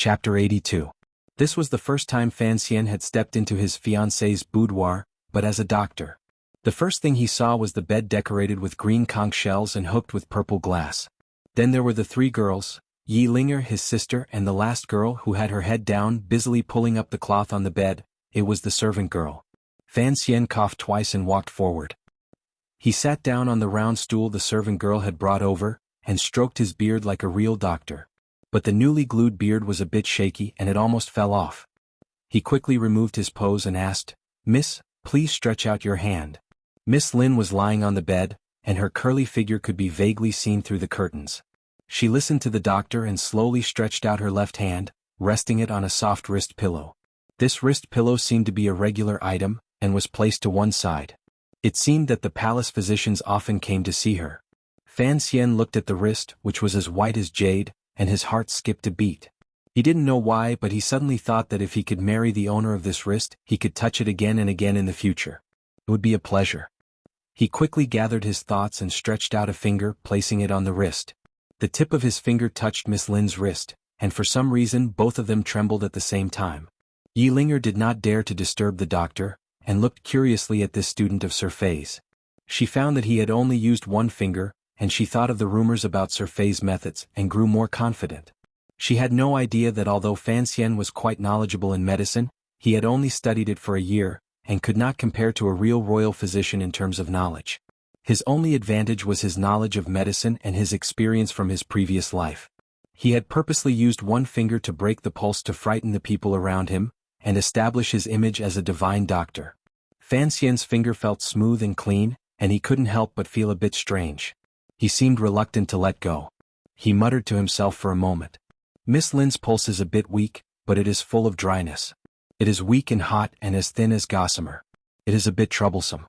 Chapter 82. This was the first time Fan Xian had stepped into his fiancée's boudoir, but as a doctor. The first thing he saw was the bed decorated with green conch shells and hooked with purple glass. Then there were the three girls, Yi Linger, his sister, and the last girl who had her head down, busily pulling up the cloth on the bed. It was the servant girl. Fan Xian coughed twice and walked forward. He sat down on the round stool the servant girl had brought over, and stroked his beard like a real doctor. But the newly glued beard was a bit shaky and it almost fell off. He quickly removed his pose and asked, "Miss, please stretch out your hand." Miss Lin was lying on the bed, and her curly figure could be vaguely seen through the curtains. She listened to the doctor and slowly stretched out her left hand, resting it on a soft wrist pillow. This wrist pillow seemed to be a regular item, and was placed to one side. It seemed that the palace physicians often came to see her. Fan Xian looked at the wrist, which was as white as jade, and his heart skipped a beat. He didn't know why, but he suddenly thought that if he could marry the owner of this wrist, he could touch it again and again in the future. It would be a pleasure. He quickly gathered his thoughts and stretched out a finger, placing it on the wrist. The tip of his finger touched Miss Lin's wrist, and for some reason both of them trembled at the same time. Yi Linger did not dare to disturb the doctor, and looked curiously at this student of Sir Fei's. She found that he had only used one finger, and she thought of the rumors about Sir Fei's methods and grew more confident. She had no idea that although Fan Xian was quite knowledgeable in medicine, he had only studied it for a year, and could not compare to a real royal physician in terms of knowledge. His only advantage was his knowledge of medicine and his experience from his previous life. He had purposely used one finger to break the pulse to frighten the people around him, and establish his image as a divine doctor. Fan Xian's finger felt smooth and clean, and he couldn't help but feel a bit strange. He seemed reluctant to let go. He muttered to himself for a moment. Miss Lin's pulse is a bit weak, but it is full of dryness. It is weak and hot and as thin as gossamer. It is a bit troublesome.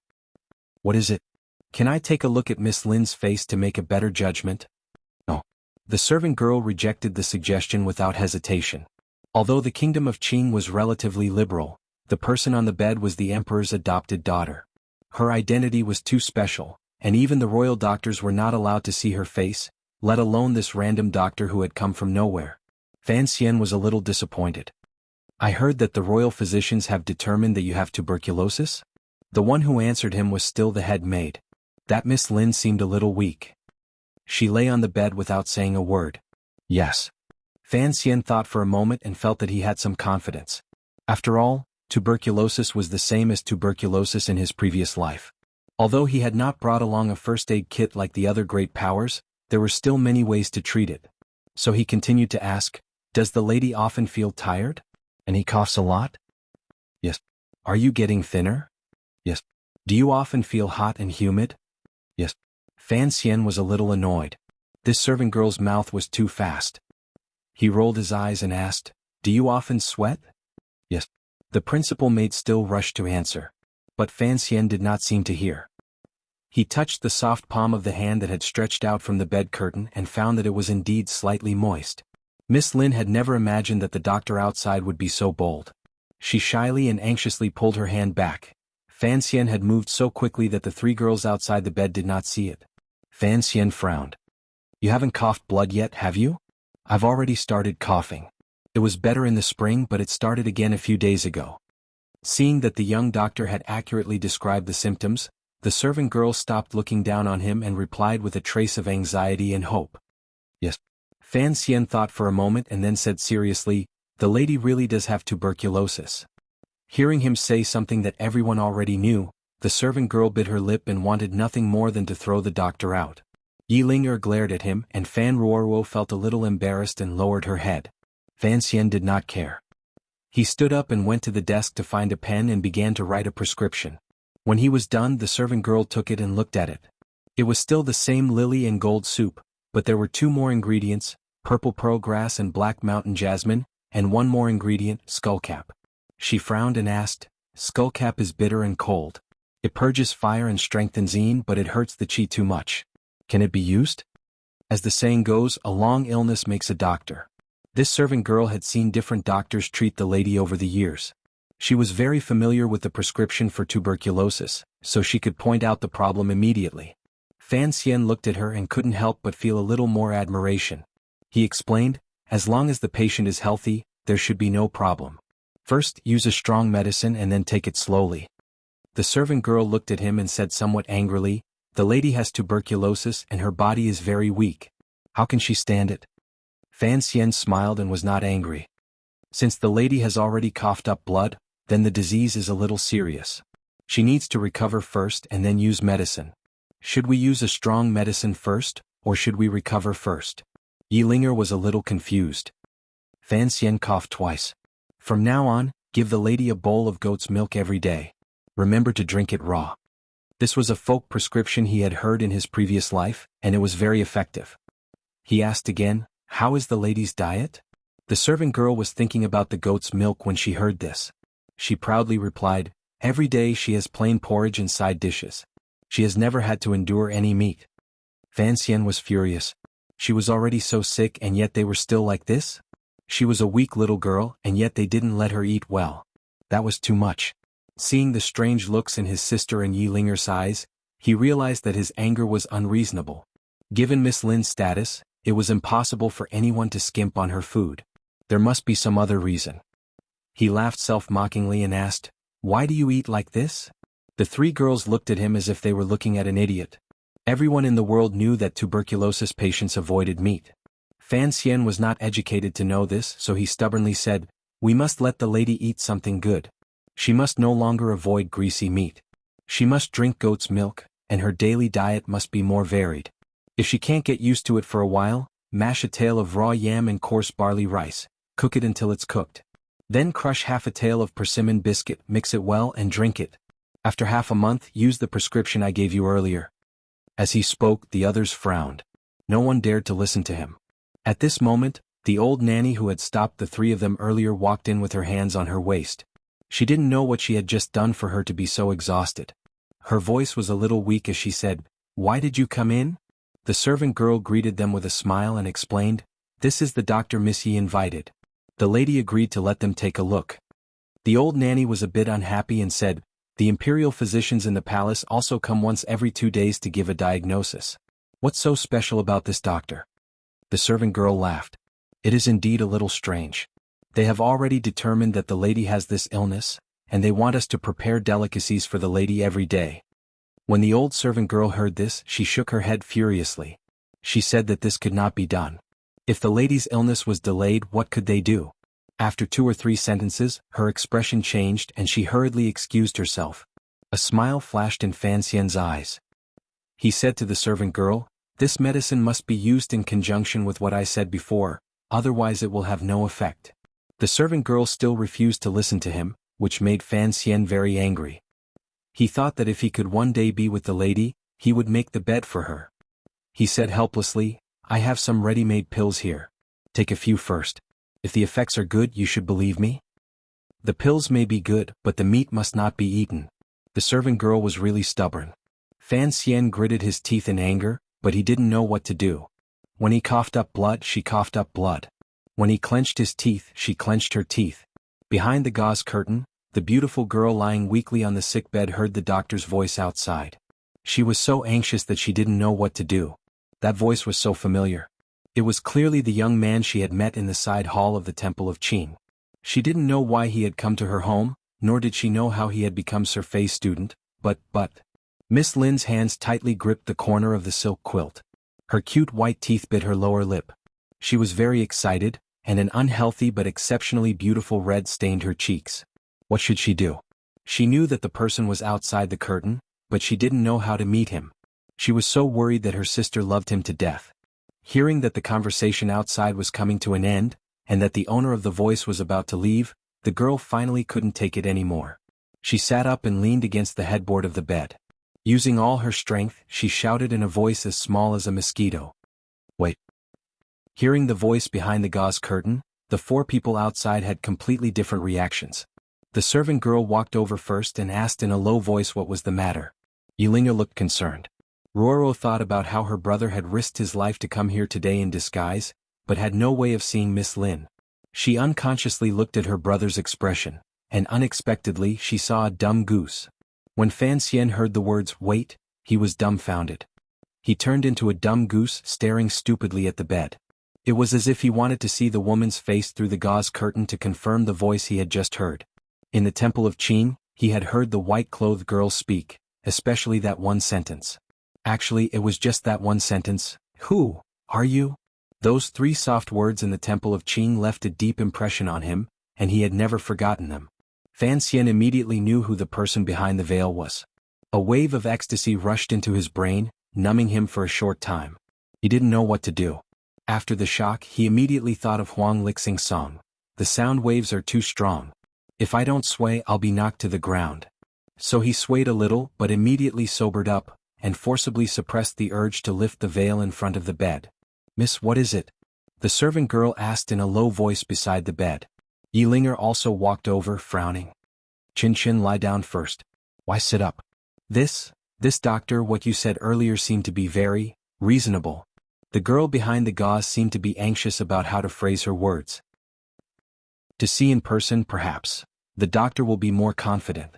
What is it? Can I take a look at Miss Lin's face to make a better judgment? No. The servant girl rejected the suggestion without hesitation. Although the kingdom of Qing was relatively liberal, the person on the bed was the emperor's adopted daughter. Her identity was too special, and even the royal doctors were not allowed to see her face, let alone this random doctor who had come from nowhere. Fan Xian was a little disappointed. "I heard that the royal physicians have determined that you have tuberculosis?" The one who answered him was still the head maid. That Miss Lin seemed a little weak. She lay on the bed without saying a word. Yes. Fan Xian thought for a moment and felt that he had some confidence. After all, tuberculosis was the same as tuberculosis in his previous life. Although he had not brought along a first aid kit like the other great powers, there were still many ways to treat it. So he continued to ask, "Does the lady often feel tired? And he coughs a lot?" Yes. Are you getting thinner? Yes. Do you often feel hot and humid? Yes. Fan Xian was a little annoyed. This servant girl's mouth was too fast. He rolled his eyes and asked, "Do you often sweat?" Yes. The principal maid still rushed to answer. But Fan Xian did not seem to hear. He touched the soft palm of the hand that had stretched out from the bed curtain and found that it was indeed slightly moist. Miss Lin had never imagined that the doctor outside would be so bold. She shyly and anxiously pulled her hand back. Fan Xian had moved so quickly that the three girls outside the bed did not see it. Fan Xian frowned. "You haven't coughed blood yet, have you?" "I've already started coughing. It was better in the spring, but it started again a few days ago." Seeing that the young doctor had accurately described the symptoms, the servant girl stopped looking down on him and replied with a trace of anxiety and hope. "Yes." Fan Xian thought for a moment and then said seriously, "The lady really does have tuberculosis." Hearing him say something that everyone already knew, the servant girl bit her lip and wanted nothing more than to throw the doctor out. Yi Linger glared at him and Fan Ruoruo felt a little embarrassed and lowered her head. Fan Xian did not care. He stood up and went to the desk to find a pen and began to write a prescription. When he was done, the servant girl took it and looked at it. It was still the same lily and gold soup, but there were two more ingredients, purple pearl grass and black mountain jasmine, and one more ingredient, skullcap. She frowned and asked, "Skullcap is bitter and cold. It purges fire and strengthens yin, but it hurts the qi too much. Can it be used?" As the saying goes, a long illness makes a doctor. This servant girl had seen different doctors treat the lady over the years. She was very familiar with the prescription for tuberculosis, so she could point out the problem immediately. Fan Xian looked at her and couldn't help but feel a little more admiration. He explained, As long as the patient is healthy, there should be no problem. First, use a strong medicine and then take it slowly. The servant girl looked at him and said somewhat angrily, "The lady has tuberculosis and her body is very weak. How can she stand it?" Fan Xian smiled and was not angry. Since the lady has already coughed up blood, then the disease is a little serious. She needs to recover first and then use medicine. Should we use a strong medicine first, or should we recover first? Yilinger was a little confused. Fan Xian coughed twice. From now on, give the lady a bowl of goat's milk every day. Remember to drink it raw. This was a folk prescription he had heard in his previous life, and it was very effective. He asked again, "How is the lady's diet?" The servant girl was thinking about the goat's milk when she heard this. She proudly replied, "Every day she has plain porridge and side dishes. She has never had to endure any meat." Fan Xian was furious. She was already so sick and yet they were still like this? She was a weak little girl and yet they didn't let her eat well. That was too much. Seeing the strange looks in his sister and Yilinger's eyes, he realized that his anger was unreasonable. Given Miss Lin's status, it was impossible for anyone to skimp on her food. There must be some other reason. He laughed self-mockingly and asked, "Why do you eat like this?" The three girls looked at him as if they were looking at an idiot. Everyone in the world knew that tuberculosis patients avoided meat. Fan Xian was not educated to know this, so he stubbornly said, "We must let the lady eat something good. She must no longer avoid greasy meat. She must drink goat's milk, and her daily diet must be more varied. If she can't get used to it for a while, mash a tael of raw yam and coarse barley rice, cook it until it's cooked. Then crush half a tael of persimmon biscuit, mix it well and drink it. After half a month, use the prescription I gave you earlier." As he spoke, the others frowned. No one dared to listen to him. At this moment, the old nanny who had stopped the three of them earlier walked in with her hands on her waist. She didn't know what she had just done for her to be so exhausted. Her voice was a little weak as she said, "Why did you come in?" The servant girl greeted them with a smile and explained, "This is the doctor Miss Yi invited." The lady agreed to let them take a look. The old nanny was a bit unhappy and said, "The imperial physicians in the palace also come once every 2 days to give a diagnosis. What's so special about this doctor?" The servant girl laughed. "It is indeed a little strange. They have already determined that the lady has this illness, and they want us to prepare delicacies for the lady every day." When the old servant girl heard this, she shook her head furiously. She said that this could not be done. If the lady's illness was delayed, what could they do? After 2 or 3 sentences, her expression changed and she hurriedly excused herself. A smile flashed in Fan Xian's eyes. He said to the servant girl, "This medicine must be used in conjunction with what I said before, otherwise it will have no effect." The servant girl still refused to listen to him, which made Fan Xian very angry. He thought that if he could one day be with the lady, he would make the bed for her. He said helplessly, "I have some ready-made pills here. Take a few first. If the effects are good, you should believe me." The pills may be good, but the meat must not be eaten. The servant girl was really stubborn. Fan Xian gritted his teeth in anger, but he didn't know what to do. When he coughed up blood, she coughed up blood. When he clenched his teeth, she clenched her teeth. Behind the gauze curtain, the beautiful girl lying weakly on the sickbed heard the doctor's voice outside. She was so anxious that she didn't know what to do. That voice was so familiar. It was clearly the young man she had met in the side hall of the Temple of Qin. She didn't know why he had come to her home, nor did she know how he had become Sir Fei's student, but... Miss Lin's hands tightly gripped the corner of the silk quilt. Her cute white teeth bit her lower lip. She was very excited, and an unhealthy but exceptionally beautiful red stained her cheeks. What should she do? She knew that the person was outside the curtain, but she didn't know how to meet him. She was so worried that her sister loved him to death. Hearing that the conversation outside was coming to an end, and that the owner of the voice was about to leave, the girl finally couldn't take it anymore. She sat up and leaned against the headboard of the bed. Using all her strength, she shouted in a voice as small as a mosquito. "Wait." Hearing the voice behind the gauze curtain, the 4 people outside had completely different reactions. The servant girl walked over first and asked in a low voice what was the matter. Yilinger looked concerned. Roro thought about how her brother had risked his life to come here today in disguise, but had no way of seeing Miss Lin. She unconsciously looked at her brother's expression, and unexpectedly she saw a dumb goose. When Fan Xian heard the words "wait," he was dumbfounded. He turned into a dumb goose staring stupidly at the bed. It was as if he wanted to see the woman's face through the gauze curtain to confirm the voice he had just heard. In the temple of Qin, he had heard the white-clothed girl speak, especially that one sentence. Actually, it was just that one sentence. "Who are you?" Those 3 soft words in the temple of Qin left a deep impression on him, and he had never forgotten them. Fan Xian immediately knew who the person behind the veil was. A wave of ecstasy rushed into his brain, numbing him for a short time. He didn't know what to do. After the shock, he immediately thought of Huang Lixing's song. "The sound waves are too strong. If I don't sway, I'll be knocked to the ground." So he swayed a little but immediately sobered up, and forcibly suppressed the urge to lift the veil in front of the bed. "Miss, what is it?" the servant girl asked in a low voice beside the bed. Yilinger also walked over, frowning. "Qin, lie down first." "Why sit up?" This doctor, what you said earlier seemed to be very reasonable." The girl behind the gauze seemed to be anxious about how to phrase her words. "To see in person, perhaps. The doctor will be more confident."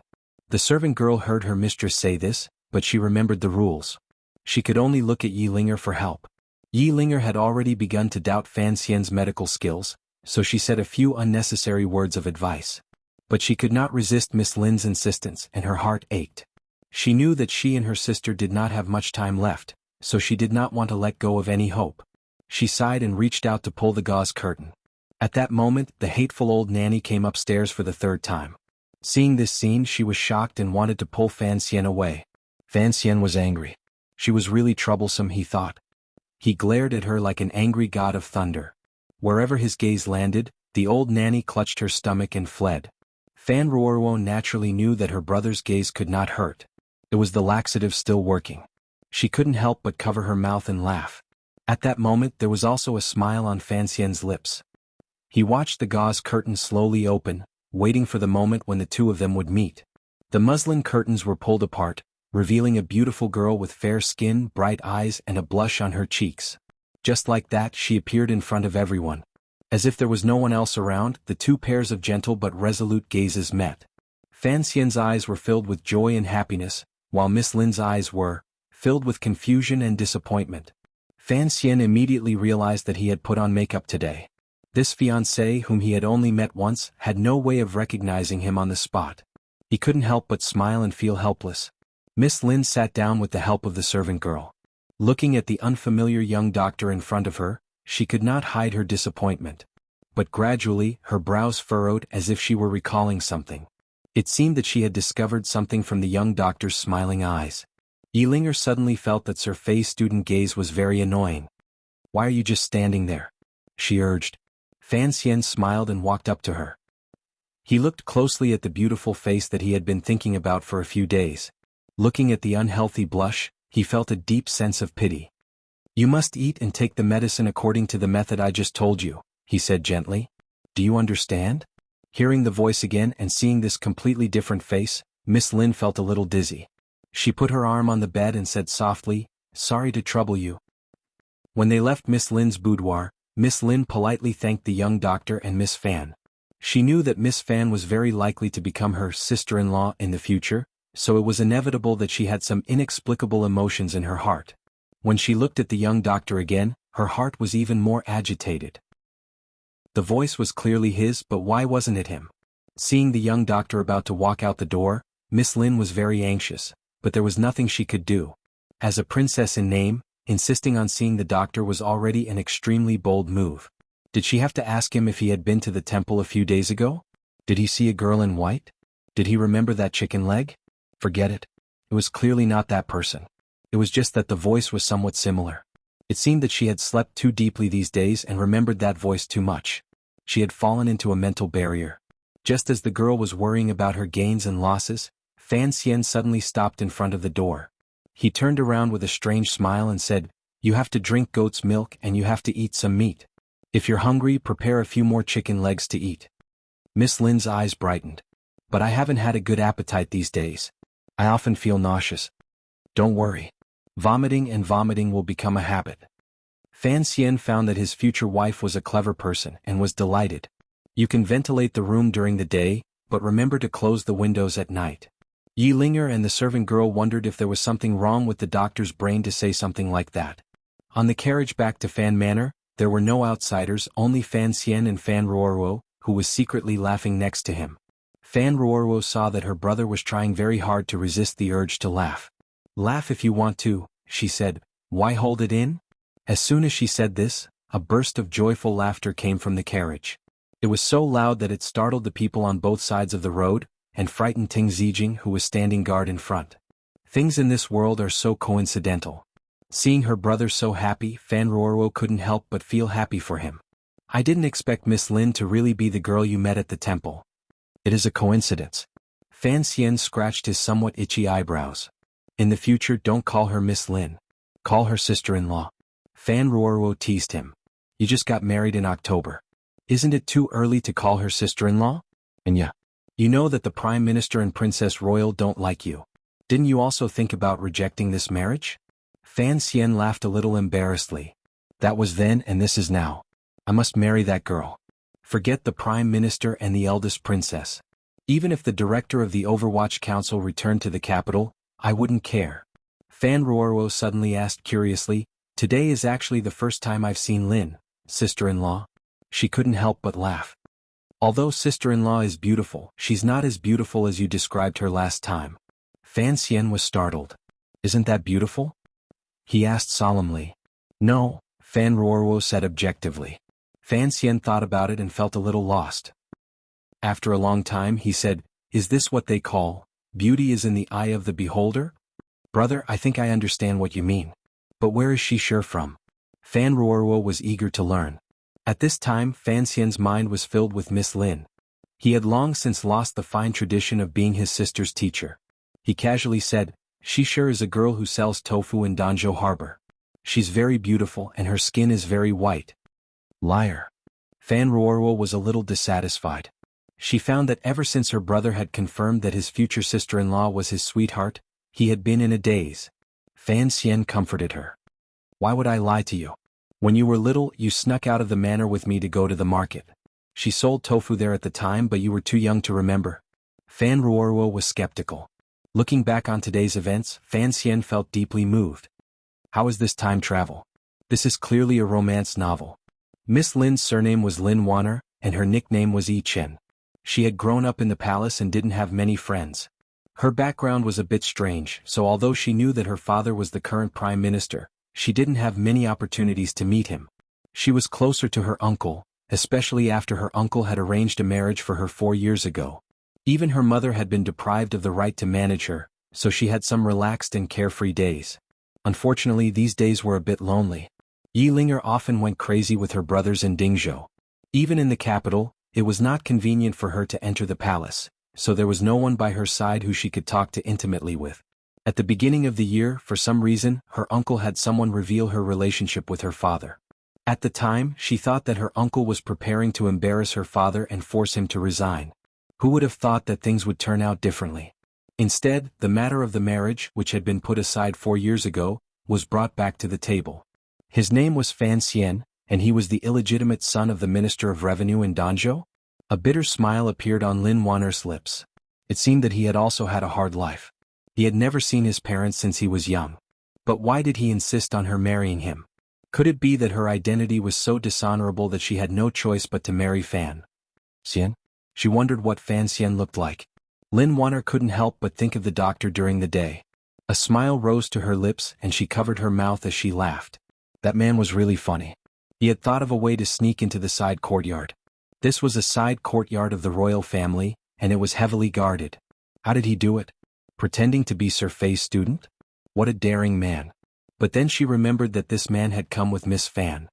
The servant girl heard her mistress say this, but she remembered the rules. She could only look at Yilinger for help. Yilinger had already begun to doubt Fan Xian's medical skills, so she said a few unnecessary words of advice. But she could not resist Miss Lin's insistence, and her heart ached. She knew that she and her sister did not have much time left, so she did not want to let go of any hope. She sighed and reached out to pull the gauze curtain. At that moment, the hateful old nanny came upstairs for the 3rd time. Seeing this scene, she was shocked and wanted to pull Fan Xian away. Fan Xian was angry. She was really troublesome, he thought. He glared at her like an angry god of thunder. Wherever his gaze landed, the old nanny clutched her stomach and fled. Fan Ruoruo naturally knew that her brother's gaze could not hurt. It was the laxative still working. She couldn't help but cover her mouth and laugh. At that moment there was also a smile on Fan Xian's lips. He watched the gauze curtain slowly open, waiting for the moment when the 2 of them would meet. The muslin curtains were pulled apart, revealing a beautiful girl with fair skin, bright eyes, and a blush on her cheeks. Just like that, she appeared in front of everyone. As if there was no one else around, the 2 pairs of gentle but resolute gazes met. Fan Xian's eyes were filled with joy and happiness, while Miss Lin's eyes were filled with confusion and disappointment. Fan Xian immediately realized that he had put on makeup today. This fiancé, whom he had only met once, had no way of recognizing him on the spot. He couldn't help but smile and feel helpless. Miss Lin sat down with the help of the servant girl. Looking at the unfamiliar young doctor in front of her, she could not hide her disappointment. But gradually, her brows furrowed as if she were recalling something. It seemed that she had discovered something from the young doctor's smiling eyes. Yilinger suddenly felt that Sir Fei's student gaze was very annoying. "Why are you just standing there?" she urged. Fan Xian smiled and walked up to her. He looked closely at the beautiful face that he had been thinking about for a few days. Looking at the unhealthy blush, he felt a deep sense of pity. "You must eat and take the medicine according to the method I just told you," he said gently. "Do you understand?" Hearing the voice again and seeing this completely different face, Miss Lin felt a little dizzy. She put her arm on the bed and said softly, "Sorry to trouble you." When they left Miss Lin's boudoir, Miss Lin politely thanked the young doctor and Miss Fan. She knew that Miss Fan was very likely to become her sister-in-law in the future, so it was inevitable that she had some inexplicable emotions in her heart. When she looked at the young doctor again, her heart was even more agitated. The voice was clearly his, but why wasn't it him? Seeing the young doctor about to walk out the door, Miss Lin was very anxious, but there was nothing she could do. As a princess in name, insisting on seeing the doctor was already an extremely bold move. Did she have to ask him if he had been to the temple a few days ago? Did he see a girl in white? Did he remember that chicken leg? Forget it. It was clearly not that person. It was just that the voice was somewhat similar. It seemed that she had slept too deeply these days and remembered that voice too much. She had fallen into a mental barrier. Just as the girl was worrying about her gains and losses, Fan Xian suddenly stopped in front of the door. He turned around with a strange smile and said, "You have to drink goat's milk and you have to eat some meat. If you're hungry, prepare a few more chicken legs to eat." Miss Lin's eyes brightened. "But I haven't had a good appetite these days. I often feel nauseous." "Don't worry. Vomiting will become a habit." Fan Xian found that his future wife was a clever person and was delighted. "You can ventilate the room during the day, but remember to close the windows at night." Yilinger and the servant girl wondered if there was something wrong with the doctor's brain to say something like that. On the carriage back to Fan Manor, there were no outsiders, only Fan Xian and Fan Ruoruo, who was secretly laughing next to him. Fan Ruoruo saw that her brother was trying very hard to resist the urge to laugh. "Laugh if you want to," she said, "why hold it in?" As soon as she said this, a burst of joyful laughter came from the carriage. It was so loud that it startled the people on both sides of the road, and frightened Ting Zijing, who was standing guard in front. Things in this world are so coincidental. Seeing her brother so happy, Fan Ruoruo couldn't help but feel happy for him. "I didn't expect Miss Lin to really be the girl you met at the temple. It is a coincidence." Fan Xian scratched his somewhat itchy eyebrows. "In the future, don't call her Miss Lin. Call her sister-in-law." Fan Ruoruo teased him. "You just got married in October. Isn't it too early to call her sister-in-law? And yeah, you know that the Prime Minister and Princess Royal don't like you. Didn't you also think about rejecting this marriage?" Fan Xian laughed a little embarrassedly. "That was then and this is now. I must marry that girl. Forget the Prime Minister and the eldest princess. Even if the director of the Overwatch Council returned to the capital, I wouldn't care." Fan Ruoruo suddenly asked curiously, "Today is actually the first time I've seen Lin, sister-in-law?" She couldn't help but laugh. "Although sister-in-law is beautiful, she's not as beautiful as you described her last time." Fan Xian was startled. "Isn't that beautiful?" he asked solemnly. "No," Fan Ruoruo said objectively. Fan Xian thought about it and felt a little lost. After a long time he said, "Is this what they call, beauty is in the eye of the beholder?" "Brother, I think I understand what you mean. But where is she sure from?" Fan Ruoruo was eager to learn. At this time Fan Xian's mind was filled with Miss Lin. He had long since lost the fine tradition of being his sister's teacher. He casually said, "She sure is a girl who sells tofu in Danzhou Harbor. She's very beautiful and her skin is very white." Liar. Fan Ruoruo was a little dissatisfied. She found that ever since her brother had confirmed that his future sister-in-law was his sweetheart, he had been in a daze. Fan Xian comforted her. "Why would I lie to you? When you were little, you snuck out of the manor with me to go to the market. She sold tofu there at the time, but you were too young to remember." Fan Ruoruo was skeptical. Looking back on today's events, Fan Xian felt deeply moved. How is this time travel? This is clearly a romance novel. Miss Lin's surname was Lin Wanner, and her nickname was Yi Chen. She had grown up in the palace and didn't have many friends. Her background was a bit strange, so although she knew that her father was the current prime minister, she didn't have many opportunities to meet him. She was closer to her uncle, especially after her uncle had arranged a marriage for her 4 years ago. Even her mother had been deprived of the right to manage her, so she had some relaxed and carefree days. Unfortunately, these days were a bit lonely. Yi Linger often went crazy with her brothers in Dingzhou. Even in the capital, it was not convenient for her to enter the palace, so there was no one by her side who she could talk to intimately with. At the beginning of the year, for some reason, her uncle had someone reveal her relationship with her father. At the time, she thought that her uncle was preparing to embarrass her father and force him to resign. Who would have thought that things would turn out differently? Instead, the matter of the marriage, which had been put aside 4 years ago, was brought back to the table. His name was Fan Xian, and he was the illegitimate son of the Minister of Revenue in Danzhou? A bitter smile appeared on Lin Wanner's lips. It seemed that he had also had a hard life. He had never seen his parents since he was young. But why did he insist on her marrying him? Could it be that her identity was so dishonorable that she had no choice but to marry Fan Xian? She wondered what Fan Xian looked like. Lin Wanner couldn't help but think of the doctor during the day. A smile rose to her lips and she covered her mouth as she laughed. That man was really funny. He had thought of a way to sneak into the side courtyard. This was a side courtyard of the royal family, and it was heavily guarded. How did he do it? Pretending to be Sir Fei's student? What a daring man. But then she remembered that this man had come with Miss Fan.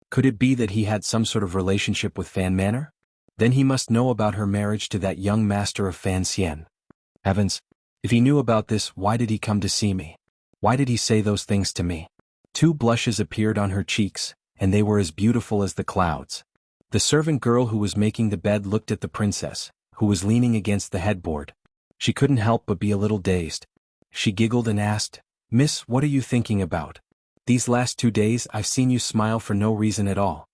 Could it be that he had some sort of relationship with Fan Manor? Then he must know about her marriage to that young master of Fan Xian. Heavens! If he knew about this, why did he come to see me? Why did he say those things to me? 2 blushes appeared on her cheeks, and they were as beautiful as the clouds. The servant girl who was making the bed looked at the princess, who was leaning against the headboard. She couldn't help but be a little dazed. She giggled and asked, "Miss, what are you thinking about? These last 2 days I've seen you smile for no reason at all."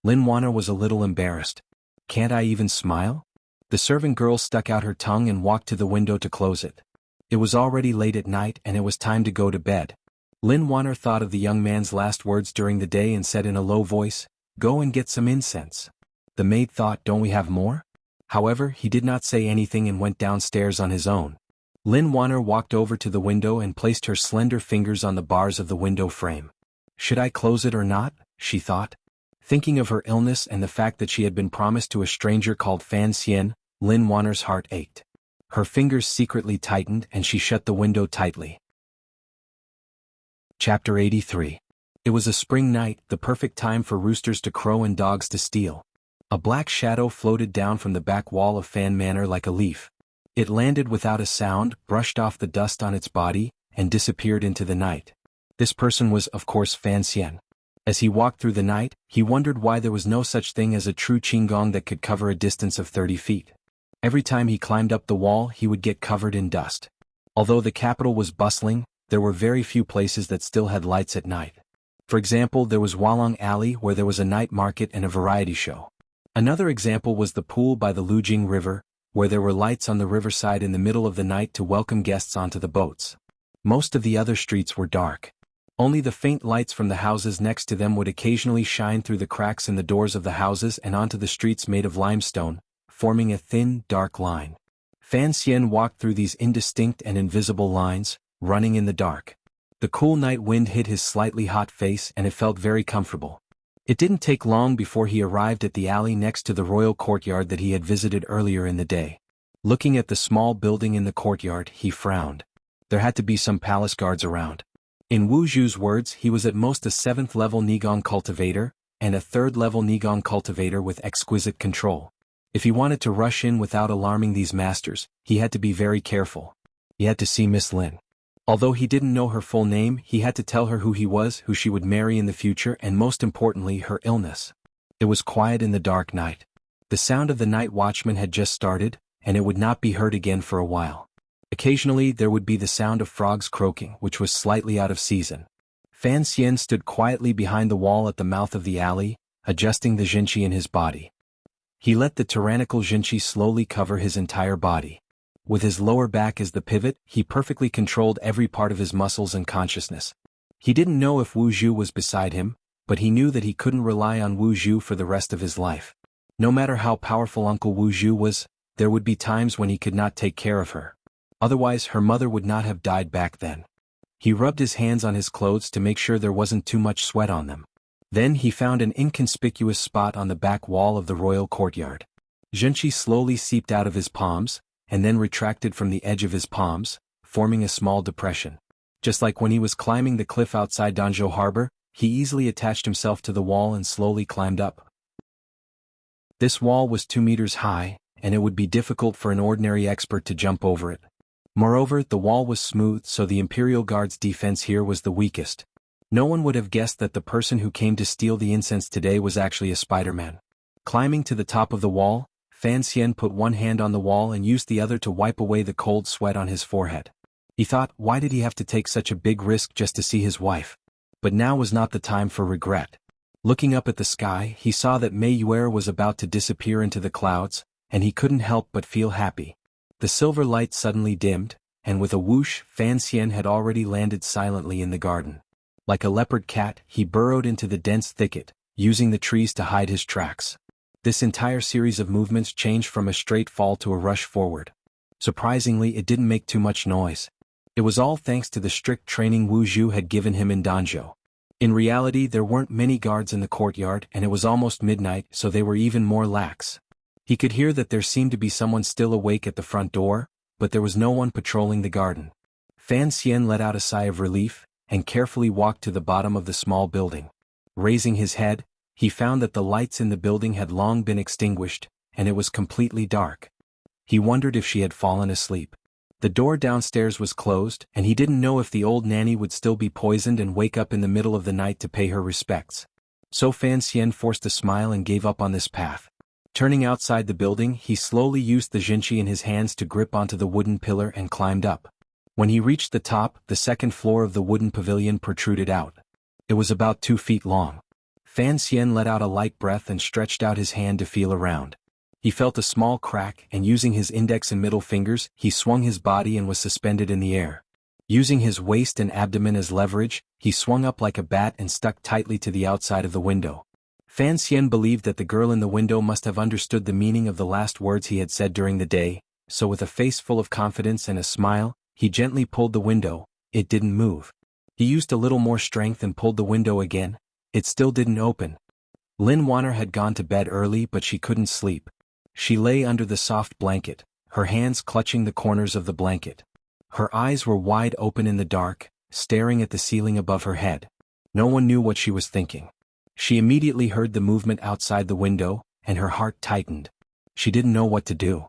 Lin Wanner was a little embarrassed. "Can't I even smile?" The servant girl stuck out her tongue and walked to the window to close it. It was already late at night and it was time to go to bed. Lin Wanner thought of the young man's last words during the day and said in a low voice, "Go and get some incense." The maid thought, "Don't we have more?" However, he did not say anything and went downstairs on his own. Lin Wanner walked over to the window and placed her slender fingers on the bars of the window frame. "Should I close it or not?" she thought. Thinking of her illness and the fact that she had been promised to a stranger called Fan Xian, Lin Wanner's heart ached. Her fingers secretly tightened and she shut the window tightly. Chapter 83. It was a spring night, the perfect time for roosters to crow and dogs to steal. A black shadow floated down from the back wall of Fan Manor like a leaf. It landed without a sound, brushed off the dust on its body, and disappeared into the night. This person was, of course, Fan Xian. As he walked through the night, he wondered why there was no such thing as a true qinggong that could cover a distance of 30 feet. Every time he climbed up the wall, he would get covered in dust. Although the capital was bustling, there were very few places that still had lights at night. For example, there was Walong Alley where there was a night market and a variety show. Another example was the pool by the Lujing River, where there were lights on the riverside in the middle of the night to welcome guests onto the boats. Most of the other streets were dark. Only the faint lights from the houses next to them would occasionally shine through the cracks in the doors of the houses and onto the streets made of limestone, forming a thin, dark line. Fan Xian walked through these indistinct and invisible lines, running in the dark. The cool night wind hit his slightly hot face and it felt very comfortable. It didn't take long before he arrived at the alley next to the royal courtyard that he had visited earlier in the day. Looking at the small building in the courtyard, he frowned. There had to be some palace guards around. In Wu Zhu's words, he was at most a 7th-level Nigong cultivator, and a 3rd-level Nigong cultivator with exquisite control. If he wanted to rush in without alarming these masters, he had to be very careful. He had to see Miss Lin. Although he didn't know her full name, he had to tell her who he was, who she would marry in the future, and most importantly, her illness. It was quiet in the dark night. The sound of the night watchman had just started, and it would not be heard again for a while. Occasionally there would be the sound of frogs croaking, which was slightly out of season. Fan Xian stood quietly behind the wall at the mouth of the alley, adjusting the jinqi in his body. He let the tyrannical jinqi slowly cover his entire body. With his lower back as the pivot, he perfectly controlled every part of his muscles and consciousness. He didn't know if Wu Zhu was beside him, but he knew that he couldn't rely on Wu Zhu for the rest of his life. No matter how powerful Uncle Wu Zhu was, there would be times when he could not take care of her. Otherwise, her mother would not have died back then. He rubbed his hands on his clothes to make sure there wasn't too much sweat on them. Then he found an inconspicuous spot on the back wall of the royal courtyard. Jinqi slowly seeped out of his palms, and then retracted from the edge of his palms, forming a small depression. Just like when he was climbing the cliff outside Danzhou Harbor, he easily attached himself to the wall and slowly climbed up. This wall was 2 meters high, and it would be difficult for an ordinary expert to jump over it. Moreover, the wall was smooth, so the Imperial Guard's defense here was the weakest. No one would have guessed that the person who came to steal the incense today was actually a Spider-Man. Climbing to the top of the wall, Fan Xian put one hand on the wall and used the other to wipe away the cold sweat on his forehead. He thought, why did he have to take such a big risk just to see his wife? But now was not the time for regret. Looking up at the sky, he saw that Mei Yuer was about to disappear into the clouds, and he couldn't help but feel happy. The silver light suddenly dimmed, and with a whoosh, Fan Xian had already landed silently in the garden. Like a leopard cat, he burrowed into the dense thicket, using the trees to hide his tracks. This entire series of movements changed from a straight fall to a rush forward. Surprisingly, it didn't make too much noise. It was all thanks to the strict training Wu Zhu had given him in Danzhou. In reality, there weren't many guards in the courtyard, and it was almost midnight, so they were even more lax. He could hear that there seemed to be someone still awake at the front door, but there was no one patrolling the garden. Fan Xian let out a sigh of relief, and carefully walked to the bottom of the small building. Raising his head, he found that the lights in the building had long been extinguished, and it was completely dark. He wondered if she had fallen asleep. The door downstairs was closed, and he didn't know if the old nanny would still be poisoned and wake up in the middle of the night to pay her respects. So Fan Xian forced a smile and gave up on this path. Turning outside the building, he slowly used the jinqi in his hands to grip onto the wooden pillar and climbed up. When he reached the top, the second floor of the wooden pavilion protruded out. It was about 2 feet long. Fan Xian let out a light breath and stretched out his hand to feel around. He felt a small crack, and using his index and middle fingers, he swung his body and was suspended in the air. Using his waist and abdomen as leverage, he swung up like a bat and stuck tightly to the outside of the window. Fan Xian believed that the girl in the window must have understood the meaning of the last words he had said during the day, so with a face full of confidence and a smile, he gently pulled the window. It didn't move. He used a little more strength and pulled the window again. It still didn't open. Lin Wanner had gone to bed early, but she couldn't sleep. She lay under the soft blanket, her hands clutching the corners of the blanket. Her eyes were wide open in the dark, staring at the ceiling above her head. No one knew what she was thinking. She immediately heard the movement outside the window, and her heart tightened. She didn't know what to do.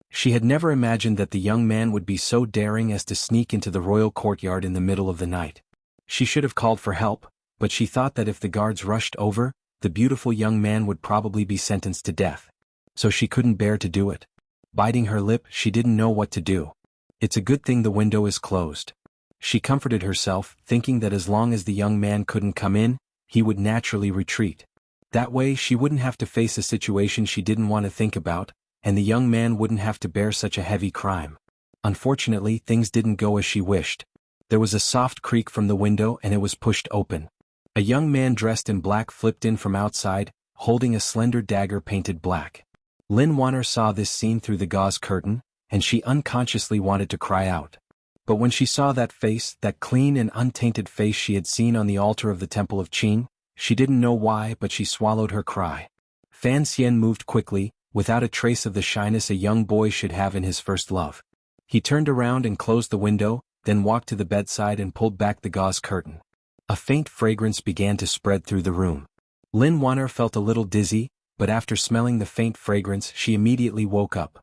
She had never imagined that the young man would be so daring as to sneak into the royal courtyard in the middle of the night. She should have called for help, but she thought that if the guards rushed over, the beautiful young man would probably be sentenced to death. So she couldn't bear to do it. Biting her lip, she didn't know what to do. It's a good thing the window is closed. She comforted herself, thinking that as long as the young man couldn't come in, he would naturally retreat. That way she wouldn't have to face a situation she didn't want to think about, and the young man wouldn't have to bear such a heavy crime. Unfortunately, things didn't go as she wished. There was a soft creak from the window and it was pushed open. A young man dressed in black flipped in from outside, holding a slender dagger painted black. Lin Wanner saw this scene through the gauze curtain, and she unconsciously wanted to cry out. But when she saw that face, that clean and untainted face she had seen on the altar of the Temple of Qin, she didn't know why, but she swallowed her cry. Fan Xian moved quickly, without a trace of the shyness a young boy should have in his first love. He turned around and closed the window, then walked to the bedside and pulled back the gauze curtain. A faint fragrance began to spread through the room. Lin Wanner felt a little dizzy, but after smelling the faint fragrance she immediately woke up.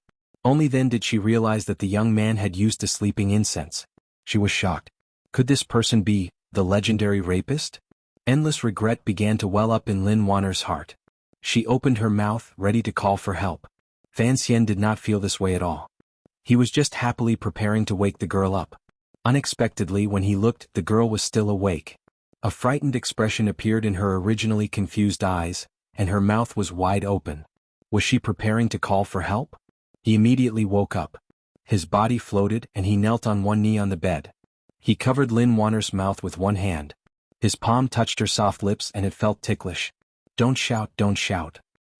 Only then did she realize that the young man had used a sleeping incense. She was shocked. Could this person be the legendary rapist? Endless regret began to well up in Lin Wanner's heart. She opened her mouth, ready to call for help. Fan Xian did not feel this way at all. He was just happily preparing to wake the girl up. Unexpectedly, when he looked, the girl was still awake. A frightened expression appeared in her originally confused eyes, and her mouth was wide open. Was she preparing to call for help? He immediately woke up. His body floated and he knelt on one knee on the bed. He covered Lin Wanner's mouth with one hand. His palm touched her soft lips and it felt ticklish. Don't shout, don't shout.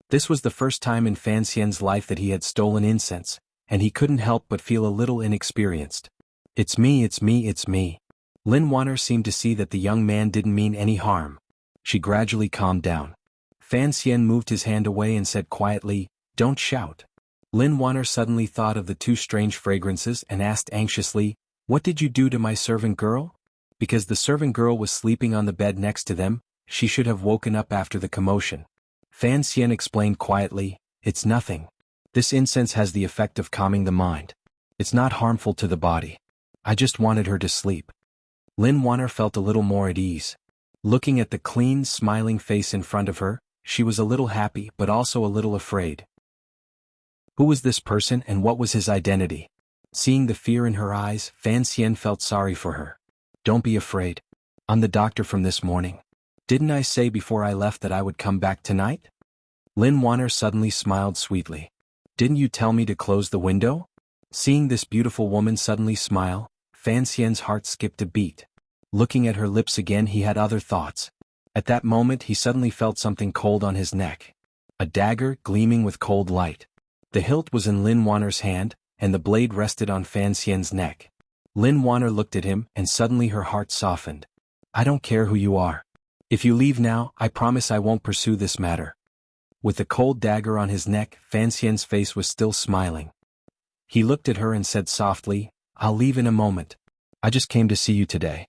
This was the first time in Fan Xian's life that he had stolen incense, and he couldn't help but feel a little inexperienced. It's me, it's me, it's me. Lin Wanner seemed to see that the young man didn't mean any harm. She gradually calmed down. Fan Xian moved his hand away and said quietly, "Don't shout." Lin Wanner suddenly thought of the two strange fragrances and asked anxiously, "What did you do to my servant girl?" Because the servant girl was sleeping on the bed next to them, she should have woken up after the commotion. Fan Xian explained quietly, "It's nothing. This incense has the effect of calming the mind. It's not harmful to the body. I just wanted her to sleep." Lin Wanner felt a little more at ease. Looking at the clean, smiling face in front of her, she was a little happy but also a little afraid. Who was this person and what was his identity? Seeing the fear in her eyes, Fan Xian felt sorry for her. "Don't be afraid. I'm the doctor from this morning. Didn't I say before I left that I would come back tonight?" Lin Wanner suddenly smiled sweetly. "Didn't you tell me to close the window?" Seeing this beautiful woman suddenly smile, Fan Xian's heart skipped a beat. Looking at her lips again, he had other thoughts. At that moment he suddenly felt something cold on his neck. A dagger gleaming with cold light. The hilt was in Lin Wanner's hand, and the blade rested on Fan Xian's neck. Lin Wanner looked at him, and suddenly her heart softened. "I don't care who you are. If you leave now, I promise I won't pursue this matter." With the cold dagger on his neck, Fan Xian's face was still smiling. He looked at her and said softly, "I'll leave in a moment. I just came to see you today."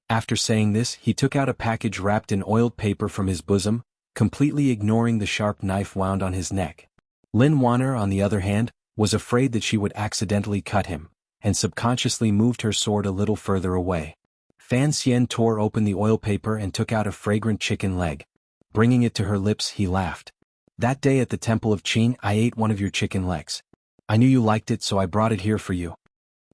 After saying this, he took out a package wrapped in oiled paper from his bosom, completely ignoring the sharp knife wound on his neck. Lin Wanner, on the other hand, was afraid that she would accidentally cut him, and subconsciously moved her sword a little further away. Fan Xian tore open the oil paper and took out a fragrant chicken leg. Bringing it to her lips, he laughed. "That day at the Temple of Qin, I ate one of your chicken legs. I knew you liked it, so I brought it here for you."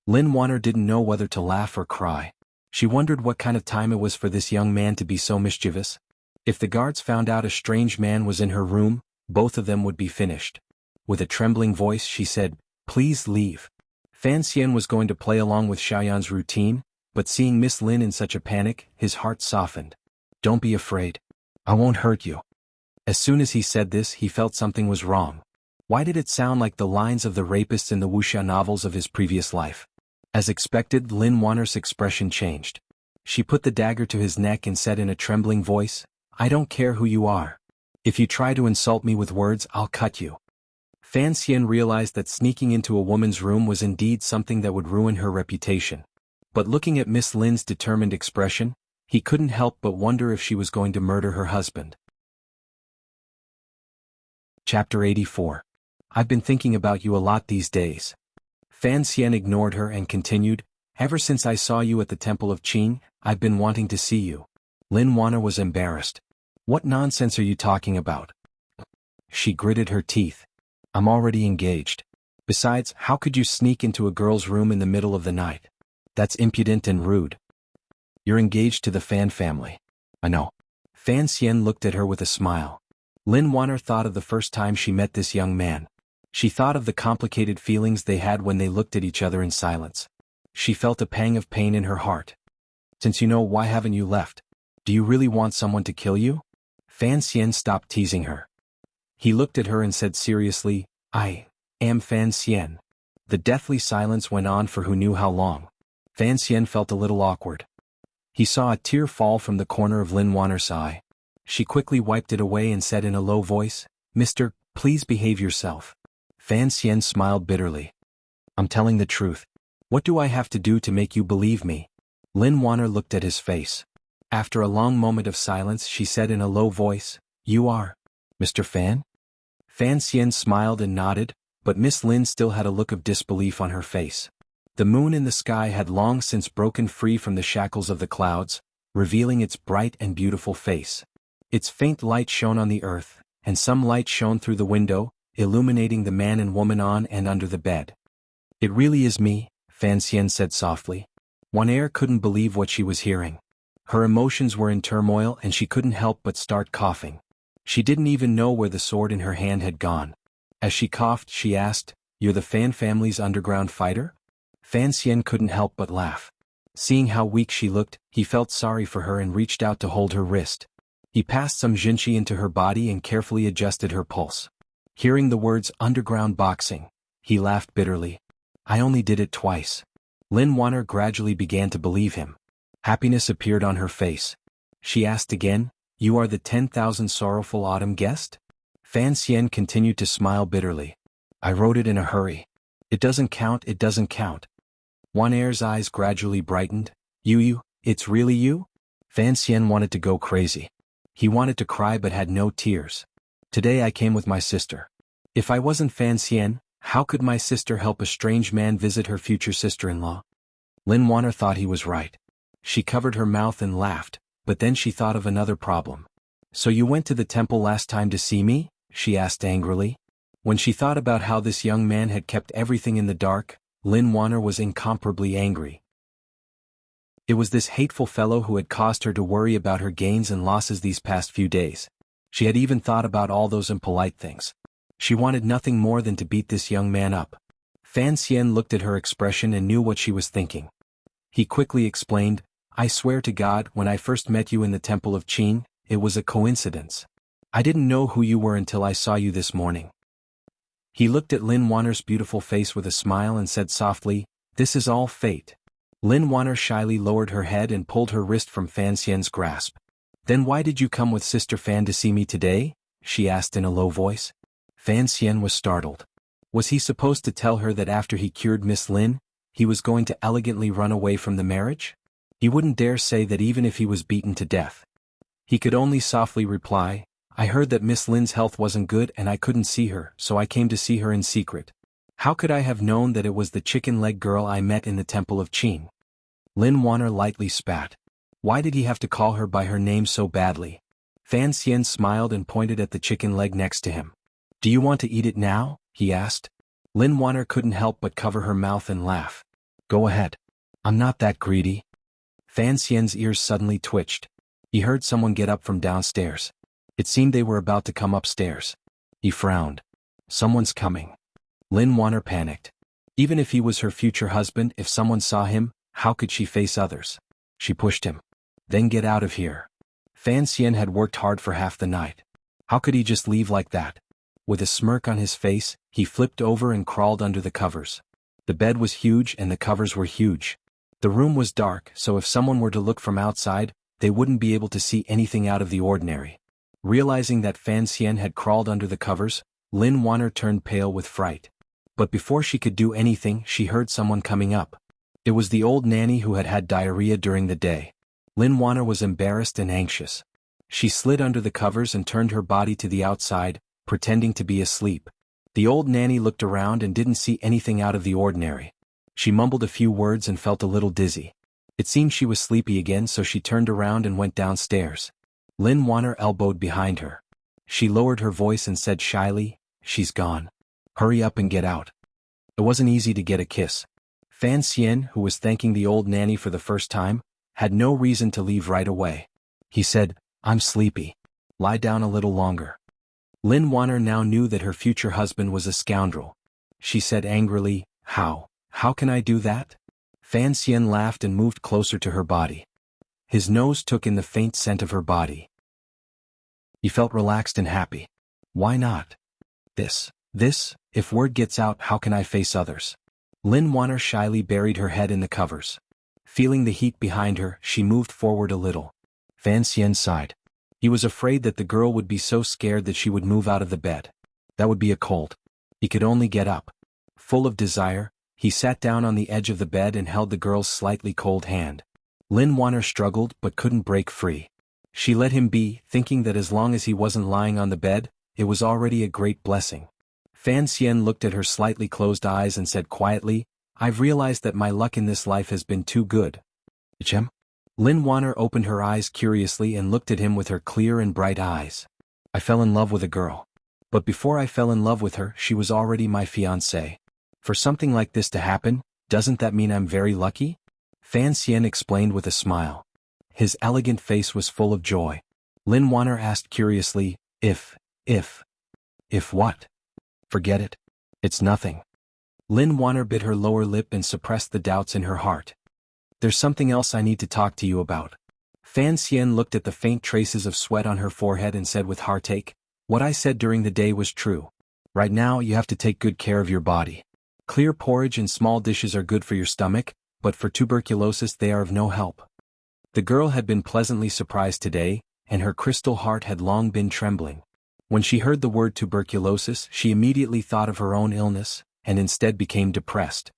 Lin Wanner didn't know whether to laugh or cry. She wondered what kind of time it was for this young man to be so mischievous. If the guards found out a strange man was in her room, both of them would be finished. With a trembling voice she said, "Please leave." Fan Xian was going to play along with Xiaoyan's routine, but seeing Miss Lin in such a panic, his heart softened. "Don't be afraid. I won't hurt you." As soon as he said this, he felt something was wrong. Why did it sound like the lines of the rapists in the wuxia novels of his previous life? As expected, Lin Wanner's expression changed. She put the dagger to his neck and said in a trembling voice, "I don't care who you are. If you try to insult me with words, I'll cut you." Fan Xian realized that sneaking into a woman's room was indeed something that would ruin her reputation. But looking at Miss Lin's determined expression, he couldn't help but wonder if she was going to murder her husband. Chapter 84. I've been thinking about you a lot these days. Fan Xian ignored her and continued, "Ever since I saw you at the Temple of Qing, I've been wanting to see you." Lin Wanner was embarrassed. "What nonsense are you talking about?" She gritted her teeth. "I'm already engaged. Besides, how could you sneak into a girl's room in the middle of the night? That's impudent and rude. You're engaged to the Fan family." "I know." Fan Xian looked at her with a smile. Lin Wanner thought of the first time she met this young man. She thought of the complicated feelings they had when they looked at each other in silence. She felt a pang of pain in her heart. "Since you know, why haven't you left? Do you really want someone to kill you?" Fan Xian stopped teasing her. He looked at her and said seriously, "I am Fan Xian." The deathly silence went on for who knew how long. Fan Xian felt a little awkward. He saw a tear fall from the corner of Lin Wanner's eye. She quickly wiped it away and said in a low voice, "Mister, please behave yourself." Fan Xian smiled bitterly. "I'm telling the truth. What do I have to do to make you believe me?" Lin Wanner looked at his face. After a long moment of silence, she said in a low voice, "You are Mr. Fan?" Fan Xian smiled and nodded, but Miss Lin still had a look of disbelief on her face. The moon in the sky had long since broken free from the shackles of the clouds, revealing its bright and beautiful face. Its faint light shone on the earth, and some light shone through the window, illuminating the man and woman on and under the bed. "It really is me," Fan Xian said softly. Wanner couldn't believe what she was hearing. Her emotions were in turmoil and she couldn't help but start coughing. She didn't even know where the sword in her hand had gone. As she coughed, she asked, "You're the Fan family's underground fighter?" Fan Xian couldn't help but laugh. Seeing how weak she looked, he felt sorry for her and reached out to hold her wrist. He passed some jinshi into her body and carefully adjusted her pulse. Hearing the words underground boxing, he laughed bitterly. "I only did it twice." Lin Wanner gradually began to believe him. Happiness appeared on her face. She asked again, "You are the 10,000 sorrowful autumn guest?" Fan Xian continued to smile bitterly. "I wrote it in a hurry. It doesn't count, it doesn't count." Wanner's eyes gradually brightened. You, it's really you?" Fan Xian wanted to go crazy. He wanted to cry but had no tears. "Today I came with my sister. If I wasn't Fan Xian, how could my sister help a strange man visit her future sister-in-law?" Lin Wanner thought he was right. She covered her mouth and laughed, but then she thought of another problem. "So you went to the temple last time to see me?" she asked angrily. When she thought about how this young man had kept everything in the dark, Lin Wanner was incomparably angry. It was this hateful fellow who had caused her to worry about her gains and losses these past few days. She had even thought about all those impolite things. She wanted nothing more than to beat this young man up. Fan Xian looked at her expression and knew what she was thinking. He quickly explained, "I swear to God, when I first met you in the Temple of Qing, it was a coincidence. I didn't know who you were until I saw you this morning." He looked at Lin Wanner's beautiful face with a smile and said softly, "This is all fate." Lin Wanner shyly lowered her head and pulled her wrist from Fan Xian's grasp. "Then why did you come with Sister Fan to see me today?" she asked in a low voice. Fan Xian was startled. Was he supposed to tell her that after he cured Miss Lin, he was going to elegantly run away from the marriage? He wouldn't dare say that even if he was beaten to death. He could only softly reply, "I heard that Miss Lin's health wasn't good and I couldn't see her, so I came to see her in secret. How could I have known that it was the chicken leg girl I met in the Temple of Qing?" Lin Wanner lightly spat. Why did he have to call her by her name so badly? Fan Xian smiled and pointed at the chicken leg next to him. "Do you want to eat it now?" he asked. Lin Wanner couldn't help but cover her mouth and laugh. "Go ahead. I'm not that greedy." Fan Xian's ears suddenly twitched. He heard someone get up from downstairs. It seemed they were about to come upstairs. He frowned. "Someone's coming." Lin Wanner panicked. Even if he was her future husband, if someone saw him, how could she face others? She pushed him. Then get out of here. Fan Xian had worked hard for half the night. How could he just leave like that? With a smirk on his face, he flipped over and crawled under the covers. The bed was huge and the covers were huge. The room was dark, so if someone were to look from outside, they wouldn't be able to see anything out of the ordinary. Realizing that Fan Xian had crawled under the covers, Lin Wanner turned pale with fright. But before she could do anything, she heard someone coming up. It was the old nanny who had had diarrhea during the day. Lin Wanner was embarrassed and anxious. She slid under the covers and turned her body to the outside, pretending to be asleep. The old nanny looked around and didn't see anything out of the ordinary. She mumbled a few words and felt a little dizzy. It seemed she was sleepy again, so she turned around and went downstairs. Lin Wanner elbowed behind her. She lowered her voice and said shyly, "She's gone. Hurry up and get out." It wasn't easy to get a kiss. Fan Xian, who was thanking the old nanny for the first time, had no reason to leave right away. He said, "I'm sleepy. Lie down a little longer." Lin Wanner now knew that her future husband was a scoundrel. She said angrily, How can I do that?" Fan Xian laughed and moved closer to her body. His nose took in the faint scent of her body. He felt relaxed and happy. Why not? This, if word gets out, how can I face others? Lin Wanner shyly buried her head in the covers. Feeling the heat behind her, she moved forward a little. Fan Xian sighed. He was afraid that the girl would be so scared that she would move out of the bed. That would be a cold. He could only get up. Full of desire, he sat down on the edge of the bed and held the girl's slightly cold hand. Lin Wanner struggled but couldn't break free. She let him be, thinking that as long as he wasn't lying on the bed, it was already a great blessing. Fan Xian looked at her slightly closed eyes and said quietly, "I've realized that my luck in this life has been too good." Chem? Lin Wanner opened her eyes curiously and looked at him with her clear and bright eyes. "I fell in love with a girl. But before I fell in love with her, she was already my fiancée. For something like this to happen, doesn't that mean I'm very lucky?" Fan Xian explained with a smile. His elegant face was full of joy. Lin Wanner asked curiously, If what? Forget it. It's nothing." Lin Wanner bit her lower lip and suppressed the doubts in her heart. "There's something else I need to talk to you about." Fan Xian looked at the faint traces of sweat on her forehead and said with heartache, "What I said during the day was true. Right now you have to take good care of your body. Clear porridge and small dishes are good for your stomach, but for tuberculosis they are of no help." The girl had been pleasantly surprised today, and her crystal heart had long been trembling. When she heard the word tuberculosis, she immediately thought of her own illness, and instead became depressed.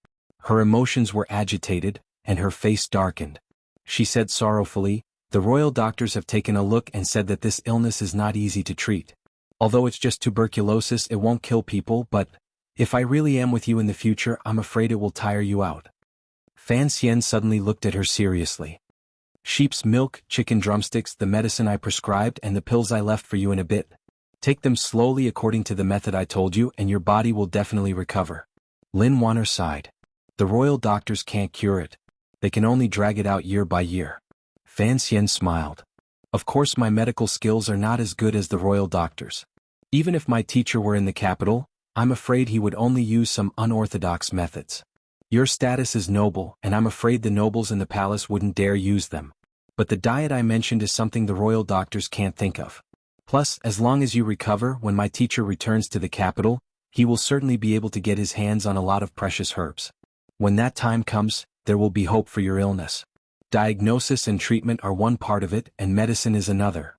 Her emotions were agitated, and her face darkened. She said sorrowfully, "The royal doctors have taken a look and said that this illness is not easy to treat. Although it's just tuberculosis, it won't kill people, but if I really am with you in the future, I'm afraid it will tire you out." Fan Xian suddenly looked at her seriously. "Sheep's milk, chicken drumsticks, the medicine I prescribed, and the pills I left for you in a bit. Take them slowly according to the method I told you, and your body will definitely recover." Lin Wanner sighed. The royal doctors can't cure it. They can only drag it out year by year. Fan Xian smiled. "Of course my medical skills are not as good as the royal doctors. Even if my teacher were in the capital, I'm afraid he would only use some unorthodox methods. Your status is noble, and I'm afraid the nobles in the palace wouldn't dare use them. But the diet I mentioned is something the royal doctors can't think of. Plus, as long as you recover, when my teacher returns to the capital, he will certainly be able to get his hands on a lot of precious herbs. When that time comes, there will be hope for your illness. Diagnosis and treatment are one part of it, and medicine is another.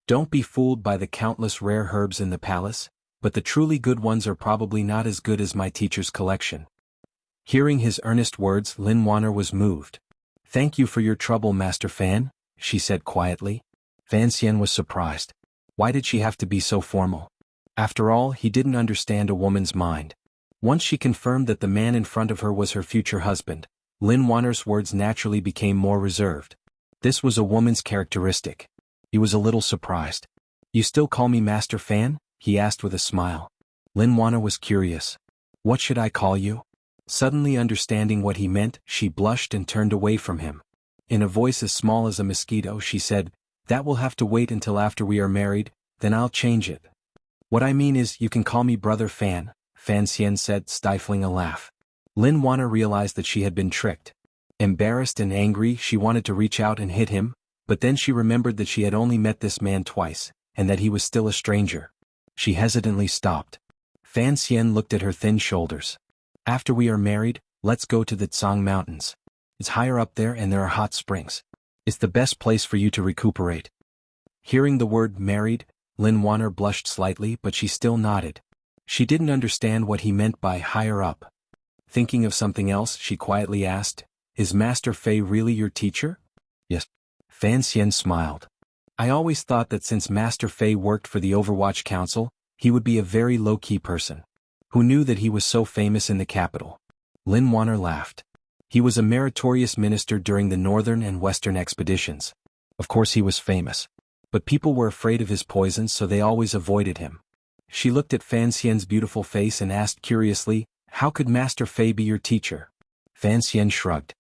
Don't be fooled by the countless rare herbs in the palace, but the truly good ones are probably not as good as my teacher's collection." Hearing his earnest words, Lin Wanner was moved. "Thank you for your trouble, Master Fan," she said quietly. Fan Xian was surprised. Why did she have to be so formal? After all, he didn't understand a woman's mind. Once she confirmed that the man in front of her was her future husband, Lin Wanner's words naturally became more reserved. This was a woman's characteristic. He was a little surprised. "You still call me Master Fan?" he asked with a smile. Lin Wanner was curious. "What should I call you?" Suddenly understanding what he meant, she blushed and turned away from him. In a voice as small as a mosquito, she said, "That will have to wait until after we are married, then I'll change it. What I mean is, you can call me Brother Fan, Fan Xian said, stifling a laugh. Lin Wanner realized that she had been tricked. Embarrassed and angry, she wanted to reach out and hit him, but then she remembered that she had only met this man twice, and that he was still a stranger. She hesitantly stopped. Fan Xian looked at her thin shoulders. After we are married, let's go to the Tsang Mountains. It's higher up there and there are hot springs. It's the best place for you to recuperate. Hearing the word married, Lin Wanner blushed slightly, but she still nodded. She didn't understand what he meant by higher up. Thinking of something else, she quietly asked, "Is Master Fei really your teacher?" "Yes." Fan Xian smiled. "I always thought that since Master Fei worked for the Overwatch Council, he would be a very low-key person. Who knew that he was so famous in the capital?" Lin Wanner laughed. "He was a meritorious minister during the northern and western expeditions. Of course he was famous. But people were afraid of his poison, so they always avoided him." She looked at Fan Xian's beautiful face and asked curiously, "How could Master Fei be your teacher?" Fan Xian shrugged.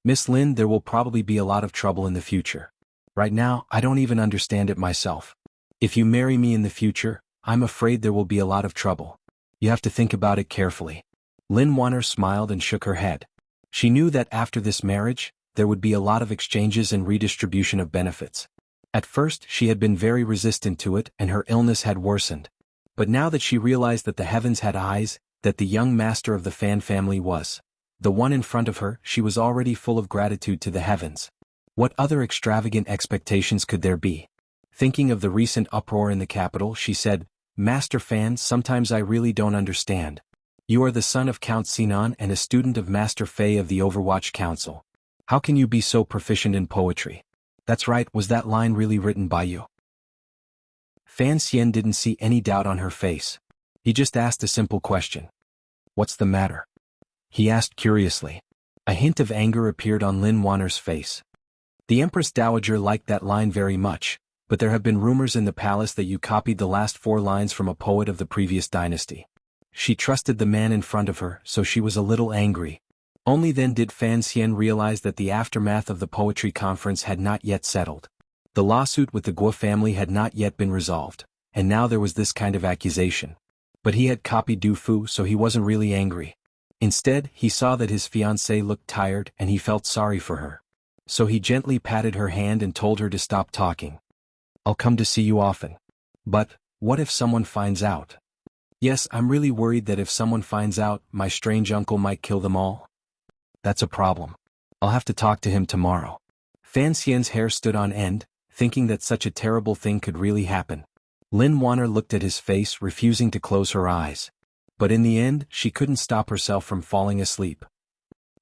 "Miss Lin, there will probably be a lot of trouble in the future. Right now, I don't even understand it myself. If you marry me in the future, I'm afraid there will be a lot of trouble. You have to think about it carefully." Lin Wanner smiled and shook her head. She knew that after this marriage, there would be a lot of exchanges and redistribution of benefits. At first, she had been very resistant to it and her illness had worsened. But now that she realized that the heavens had eyes, that the young master of the Fan family was the one in front of her, she was already full of gratitude to the heavens. What other extravagant expectations could there be? Thinking of the recent uproar in the capital, she said, "Master Fan, sometimes I really don't understand. You are the son of Count Sinan and a student of Master Fei of the Overwatch Council. How can you be so proficient in poetry?" "That's right, was that line really written by you?" Fan Xian didn't see any doubt on her face. He just asked a simple question. "What's the matter?" he asked curiously. A hint of anger appeared on Lin Wanner's face. "The Empress Dowager liked that line very much, but there have been rumors in the palace that you copied the last 4 lines from a poet of the previous dynasty." She trusted the man in front of her, so she was a little angry. Only then did Fan Xian realize that the aftermath of the poetry conference had not yet settled. The lawsuit with the Guo family had not yet been resolved, and now there was this kind of accusation. But he had copied Du Fu, so he wasn't really angry. Instead, he saw that his fiancée looked tired and he felt sorry for her. So he gently patted her hand and told her to stop talking. "I'll come to see you often. But, what if someone finds out?" "Yes, I'm really worried that if someone finds out, my strange uncle might kill them all." "That's a problem. I'll have to talk to him tomorrow." Fan Xian's hair stood on end, thinking that such a terrible thing could really happen. Lin Wanner looked at his face, refusing to close her eyes. But in the end, she couldn't stop herself from falling asleep.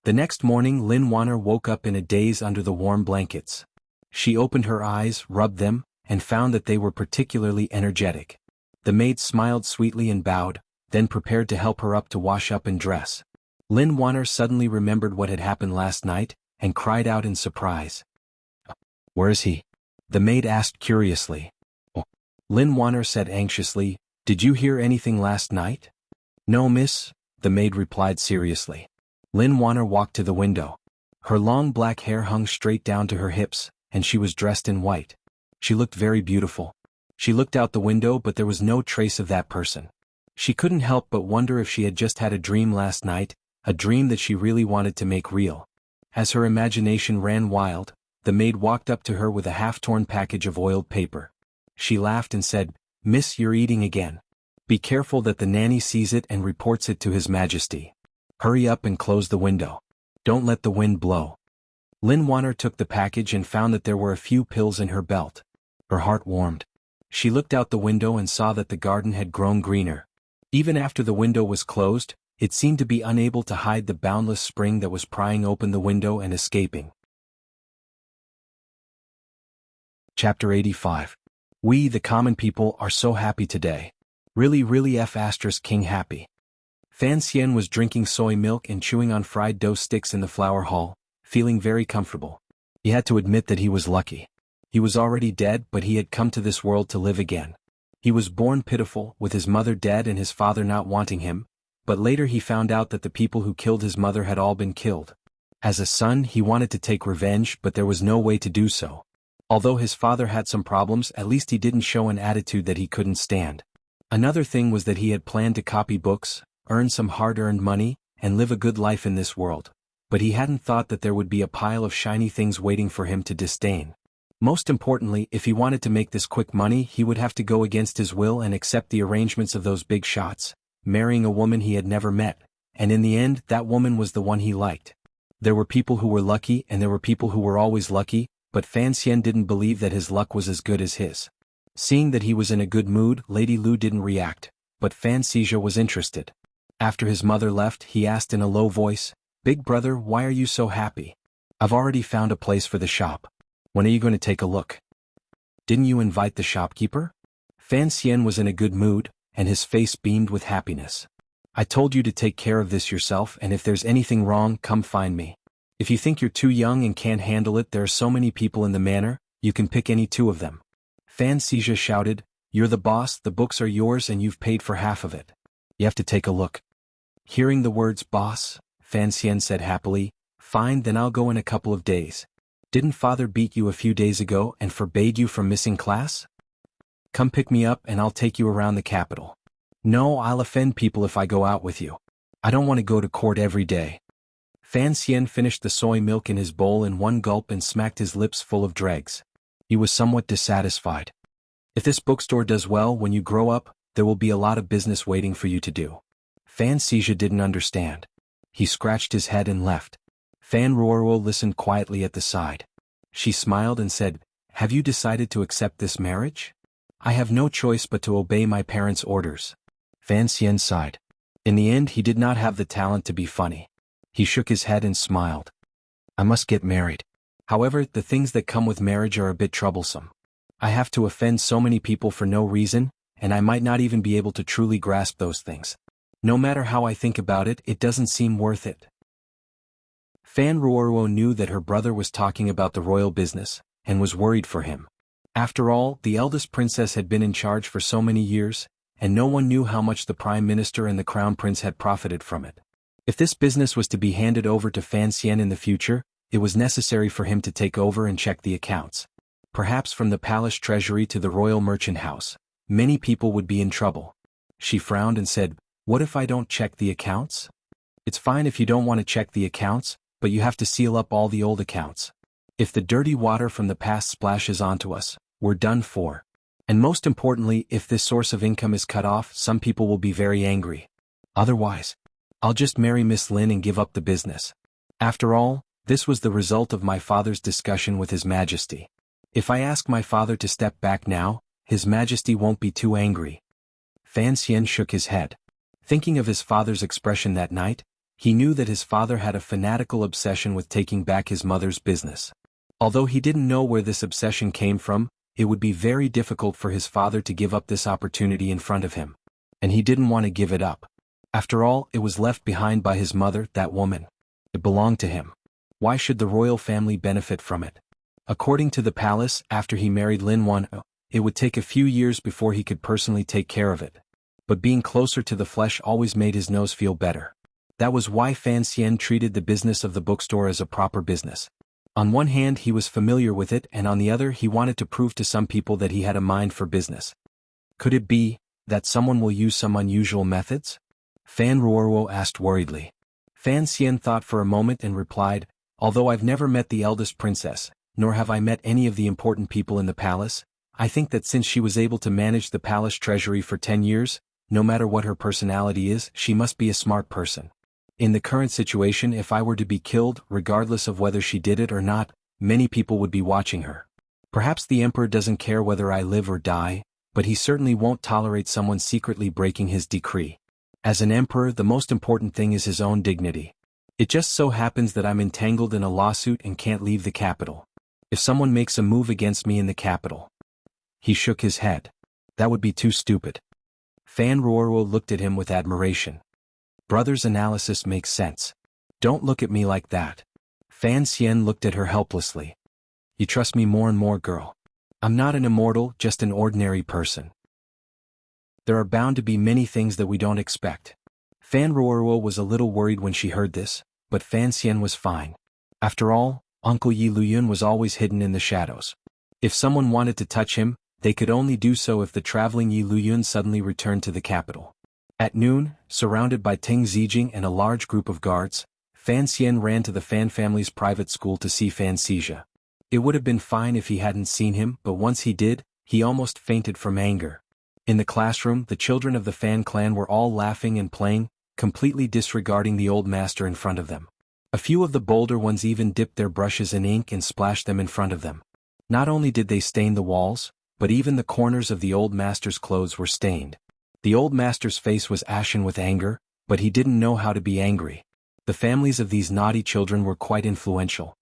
The next morning, Lin Wanner woke up in a daze under the warm blankets. She opened her eyes, rubbed them, and found that they were particularly energetic. The maid smiled sweetly and bowed, then prepared to help her up to wash up and dress. Lin Wanner suddenly remembered what had happened last night, and cried out in surprise. "Where is he?" the maid asked curiously. "Oh." Lin Wanner said anxiously, "Did you hear anything last night?" "No, miss," the maid replied seriously. Lin Wanner walked to the window. Her long black hair hung straight down to her hips, and she was dressed in white. She looked very beautiful. She looked out the window, but there was no trace of that person. She couldn't help but wonder if she had just had a dream last night, a dream that she really wanted to make real. As her imagination ran wild, the maid walked up to her with a half-torn package of oiled paper. She laughed and said, "Miss, you're eating again. Be careful that the nanny sees it and reports it to His Majesty. Hurry up and close the window. Don't let the wind blow." Lin Wanner took the package and found that there were a few pills in her belt. Her heart warmed. She looked out the window and saw that the garden had grown greener. Even after the window was closed, it seemed to be unable to hide the boundless spring that was prying open the window and escaping. Chapter 85. We, the common people, are so happy today. Really King happy. Fan Xian was drinking soy milk and chewing on fried dough sticks in the flower hall, feeling very comfortable. He had to admit that he was lucky. He was already dead, but he had come to this world to live again. He was born pitiful, with his mother dead and his father not wanting him, but later he found out that the people who killed his mother had all been killed. As a son, he wanted to take revenge, but there was no way to do so. Although his father had some problems, at least he didn't show an attitude that he couldn't stand. Another thing was that he had planned to copy books, earn some hard-earned money, and live a good life in this world. But he hadn't thought that there would be a pile of shiny things waiting for him to disdain. Most importantly, if he wanted to make this quick money, he would have to go against his will and accept the arrangements of those big shots, marrying a woman he had never met, and in the end, that woman was the one he liked. There were people who were lucky and there were people who were always lucky, but Fan Xian didn't believe that his luck was as good as his. Seeing that he was in a good mood, Lady Lu didn't react, but Fan Xizha was interested. After his mother left, he asked in a low voice, "Big brother, why are you so happy? I've already found a place for the shop. When are you going to take a look? Didn't you invite the shopkeeper?" Fan Xian was in a good mood, and his face beamed with happiness. "I told you to take care of this yourself, and if there's anything wrong, come find me. If you think you're too young and can't handle it, there are so many people in the manor, you can pick any two of them." Fan Xizha shouted, "You're the boss, the books are yours and you've paid for half of it. You have to take a look." Hearing the words boss, Fan Xian said happily, "Fine, then I'll go in a couple of days. Didn't father beat you a few days ago and forbade you from missing class? Come pick me up and I'll take you around the capital." "No, I'll offend people if I go out with you. I don't want to go to court every day." Fan Xian finished the soy milk in his bowl in one gulp and smacked his lips full of dregs. He was somewhat dissatisfied. "If this bookstore does well when you grow up, there will be a lot of business waiting for you to do." Fan Xizha didn't understand. He scratched his head and left. Fan Ruoruo listened quietly at the side. She smiled and said, "Have you decided to accept this marriage?" "I have no choice but to obey my parents' orders." Fan Xian sighed. In the end, he did not have the talent to be funny. He shook his head and smiled. "I must get married. However, the things that come with marriage are a bit troublesome. I have to offend so many people for no reason, and I might not even be able to truly grasp those things. No matter how I think about it, it doesn't seem worth it." Fan Ruoruo knew that her brother was talking about the royal business, and was worried for him. After all, the eldest princess had been in charge for so many years, and no one knew how much the prime minister and the crown prince had profited from it. If this business was to be handed over to Fan Xian in the future, it was necessary for him to take over and check the accounts. Perhaps from the palace treasury to the royal merchant house, many people would be in trouble. She frowned and said, "What if I don't check the accounts?" "It's fine if you don't want to check the accounts, but you have to seal up all the old accounts. If the dirty water from the past splashes onto us, we're done for. And most importantly, if this source of income is cut off, some people will be very angry. Otherwise, I'll just marry Miss Lin and give up the business. After all, this was the result of my father's discussion with His Majesty. If I ask my father to step back now, His Majesty won't be too angry." Fan Xian shook his head. Thinking of his father's expression that night, he knew that his father had a fanatical obsession with taking back his mother's business. Although he didn't know where this obsession came from, it would be very difficult for his father to give up this opportunity in front of him. And he didn't want to give it up. After all, it was left behind by his mother, that woman. It belonged to him. Why should the royal family benefit from it? According to the palace, after he married Lin Wan, it would take a few years before he could personally take care of it. But being closer to the flesh always made his nose feel better. That was why Fan Xian treated the business of the bookstore as a proper business. On one hand, he was familiar with it, and on the other, he wanted to prove to some people that he had a mind for business. Could it be that someone will use some unusual methods? Fan Ruoruo asked worriedly. Fan Xian thought for a moment and replied, "Although I've never met the eldest princess, nor have I met any of the important people in the palace, I think that since she was able to manage the palace treasury for 10 years, no matter what her personality is, she must be a smart person. In the current situation, if I were to be killed, regardless of whether she did it or not, many people would be watching her. Perhaps the emperor doesn't care whether I live or die, but he certainly won't tolerate someone secretly breaking his decree. As an emperor, the most important thing is his own dignity. It just so happens that I'm entangled in a lawsuit and can't leave the capital. If someone makes a move against me in the capital..." He shook his head. "That would be too stupid." Fan Ruoruo looked at him with admiration. "Brother's analysis makes sense. Don't look at me like that." Fan Xian looked at her helplessly. "You trust me more and more, girl. I'm not an immortal, just an ordinary person. There are bound to be many things that we don't expect." Fan Ruoruo was a little worried when she heard this, but Fan Xian was fine. After all, Uncle Yi Luyun was always hidden in the shadows. If someone wanted to touch him, they could only do so if the traveling Yi Luyun suddenly returned to the capital. At noon, surrounded by Ting Zijing and a large group of guards, Fan Xian ran to the Fan family's private school to see Fan Xizha. It would have been fine if he hadn't seen him, but once he did, he almost fainted from anger. In the classroom, the children of the Fan clan were all laughing and playing, completely disregarding the old master in front of them. A few of the bolder ones even dipped their brushes in ink and splashed them in front of them. Not only did they stain the walls, but even the corners of the old master's clothes were stained. The old master's face was ashen with anger, but he didn't know how to be angry. The families of these naughty children were quite influential.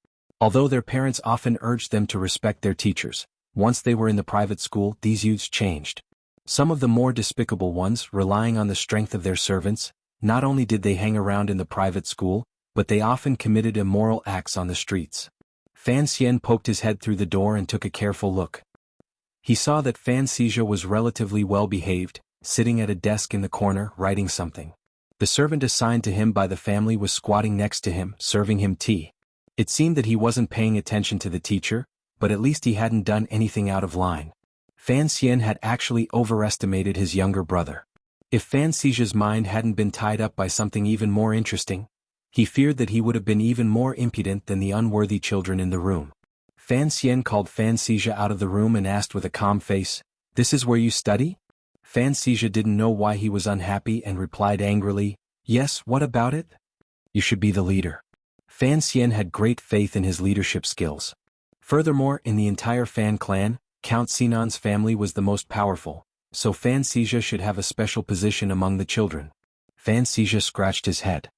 Although their parents often urged them to respect their teachers, once they were in the private school, these youths changed. Some of the more despicable ones, relying on the strength of their servants, not only did they hang around in the private school, but they often committed immoral acts on the streets. Fan Xian poked his head through the door and took a careful look. He saw that Fan Xizha was relatively well behaved, sitting at a desk in the corner, writing something. The servant assigned to him by the family was squatting next to him, serving him tea. It seemed that he wasn't paying attention to the teacher, but at least he hadn't done anything out of line. Fan Xian had actually overestimated his younger brother. If Fan Xizha's mind hadn't been tied up by something even more interesting, he feared that he would have been even more impudent than the unworthy children in the room. Fan Xian called Fan Xizha out of the room and asked with a calm face, "This is where you study?" Fan Xizha didn't know why he was unhappy and replied angrily, "Yes, what about it? You should be the leader." Fan Xian had great faith in his leadership skills. Furthermore, in the entire Fan clan, Count Sinan's family was the most powerful, so Fan Xizha should have a special position among the children. Fan Xizha scratched his head.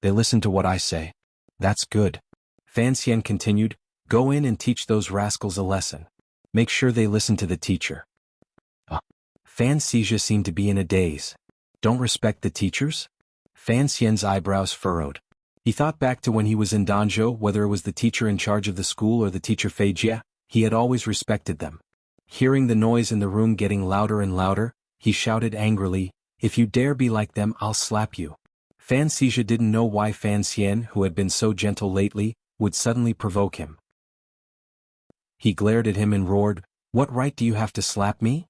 "They listen to what I say. That's good." Fan Xian continued, "Go in and teach those rascals a lesson. Make sure they listen to the teacher." Fan Xizha seemed to be in a daze. Don't respect the teachers? Fan Xian's eyebrows furrowed. He thought back to when he was in Danzhou, whether it was the teacher in charge of the school or the teacher Fei Jia, he had always respected them. Hearing the noise in the room getting louder and louder, he shouted angrily, "If you dare be like them, I'll slap you." Fan Xizha didn't know why Fan Xian, who had been so gentle lately, would suddenly provoke him. He glared at him and roared, "What right do you have to slap me?"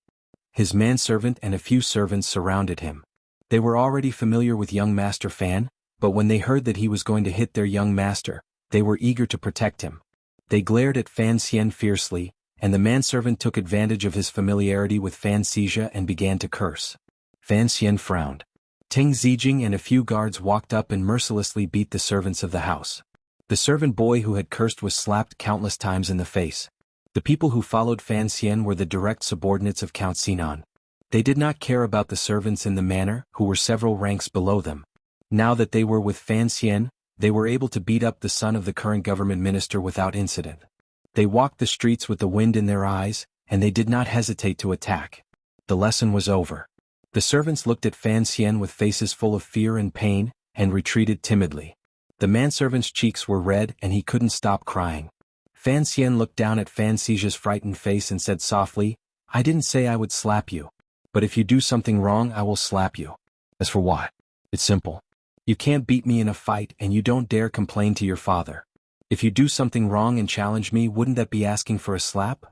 His manservant and a few servants surrounded him. They were already familiar with young Master Fan, but when they heard that he was going to hit their young master, they were eager to protect him. They glared at Fan Xian fiercely, and the manservant took advantage of his familiarity with Fan Xizha and began to curse. Fan Xian frowned. Ting Zijing and a few guards walked up and mercilessly beat the servants of the house. The servant boy who had cursed was slapped countless times in the face. The people who followed Fan Xian were the direct subordinates of Count Sinan. They did not care about the servants in the manor, who were several ranks below them. Now that they were with Fan Xian, they were able to beat up the son of the current government minister without incident. They walked the streets with the wind in their eyes, and they did not hesitate to attack. The lesson was over. The servants looked at Fan Xian with faces full of fear and pain, and retreated timidly. The manservant's cheeks were red and he couldn't stop crying. Fan Xian looked down at Fan Xizha's frightened face and said softly, "I didn't say I would slap you. But if you do something wrong, I will slap you." "As for what? It's simple. You can't beat me in a fight and you don't dare complain to your father. If you do something wrong and challenge me, wouldn't that be asking for a slap?"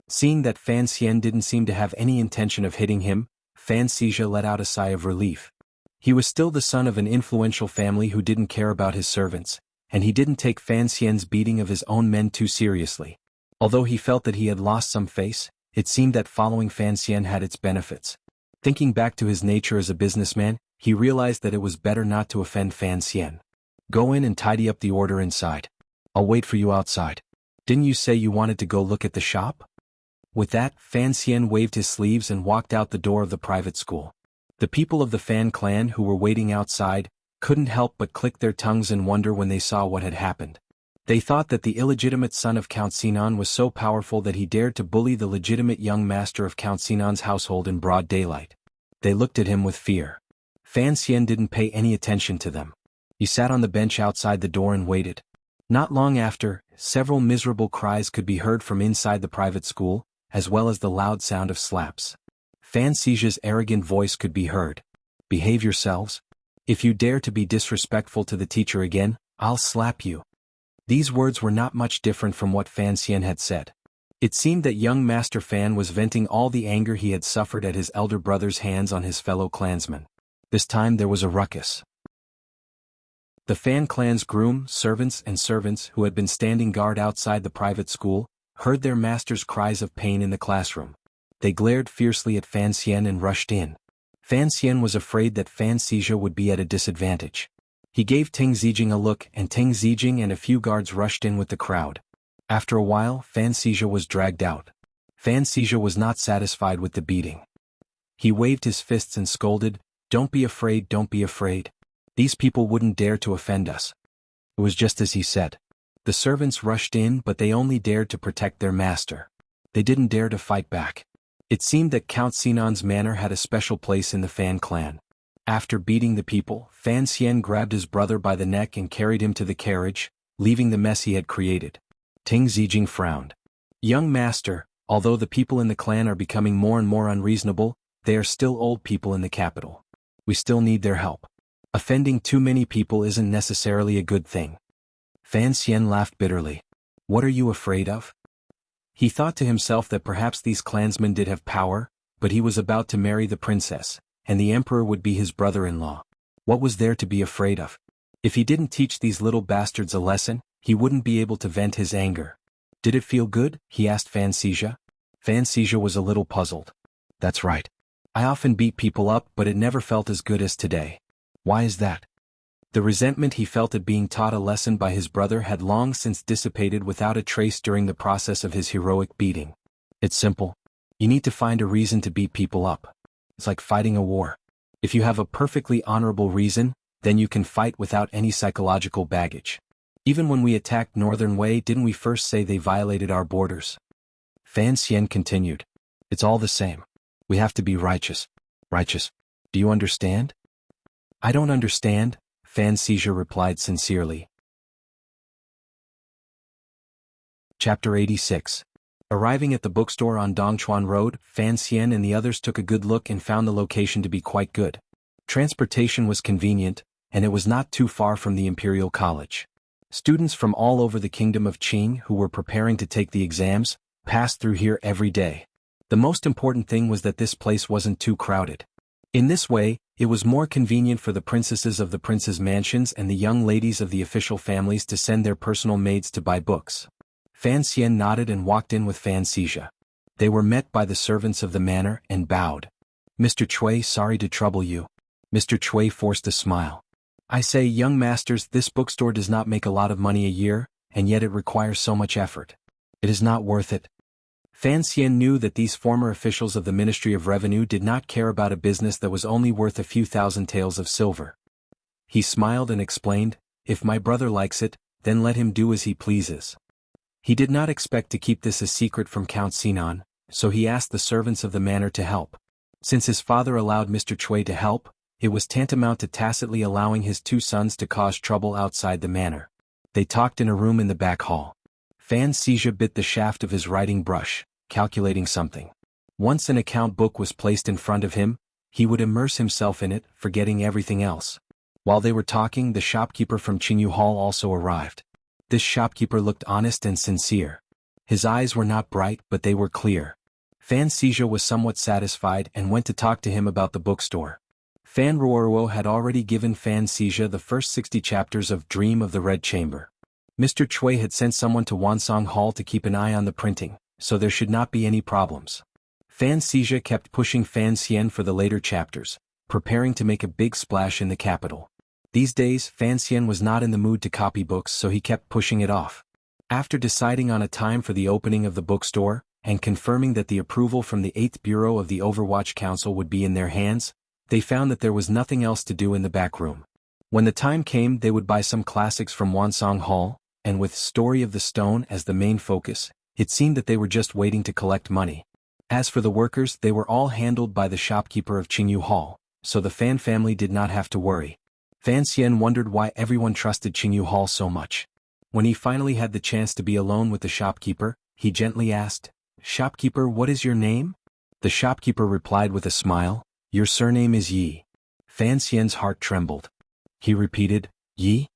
Seeing that Fan Xian didn't seem to have any intention of hitting him, Fan Xizha let out a sigh of relief. He was still the son of an influential family who didn't care about his servants, and he didn't take Fan Xian's beating of his own men too seriously. Although he felt that he had lost some face, it seemed that following Fan Xian had its benefits. Thinking back to his nature as a businessman, he realized that it was better not to offend Fan Xian. "Go in and tidy up the order inside. I'll wait for you outside. Didn't you say you wanted to go look at the shop?" With that, Fan Xian waved his sleeves and walked out the door of the private school. The people of the Fan clan who were waiting outside couldn't help but click their tongues in wonder when they saw what had happened. They thought that the illegitimate son of Count Sinan was so powerful that he dared to bully the legitimate young master of Count Sinan's household in broad daylight. They looked at him with fear. Fan Xian didn't pay any attention to them. He sat on the bench outside the door and waited. Not long after, several miserable cries could be heard from inside the private school, as well as the loud sound of slaps. Fan Xizha's arrogant voice could be heard. "Behave yourselves. If you dare to be disrespectful to the teacher again, I'll slap you." These words were not much different from what Fan Xian had said. It seemed that young Master Fan was venting all the anger he had suffered at his elder brother's hands on his fellow clansmen. This time there was a ruckus. The Fan clan's groom, servants who had been standing guard outside the private school, heard their master's cries of pain in the classroom. They glared fiercely at Fan Xian and rushed in. Fan Xian was afraid that Fan Xizha would be at a disadvantage. He gave Ting Zijing a look, and Ting Zijing and a few guards rushed in with the crowd. After a while, Fan Xizha was dragged out. Fan Xizha was not satisfied with the beating. He waved his fists and scolded, "Don't be afraid, don't be afraid. These people wouldn't dare to offend us." It was just as he said. The servants rushed in, but they only dared to protect their master. They didn't dare to fight back. It seemed that Count Sinan's manor had a special place in the Fan clan. After beating the people, Fan Xian grabbed his brother by the neck and carried him to the carriage, leaving the mess he had created. Ting Zijing frowned. "Young master, although the people in the clan are becoming more and more unreasonable, they are still old people in the capital. We still need their help. Offending too many people isn't necessarily a good thing." Fan Xian laughed bitterly. "What are you afraid of?" He thought to himself that perhaps these clansmen did have power, but he was about to marry the princess, and the emperor would be his brother-in-law. What was there to be afraid of? If he didn't teach these little bastards a lesson, he wouldn't be able to vent his anger. "Did it feel good?" he asked Fan Xizha. Fan Xizha was a little puzzled. "That's right. I often beat people up, but it never felt as good as today." "Why is that?" The resentment he felt at being taught a lesson by his brother had long since dissipated without a trace during the process of his heroic beating. "It's simple. You need to find a reason to beat people up. It's like fighting a war. If you have a perfectly honorable reason, then you can fight without any psychological baggage. Even when we attacked Northern Wei, didn't we first say they violated our borders?" Fan Xian continued. "It's all the same. We have to be righteous. Righteous. Do you understand?" "I don't understand," Fan Xizha replied sincerely. Chapter 86. Arriving at the bookstore on Dongchuan Road, Fan Xian and the others took a good look and found the location to be quite good. Transportation was convenient, and it was not too far from the Imperial College. Students from all over the kingdom of Qing who were preparing to take the exams passed through here every day. The most important thing was that this place wasn't too crowded. In this way, it was more convenient for the princesses of the princes' mansions and the young ladies of the official families to send their personal maids to buy books. Fan Xian nodded and walked in with Fan Xizha. They were met by the servants of the manor and bowed. "Mr. Cui, sorry to trouble you." Mr. Cui forced a smile. "I say, young masters, this bookstore does not make a lot of money a year, and yet it requires so much effort. It is not worth it." Fan Xian knew that these former officials of the Ministry of Revenue did not care about a business that was only worth a few thousand taels of silver. He smiled and explained, "If my brother likes it, then let him do as he pleases." He did not expect to keep this a secret from Count Sinan, so he asked the servants of the manor to help. Since his father allowed Mr. Cui to help, it was tantamount to tacitly allowing his two sons to cause trouble outside the manor. They talked in a room in the back hall. Fan Xizha bit the shaft of his writing brush, calculating something. Once an account book was placed in front of him, he would immerse himself in it, forgetting everything else. While they were talking, the shopkeeper from Qingyu Hall also arrived. This shopkeeper looked honest and sincere. His eyes were not bright, but they were clear. Fan Xizha was somewhat satisfied and went to talk to him about the bookstore. Fan Ruoruo had already given Fan Xizha the first 60 chapters of Dream of the Red Chamber. Mr. Cui had sent someone to Wansong Hall to keep an eye on the printing, so there should not be any problems. Fan Xizha kept pushing Fan Xian for the later chapters, preparing to make a big splash in the capital. These days, Fan Xian was not in the mood to copy books, so he kept pushing it off. After deciding on a time for the opening of the bookstore, and confirming that the approval from the 8th Bureau of the Overwatch Council would be in their hands, they found that there was nothing else to do in the back room. When the time came, they would buy some classics from Wansong Hall, and with Story of the Stone as the main focus, it seemed that they were just waiting to collect money. As for the workers, they were all handled by the shopkeeper of Qingyu Hall, so the Fan family did not have to worry. Fan Xian wondered why everyone trusted Qingyu Hall so much. When he finally had the chance to be alone with the shopkeeper, he gently asked, "Shopkeeper, what is your name?" The shopkeeper replied with a smile, "Your surname is Yi." Fan Xian's heart trembled. He repeated, "Yi?"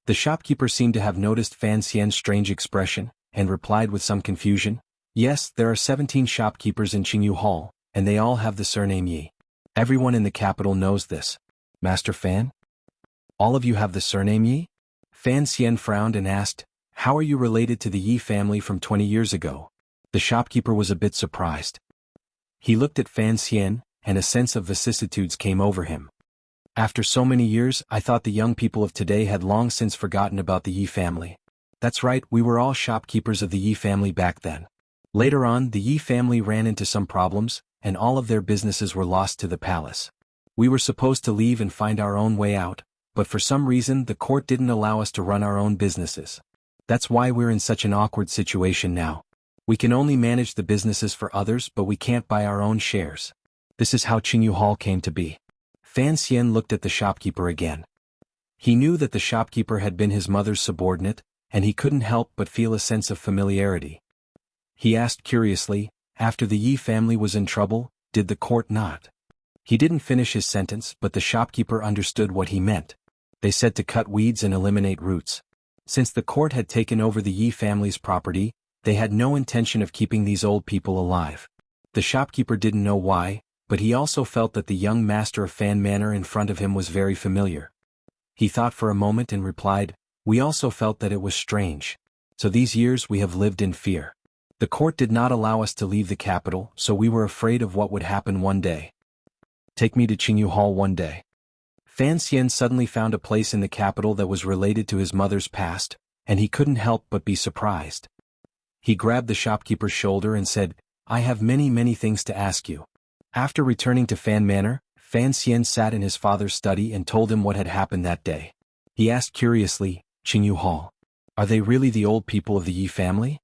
The shopkeeper seemed to have noticed Fan Xian's strange expression, and replied with some confusion, "Yes, there are 17 shopkeepers in Qingyu Hall, and they all have the surname Yi." Everyone in the capital knows this. Master Fan? All of you have the surname Yi? Fan Xian frowned and asked, how are you related to the Yi family from 20 years ago? The shopkeeper was a bit surprised. He looked at Fan Xian, and a sense of vicissitudes came over him. After so many years, I thought the young people of today had long since forgotten about the Yi family. That's right, we were all shopkeepers of the Yi family back then. Later on, the Yi family ran into some problems, and all of their businesses were lost to the palace. We were supposed to leave and find our own way out, but for some reason the court didn't allow us to run our own businesses. That's why we're in such an awkward situation now. We can only manage the businesses for others, but we can't buy our own shares. This is how Qingyu Hall came to be. Fan Xian looked at the shopkeeper again. He knew that the shopkeeper had been his mother's subordinate, and he couldn't help but feel a sense of familiarity. He asked curiously, after the Yi family was in trouble, did the court not? He didn't finish his sentence, but the shopkeeper understood what he meant. They said to cut weeds and eliminate roots. Since the court had taken over the Yi family's property, they had no intention of keeping these old people alive. The shopkeeper didn't know why, but he also felt that the young master of Fan Manor in front of him was very familiar. He thought for a moment and replied, we also felt that it was strange. So these years we have lived in fear. The court did not allow us to leave the capital, so we were afraid of what would happen one day. Take me to Qingyu Hall one day. Fan Xian suddenly found a place in the capital that was related to his mother's past, and he couldn't help but be surprised. He grabbed the shopkeeper's shoulder and said, I have many things to ask you. After returning to Fan Manor, Fan Xian sat in his father's study and told him what had happened that day. He asked curiously, Qingyu Hall, are they really the old people of the Yi family?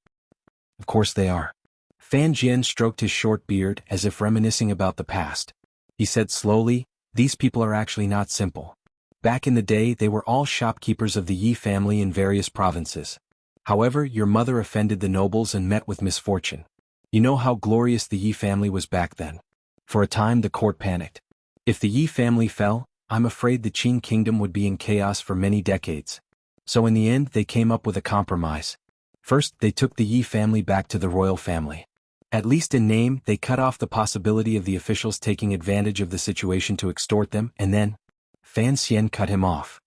Of course they are. Fan Jian stroked his short beard as if reminiscing about the past. He said slowly, these people are actually not simple. Back in the day they were all shopkeepers of the Yi family in various provinces. However, your mother offended the nobles and met with misfortune. You know how glorious the Yi family was back then. For a time the court panicked. If the Yi family fell, I'm afraid the Qin kingdom would be in chaos for many decades. So in the end they came up with a compromise. First, they took the Yi family back to the royal family. At least in name, they cut off the possibility of the officials taking advantage of the situation to extort them, and then, Fan Xian cut him off.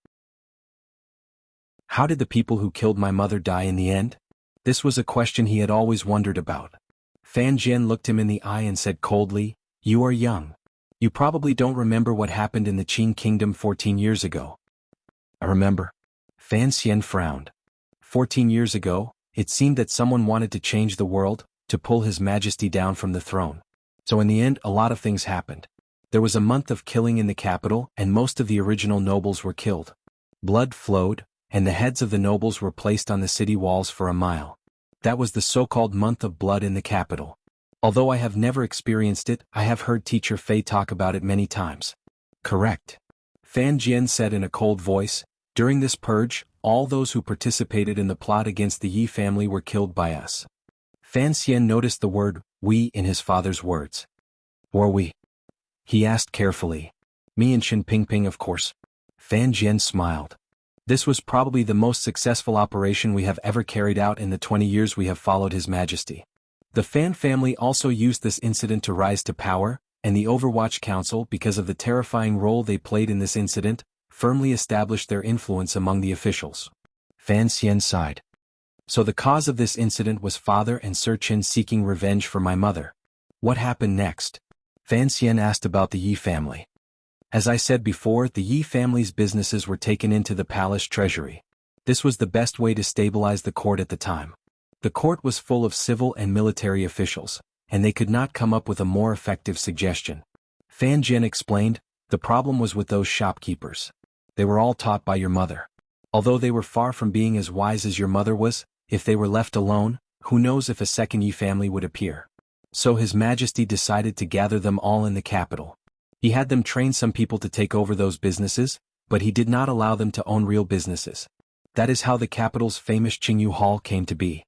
How did the people who killed my mother die in the end? This was a question he had always wondered about. Fan Jian looked him in the eye and said coldly, you are young. You probably don't remember what happened in the Qin kingdom 14 years ago. I remember. Fan Xian frowned. 14 years ago, it seemed that someone wanted to change the world, to pull His Majesty down from the throne. So in the end a lot of things happened. There was a month of killing in the capital and most of the original nobles were killed. Blood flowed, and the heads of the nobles were placed on the city walls for a mile. That was the so-called month of blood in the capital. Although I have never experienced it, I have heard Teacher Fei talk about it many times. Correct. Fan Jian said in a cold voice, during this purge, all those who participated in the plot against the Yi family were killed by us. Fan Xian noticed the word, we in his father's words. Or we? He asked carefully. Me and Shin Pingping of course. Fan Jian smiled. This was probably the most successful operation we have ever carried out in the 20 years we have followed His Majesty. The Fan family also used this incident to rise to power, and the Overwatch Council, because of the terrifying role they played in this incident, firmly established their influence among the officials. Fan Xian sighed. So the cause of this incident was Father and Sir Qin seeking revenge for my mother. What happened next? Fan Xian asked about the Yi family. As I said before, the Yi family's businesses were taken into the palace treasury. This was the best way to stabilize the court at the time. The court was full of civil and military officials, and they could not come up with a more effective suggestion. Fan Jian explained, the problem was with those shopkeepers. They were all taught by your mother. Although they were far from being as wise as your mother was, if they were left alone, who knows if a second Yi family would appear. So His Majesty decided to gather them all in the capital. He had them train some people to take over those businesses, but he did not allow them to own real businesses. That is how the capital's famous Qingyu Hall came to be.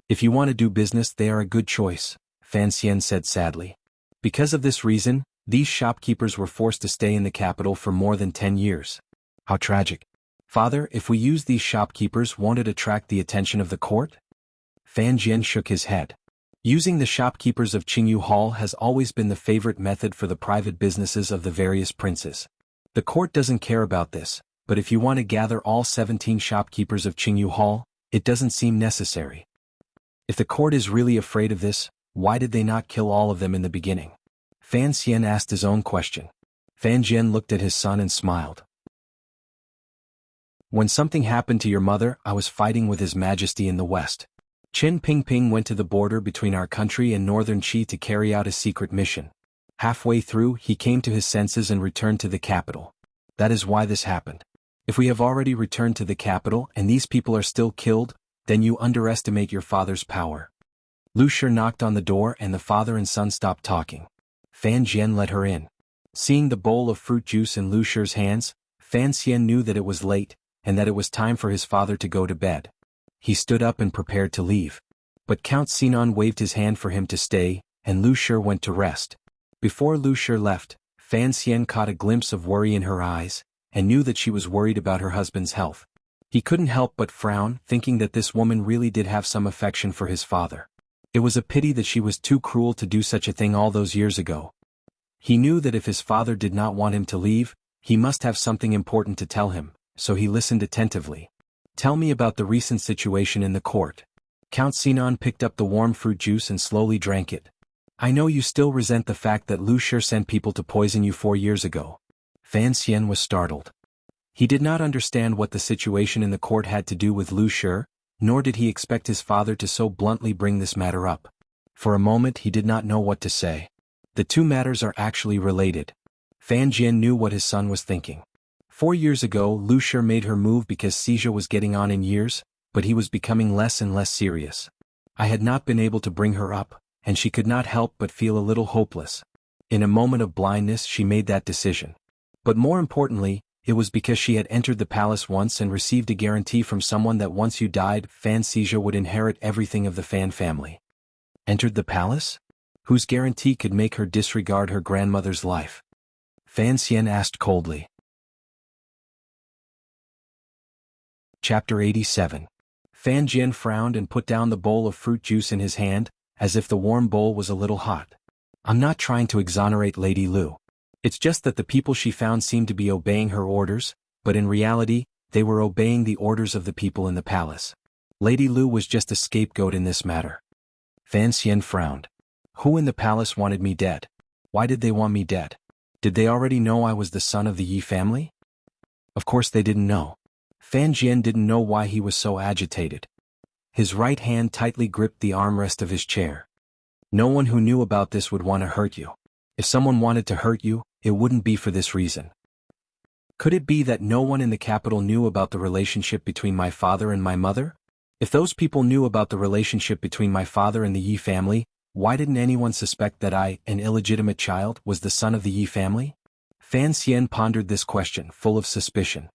If you want to do business, they are a good choice, Fan Xian said sadly. Because of this reason, these shopkeepers were forced to stay in the capital for more than 10 years. How tragic. Father, if we use these shopkeepers, won't it attract the attention of the court? Fan Jian shook his head. Using the shopkeepers of Qingyu Hall has always been the favorite method for the private businesses of the various princes. The court doesn't care about this, but if you want to gather all 17 shopkeepers of Qingyu Hall, it doesn't seem necessary. If the court is really afraid of this, why did they not kill all of them in the beginning? Fan Xian asked his own question. Fan Jian looked at his son and smiled. When something happened to your mother, I was fighting with His Majesty in the west. Qin Pingping went to the border between our country and northern Qi to carry out a secret mission. Halfway through, he came to his senses and returned to the capital. That is why this happened. If we have already returned to the capital and these people are still killed, then you underestimate your father's power. Lu Shi knocked on the door and the father and son stopped talking. Fan Jian let her in. Seeing the bowl of fruit juice in Lu Shi's hands, Fan Xian knew that it was late, and that it was time for his father to go to bed. He stood up and prepared to leave. But Count Sinan waved his hand for him to stay, and Lu Shi went to rest. Before Lu Shi left, Fan Xian caught a glimpse of worry in her eyes, and knew that she was worried about her husband's health. He couldn't help but frown, thinking that this woman really did have some affection for his father. It was a pity that she was too cruel to do such a thing all those years ago. He knew that if his father did not want him to leave, he must have something important to tell him, so he listened attentively. Tell me about the recent situation in the court. Count Sinan picked up the warm fruit juice and slowly drank it. I know you still resent the fact that Lu Shi sent people to poison you 4 years ago. Fan Xian was startled. He did not understand what the situation in the court had to do with Lu Shi, nor did he expect his father to so bluntly bring this matter up. For a moment he did not know what to say. The two matters are actually related. Fan Jian knew what his son was thinking. 4 years ago Lu Shi made her move because Xijia was getting on in years, but he was becoming less and less serious. I had not been able to bring her up, and she could not help but feel a little hopeless. In a moment of blindness she made that decision. But more importantly, it was because she had entered the palace once and received a guarantee from someone that once you died, Fan Xijia would inherit everything of the Fan family. Entered the palace? Whose guarantee could make her disregard her grandmother's life? Fan Xian asked coldly. Chapter 87. Fan Jian frowned and put down the bowl of fruit juice in his hand, as if the warm bowl was a little hot. I'm not trying to exonerate Lady Lu. It's just that the people she found seemed to be obeying her orders, but in reality, they were obeying the orders of the people in the palace. Lady Lu was just a scapegoat in this matter. Fan Xian frowned. Who in the palace wanted me dead? Why did they want me dead? Did they already know I was the son of the Yi family? Of course they didn't know. Fan Jian didn't know why he was so agitated. His right hand tightly gripped the armrest of his chair. No one who knew about this would want to hurt you. If someone wanted to hurt you, it wouldn't be for this reason. Could it be that no one in the capital knew about the relationship between my father and my mother? If those people knew about the relationship between my father and the Yi family, why didn't anyone suspect that I, an illegitimate child, was the son of the Yi family? Fan Xian pondered this question, full of suspicion.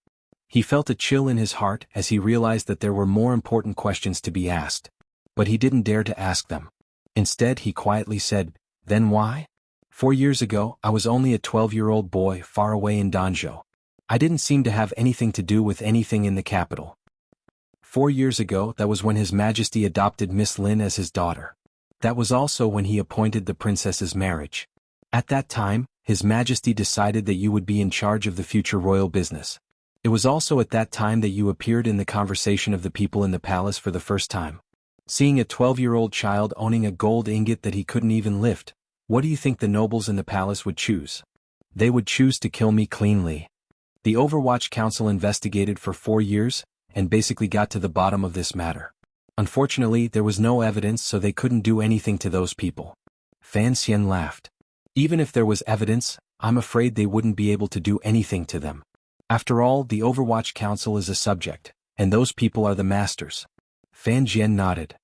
He felt a chill in his heart as he realized that there were more important questions to be asked. But he didn't dare to ask them. Instead he quietly said, Then why? 4 years ago, I was only a 12-year-old boy far away in Danzhou. I didn't seem to have anything to do with anything in the capital. 4 years ago, that was when His Majesty adopted Miss Lin as his daughter. That was also when he appointed the princess's marriage. At that time, His Majesty decided that you would be in charge of the future royal business. It was also at that time that you appeared in the conversation of the people in the palace for the first time. Seeing a 12-year-old child owning a gold ingot that he couldn't even lift, what do you think the nobles in the palace would choose? They would choose to kill me cleanly. The Overwatch Council investigated for 4 years, and basically got to the bottom of this matter. Unfortunately, there was no evidence, so they couldn't do anything to those people. Fan Xian laughed. Even if there was evidence, I'm afraid they wouldn't be able to do anything to them. After all, the Overwatch Council is a subject, and those people are the masters. Fan Jian nodded.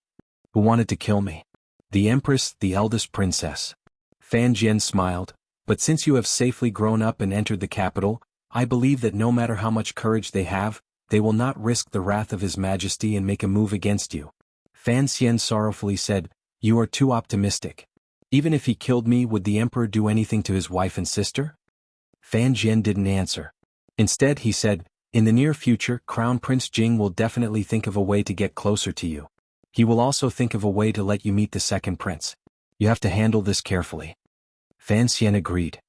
Who wanted to kill me? The Empress, the eldest princess. Fan Jian smiled, but since you have safely grown up and entered the capital, I believe that no matter how much courage they have, they will not risk the wrath of His Majesty and make a move against you. Fan Xian sorrowfully said, You are too optimistic. Even if he killed me, would the Emperor do anything to his wife and sister? Fan Jian didn't answer. Instead he said, In the near future, Crown Prince Jing will definitely think of a way to get closer to you. He will also think of a way to let you meet the second prince. You have to handle this carefully. Fan Xian agreed.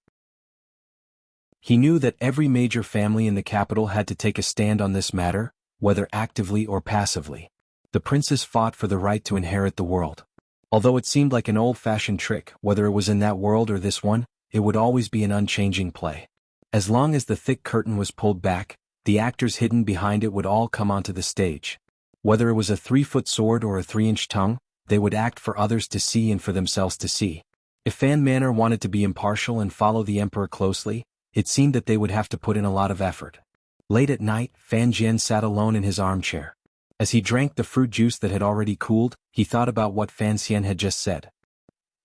He knew that every major family in the capital had to take a stand on this matter, whether actively or passively. The princes fought for the right to inherit the world. Although it seemed like an old-fashioned trick, whether it was in that world or this one, it would always be an unchanging play. As long as the thick curtain was pulled back, the actors hidden behind it would all come onto the stage. Whether it was a 3-foot sword or a 3-inch tongue, they would act for others to see and for themselves to see. If Fan Manor wanted to be impartial and follow the emperor closely, it seemed that they would have to put in a lot of effort. Late at night, Fan Jian sat alone in his armchair. As he drank the fruit juice that had already cooled, he thought about what Fan Xian had just said.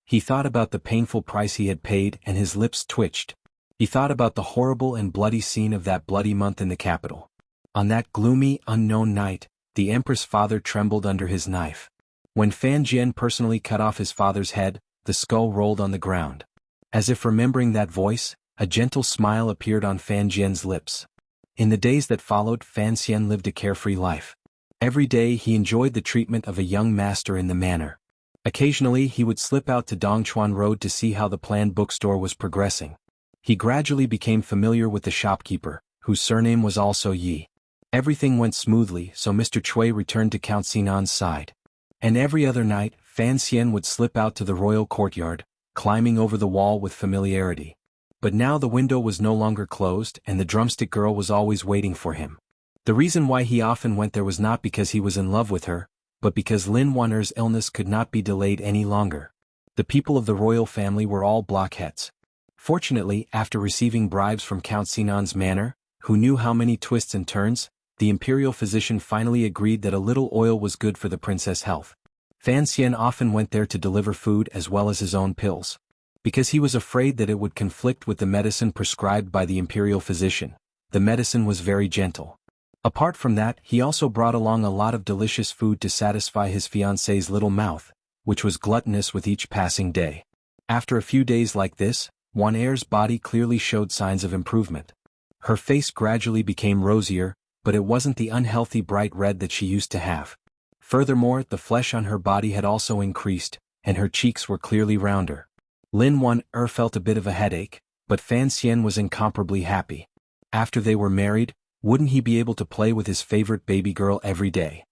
He thought about the painful price he had paid and his lips twitched. He thought about the horrible and bloody scene of that bloody month in the capital. On that gloomy, unknown night, the emperor's father trembled under his knife. When Fan Jian personally cut off his father's head, the skull rolled on the ground. As if remembering that voice, a gentle smile appeared on Fan Jian's lips. In the days that followed, Fan Xian lived a carefree life. Every day he enjoyed the treatment of a young master in the manor. Occasionally he would slip out to Dongchuan Road to see how the planned bookstore was progressing. He gradually became familiar with the shopkeeper, whose surname was also Yi. Everything went smoothly, so Mr. Cui returned to Count Sinan's side. And every other night, Fan Xian would slip out to the royal courtyard, climbing over the wall with familiarity. But now the window was no longer closed and the drumstick girl was always waiting for him. The reason why he often went there was not because he was in love with her, but because Lin Wan'er's illness could not be delayed any longer. The people of the royal family were all blockheads. Fortunately, after receiving bribes from Count Sinan's manor, who knew how many twists and turns, the imperial physician finally agreed that a little oil was good for the princess' health. Fan Xian often went there to deliver food as well as his own pills. Because he was afraid that it would conflict with the medicine prescribed by the imperial physician, the medicine was very gentle. Apart from that, he also brought along a lot of delicious food to satisfy his fiancée's little mouth, which was gluttonous with each passing day. After a few days like this, Wan'er's body clearly showed signs of improvement. Her face gradually became rosier, but it wasn't the unhealthy bright red that she used to have. Furthermore, the flesh on her body had also increased, and her cheeks were clearly rounder. Lin Wan'er felt a bit of a headache, but Fan Xian was incomparably happy. After they were married, wouldn't he be able to play with his favorite baby girl every day?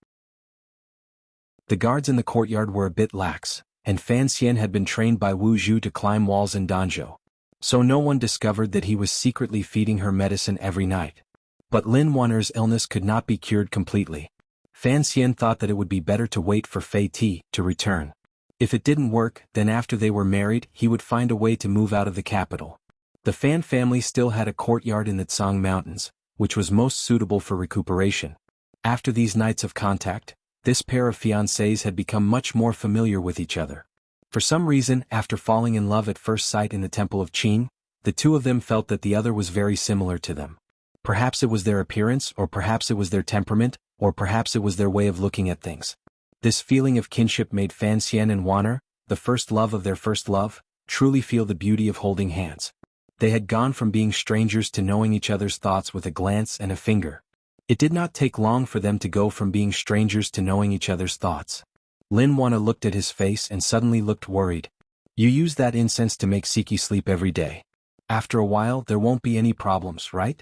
The guards in the courtyard were a bit lax, and Fan Xian had been trained by Wu Zhu to climb walls in Danzhou. So no one discovered that he was secretly feeding her medicine every night. But Lin Wan'er's illness could not be cured completely. Fan Xian thought that it would be better to wait for Fei Ti to return. If it didn't work, then after they were married, he would find a way to move out of the capital. The Fan family still had a courtyard in the Tsang Mountains, which was most suitable for recuperation. After these nights of contact, this pair of fiancés had become much more familiar with each other. For some reason, after falling in love at first sight in the Temple of Qin, the two of them felt that the other was very similar to them. Perhaps it was their appearance, or perhaps it was their temperament, or perhaps it was their way of looking at things. This feeling of kinship made Fan Xian and Wan'er, the first love of their first love, truly feel the beauty of holding hands. They had gone from being strangers to knowing each other's thoughts with a glance and a finger. It did not take long for them to go from being strangers to knowing each other's thoughts. Lin Wan'er looked at his face and suddenly looked worried. You use that incense to make Siki sleep every day. After a while there won't be any problems, right?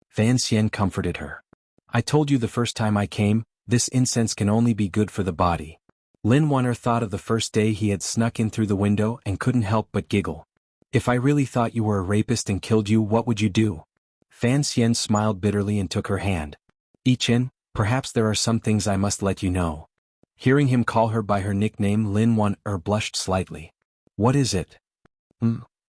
Fan Xian comforted her. I told you the first time I came, this incense can only be good for the body. Lin Wan'er thought of the first day he had snuck in through the window and couldn't help but giggle. If I really thought you were a rapist and killed you, what would you do? Fan Xian smiled bitterly and took her hand. I-Chin, perhaps there are some things I must let you know. Hearing him call her by her nickname, Lin Wan'er blushed slightly. What is it?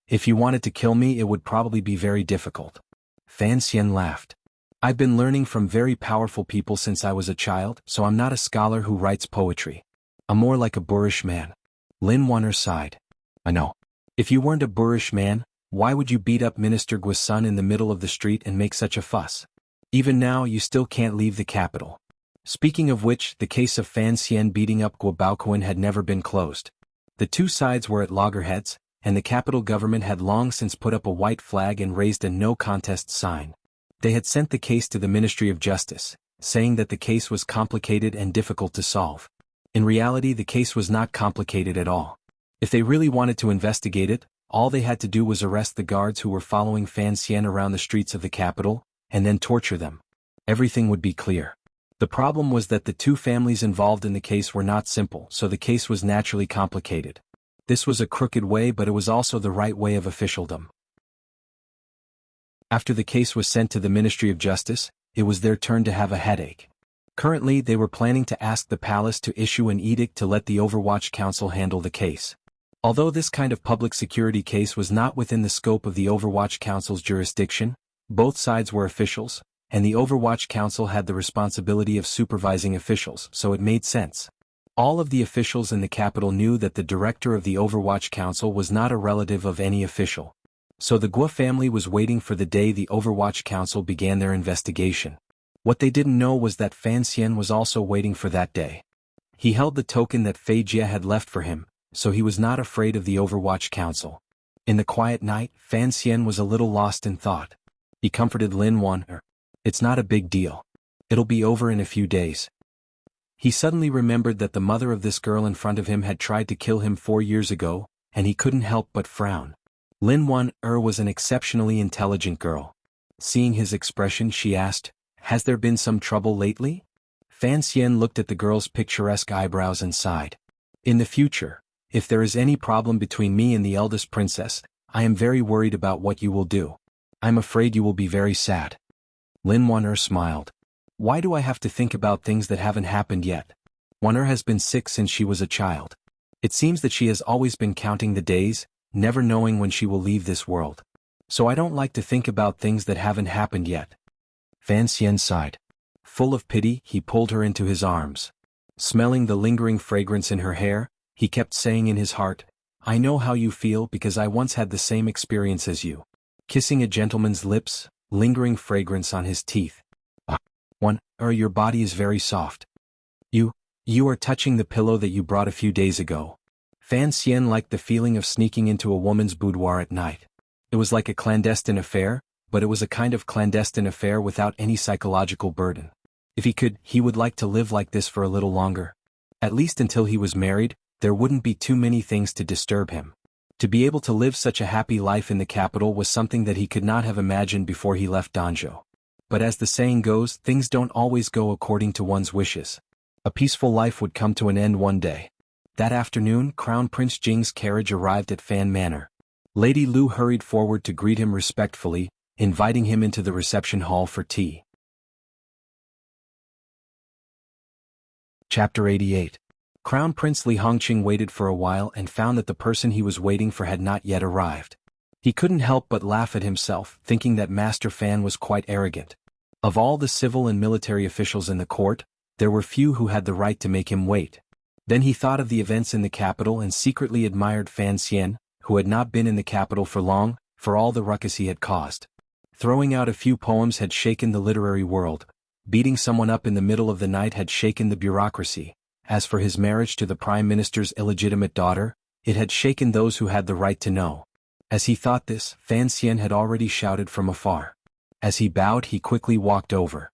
If you wanted to kill me, it would probably be very difficult. Fan Xian laughed. I've been learning from very powerful people since I was a child, so I'm not a scholar who writes poetry. I'm more like a boorish man. Lin Wan'er sighed. I know. If you weren't a boorish man, why would you beat up Minister Gui's son in the middle of the street and make such a fuss? Even now you still can't leave the capital. Speaking of which, the case of Fan Xian beating up Guo Baoquan had never been closed. The two sides were at loggerheads, and the capital government had long since put up a white flag and raised a no-contest sign. They had sent the case to the Ministry of Justice, saying that the case was complicated and difficult to solve. In reality, the case was not complicated at all. If they really wanted to investigate it, all they had to do was arrest the guards who were following Fan Xian around the streets of the capital, and then torture them. Everything would be clear. The problem was that the two families involved in the case were not simple, so the case was naturally complicated. This was a crooked way, but it was also the right way of officialdom. After the case was sent to the Ministry of Justice, it was their turn to have a headache. Currently, they were planning to ask the palace to issue an edict to let the Overwatch Council handle the case. Although this kind of public security case was not within the scope of the Overwatch Council's jurisdiction, both sides were officials, and the Overwatch Council had the responsibility of supervising officials, so it made sense. All of the officials in the capital knew that the director of the Overwatch Council was not a relative of any official. So the Guo family was waiting for the day the Overwatch Council began their investigation. What they didn't know was that Fan Xian was also waiting for that day. He held the token that Fei Jie had left for him, so he was not afraid of the Overwatch Council. In the quiet night, Fan Xian was a little lost in thought. He comforted Lin Wan. It's not a big deal. It'll be over in a few days. He suddenly remembered that the mother of this girl in front of him had tried to kill him 4 years ago, and he couldn't help but frown. Lin Wan was an exceptionally intelligent girl. Seeing his expression, she asked, "Has there been some trouble lately?" Fan Xian looked at the girl's picturesque eyebrows and sighed. "In the future, if there is any problem between me and the eldest princess, I am very worried about what you will do. I'm afraid you will be very sad." Lin Wan smiled. "Why do I have to think about things that haven't happened yet? Wan has been sick since she was a child. It seems that she has always been counting the days, never knowing when she will leave this world. So I don't like to think about things that haven't happened yet." Fan Xian sighed. Full of pity, he pulled her into his arms. Smelling the lingering fragrance in her hair, he kept saying in his heart, "I know how you feel because I once had the same experience as you." Kissing a gentleman's lips, lingering fragrance on his teeth. "Wan, your body is very soft. You are touching the pillow that you brought a few days ago." Fan Xian liked the feeling of sneaking into a woman's boudoir at night. It was like a clandestine affair, but it was a kind of clandestine affair without any psychological burden. If he could, he would like to live like this for a little longer. At least until he was married, there wouldn't be too many things to disturb him. To be able to live such a happy life in the capital was something that he could not have imagined before he left Danzhou. But as the saying goes, things don't always go according to one's wishes. A peaceful life would come to an end one day. That afternoon, Crown Prince Jing's carriage arrived at Fan Manor. Lady Lu hurried forward to greet him respectfully, inviting him into the reception hall for tea. Chapter 88. Crown Prince Li Hongqing waited for a while and found that the person he was waiting for had not yet arrived. He couldn't help but laugh at himself, thinking that Master Fan was quite arrogant. Of all the civil and military officials in the court, there were few who had the right to make him wait. Then he thought of the events in the capital and secretly admired Fan Xian, who had not been in the capital for long, for all the ruckus he had caused. Throwing out a few poems had shaken the literary world. Beating someone up in the middle of the night had shaken the bureaucracy. As for his marriage to the Prime Minister's illegitimate daughter, it had shaken those who had the right to know. As he thought this, Fan Xian had already shouted from afar. As he bowed, he quickly walked over.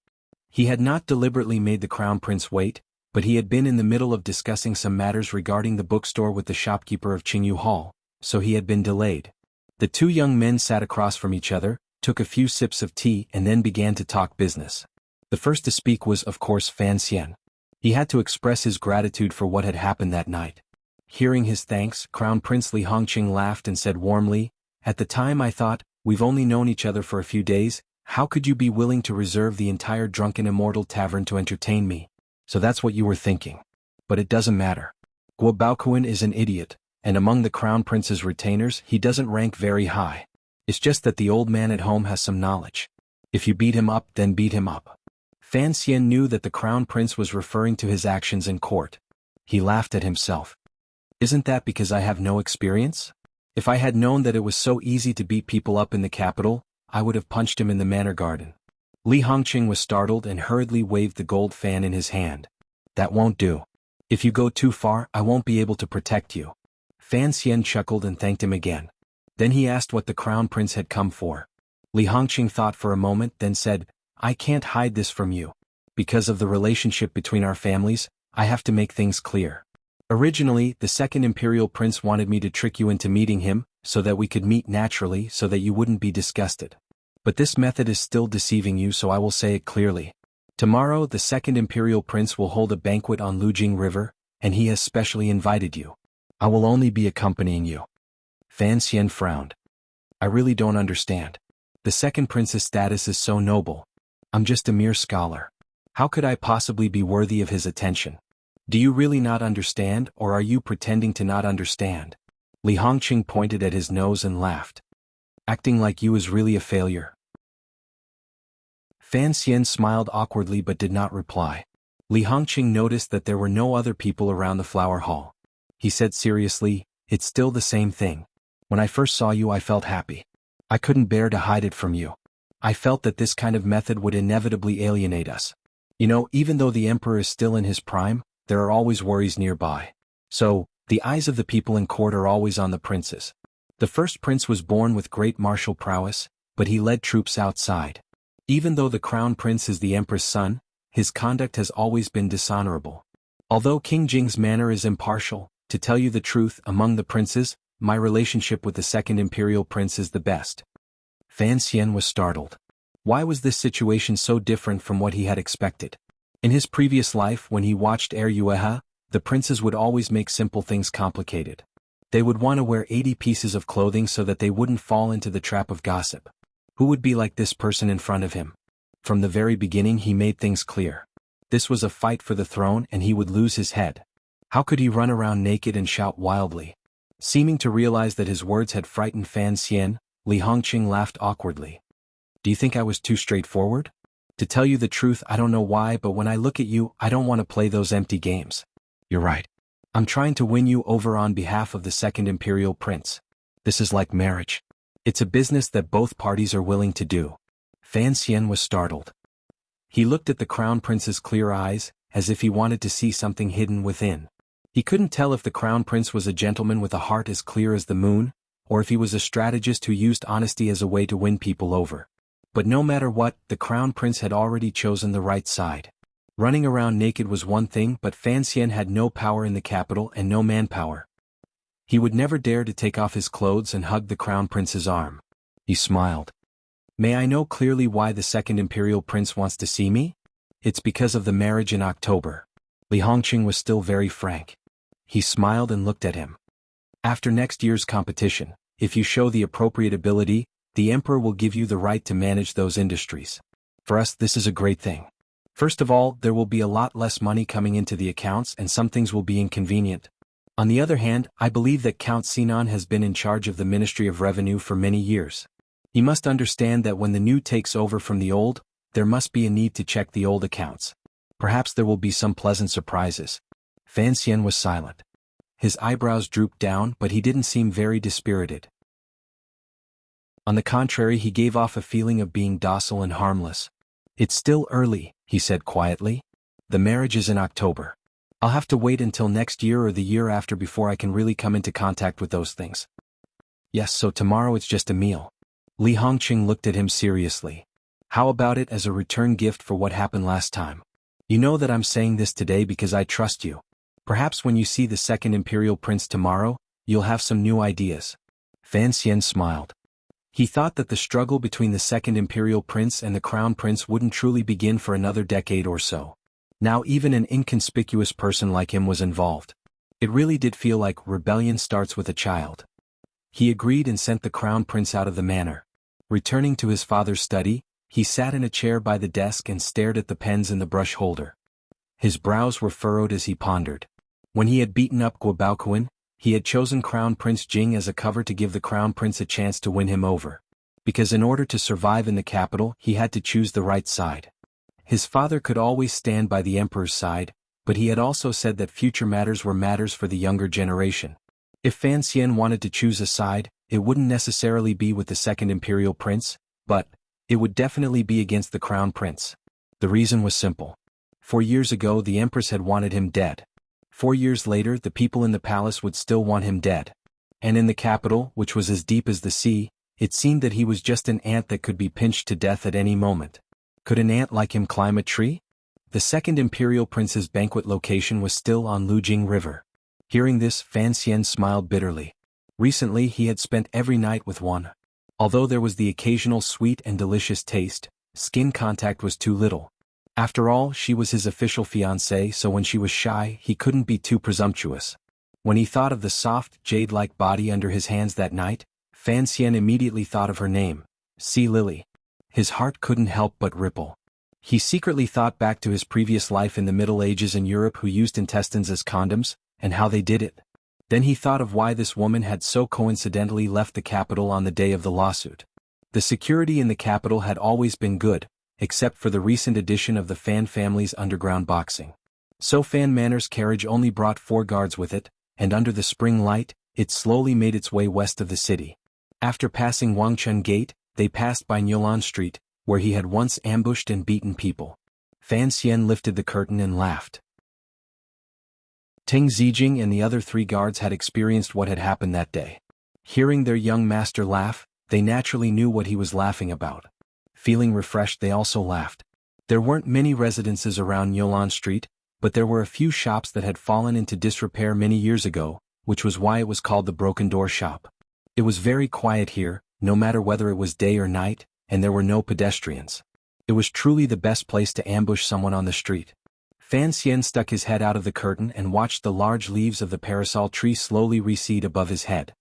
He had not deliberately made the Crown Prince wait, but he had been in the middle of discussing some matters regarding the bookstore with the shopkeeper of Qingyu Hall, so he had been delayed. The two young men sat across from each other, took a few sips of tea and then began to talk business. The first to speak was, of course, Fan Xian. He had to express his gratitude for what had happened that night. Hearing his thanks, Crown Prince Li Hongqing laughed and said warmly, "At the time I thought, we've only known each other for a few days, how could you be willing to reserve the entire Drunken Immortal Tavern to entertain me? So that's what you were thinking. But it doesn't matter. Guo Baoquan is an idiot, and among the Crown Prince's retainers he doesn't rank very high. It's just that the old man at home has some knowledge. If you beat him up, then beat him up." Fan Xian knew that the Crown Prince was referring to his actions in court. He laughed at himself. "Isn't that because I have no experience? If I had known that it was so easy to beat people up in the capital, I would have punched him in the manor garden." Li Hongqing was startled and hurriedly waved the gold fan in his hand. "That won't do. If you go too far, I won't be able to protect you." Fan Xian chuckled and thanked him again. Then he asked what the Crown Prince had come for. Li Hongqing thought for a moment, then said, "I can't hide this from you. Because of the relationship between our families, I have to make things clear. Originally, the second imperial prince wanted me to trick you into meeting him, so that we could meet naturally so that you wouldn't be disgusted. But this method is still deceiving you, so I will say it clearly. Tomorrow the second imperial prince will hold a banquet on Lujing River, and he has specially invited you. I will only be accompanying you. Fan Xian frowned. I really don't understand. The second prince's status is so noble. I'm just a mere scholar. How could I possibly be worthy of his attention? Do you really not understand, or are you pretending to not understand? Li Hongqing pointed at his nose and laughed. Acting like you is really a failure. Fan Xian smiled awkwardly but did not reply. Li Hongqing noticed that there were no other people around the flower hall. He said seriously, it's still the same thing. When I first saw you I felt happy. I couldn't bear to hide it from you. I felt that this kind of method would inevitably alienate us. You know, even though the emperor is still in his prime, there are always worries nearby. So, the eyes of the people in court are always on the princes. The first prince was born with great martial prowess, but he led troops outside. Even though the crown prince is the emperor's son, his conduct has always been dishonorable. Although King Jing's manner is impartial, to tell you the truth, among the princes, my relationship with the second imperial prince is the best. Fan Xian was startled. Why was this situation so different from what he had expected? In his previous life, when he watched Yueha, the princes would always make simple things complicated. They would want to wear 80 pieces of clothing so that they wouldn't fall into the trap of gossip. Who would be like this person in front of him? From the very beginning he made things clear. This was a fight for the throne and he would lose his head. How could he run around naked and shout wildly? Seeming to realize that his words had frightened Fan Xian, Li Hongqing laughed awkwardly. Do you think I was too straightforward? To tell you the truth, I don't know why, but when I look at you, I don't want to play those empty games. You're right. I'm trying to win you over on behalf of the second imperial prince. This is like marriage. It's a business that both parties are willing to do. Fan Xian was startled. He looked at the crown prince's clear eyes, as if he wanted to see something hidden within. He couldn't tell if the crown prince was a gentleman with a heart as clear as the moon, or if he was a strategist who used honesty as a way to win people over. But no matter what, the crown prince had already chosen the right side. Running around naked was one thing, but Fan Xian had no power in the capital and no manpower. He would never dare to take off his clothes and hug the crown prince's arm. He smiled. May I know clearly why the second imperial prince wants to see me? It's because of the marriage in October. Li Hongqing was still very frank. He smiled and looked at him. After next year's competition, if you show the appropriate ability, the emperor will give you the right to manage those industries. For us this is a great thing. First of all, there will be a lot less money coming into the accounts and some things will be inconvenient. On the other hand, I believe that Count Sinan has been in charge of the Ministry of Revenue for many years. He must understand that when the new takes over from the old, there must be a need to check the old accounts. Perhaps there will be some pleasant surprises. Fan Xian was silent. His eyebrows drooped down, but he didn't seem very dispirited. On the contrary, he gave off a feeling of being docile and harmless. It's still early, he said quietly. The marriage is in October. I'll have to wait until next year or the year after before I can really come into contact with those things. Yes, so tomorrow it's just a meal. Li Hongqing looked at him seriously. How about it as a return gift for what happened last time? You know that I'm saying this today because I trust you. Perhaps when you see the second imperial prince tomorrow, you'll have some new ideas. Fan Xian smiled. He thought that the struggle between the second imperial prince and the crown prince wouldn't truly begin for another decade or so. Now even an inconspicuous person like him was involved. It really did feel like rebellion starts with a child. He agreed and sent the crown prince out of the manor. Returning to his father's study, he sat in a chair by the desk and stared at the pens in the brush holder. His brows were furrowed as he pondered. When he had beaten up Guobaoquan, he had chosen Crown Prince Jing as a cover to give the Crown Prince a chance to win him over. Because in order to survive in the capital, he had to choose the right side. His father could always stand by the emperor's side, but he had also said that future matters were matters for the younger generation. If Fan Xian wanted to choose a side, it wouldn't necessarily be with the second imperial prince, but it would definitely be against the Crown Prince. The reason was simple. 4 years ago the empress had wanted him dead. 4 years later the people in the palace would still want him dead. And in the capital, which was as deep as the sea, it seemed that he was just an ant that could be pinched to death at any moment. Could an ant like him climb a tree? The second imperial prince's banquet location was still on Lujing River. Hearing this, Fan Xian smiled bitterly. Recently he had spent every night with one. Although there was the occasional sweet and delicious taste, skin contact was too little. After all, she was his official fiancée, so when she was shy, he couldn't be too presumptuous. When he thought of the soft, jade-like body under his hands that night, Fan Xian immediately thought of her name, Sea Lily. His heart couldn't help but ripple. He secretly thought back to his previous life in the Middle Ages in Europe, who used intestines as condoms, and how they did it. Then he thought of why this woman had so coincidentally left the capital on the day of the lawsuit. The security in the capital had always been good, except for the recent addition of the Fan family's underground boxing. So Fan Manor's carriage only brought 4 guards with it, and under the spring light, it slowly made its way west of the city. After passing Wangchun Gate, they passed by Nyolan Street, where he had once ambushed and beaten people. Fan Xian lifted the curtain and laughed. Teng Zijing and the other 3 guards had experienced what had happened that day. Hearing their young master laugh, they naturally knew what he was laughing about. Feeling refreshed, they also laughed. There weren't many residences around Nyolan Street, but there were a few shops that had fallen into disrepair many years ago, which was why it was called the Broken Door Shop. It was very quiet here, no matter whether it was day or night, and there were no pedestrians. It was truly the best place to ambush someone on the street. Fan Xian stuck his head out of the curtain and watched the large leaves of the parasol tree slowly recede above his head.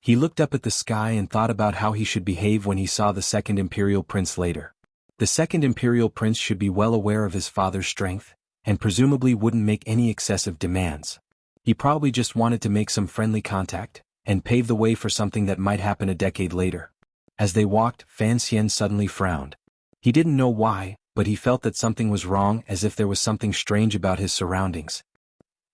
He looked up at the sky and thought about how he should behave when he saw the second imperial prince later. The second imperial prince should be well aware of his father's strength, and presumably wouldn't make any excessive demands. He probably just wanted to make some friendly contact, and pave the way for something that might happen a decade later. As they walked, Fan Xian suddenly frowned. He didn't know why, but he felt that something was wrong, as if there was something strange about his surroundings.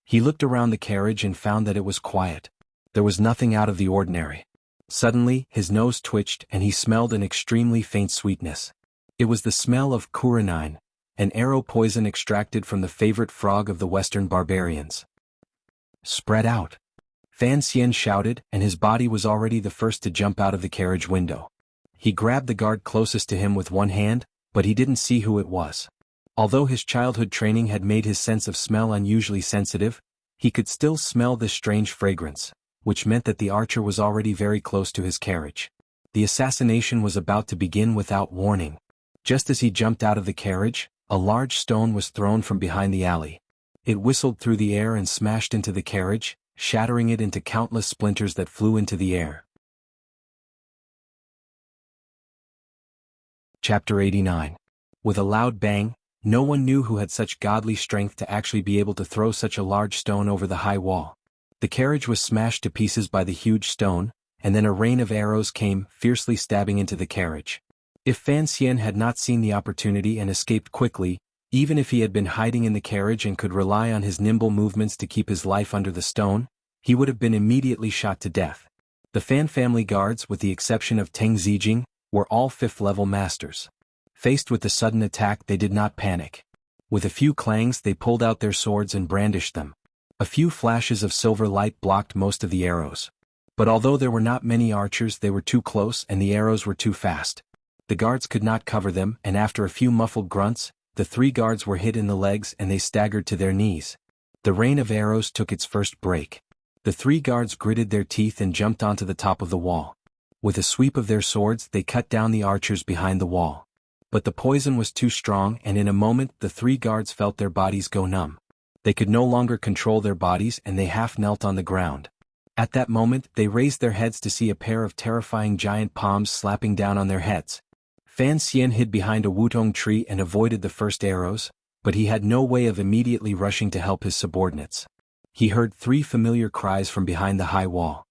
He looked around the carriage and found that it was quiet. There was nothing out of the ordinary. Suddenly, his nose twitched and he smelled an extremely faint sweetness. It was the smell of quinine, an arrow poison extracted from the favorite frog of the Western barbarians. "Spread out!" Fan Xian shouted, and his body was already the first to jump out of the carriage window. He grabbed the guard closest to him with one hand, but he didn't see who it was. Although his childhood training had made his sense of smell unusually sensitive, he could still smell this strange fragrance, which meant that the archer was already very close to his carriage. The assassination was about to begin without warning. Just as he jumped out of the carriage, a large stone was thrown from behind the alley. It whistled through the air and smashed into the carriage, shattering it into countless splinters that flew into the air. Chapter 89. With a loud bang, no one knew who had such godly strength to actually be able to throw such a large stone over the high wall. The carriage was smashed to pieces by the huge stone, and then a rain of arrows came, fiercely stabbing into the carriage. If Fan Xian had not seen the opportunity and escaped quickly, even if he had been hiding in the carriage and could rely on his nimble movements to keep his life under the stone, he would have been immediately shot to death. The Fan family guards, with the exception of Teng Zijing, were all 5th-level masters. Faced with the sudden attack, they did not panic. With a few clangs, they pulled out their swords and brandished them. A few flashes of silver light blocked most of the arrows. But although there were not many archers, they were too close and the arrows were too fast. The guards could not cover them, and after a few muffled grunts, the 3 guards were hit in the legs and they staggered to their knees. The rain of arrows took its first break. The 3 guards gritted their teeth and jumped onto the top of the wall. With a sweep of their swords, they cut down the archers behind the wall. But the poison was too strong, and in a moment the 3 guards felt their bodies go numb. They could no longer control their bodies and they half knelt on the ground. At that moment, they raised their heads to see a pair of terrifying giant palms slapping down on their heads. Fan Xian hid behind a wutong tree and avoided the first arrows, but he had no way of immediately rushing to help his subordinates. He heard 3 familiar cries from behind the high wall.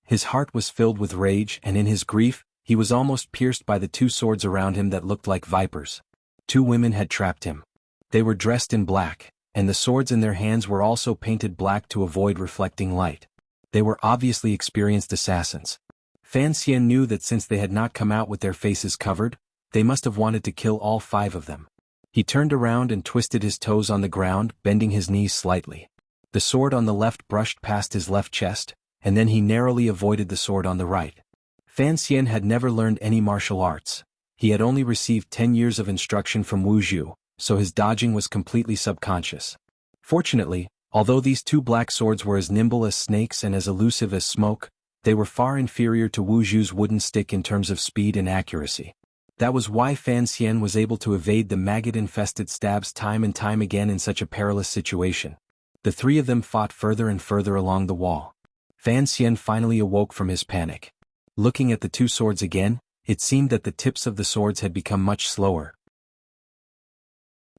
His heart was filled with rage, and in his grief, he was almost pierced by the 2 swords around him that looked like vipers. 2 women had trapped him. They were dressed in black, and the swords in their hands were also painted black to avoid reflecting light. They were obviously experienced assassins. Fan Xian knew that since they had not come out with their faces covered, they must have wanted to kill all 5 of them. He turned around and twisted his toes on the ground, bending his knees slightly. The sword on the left brushed past his left chest, and then he narrowly avoided the sword on the right. Fan Xian had never learned any martial arts. He had only received 10 years of instruction from Wu Zhu, so his dodging was completely subconscious. Fortunately, although these two black swords were as nimble as snakes and as elusive as smoke, they were far inferior to Wu Zhu's wooden stick in terms of speed and accuracy. That was why Fan Xian was able to evade the maggot-infested stabs time and time again in such a perilous situation. The three of them fought further and further along the wall. Fan Xian finally awoke from his panic. Looking at the two swords again, it seemed that the tips of the swords had become much slower.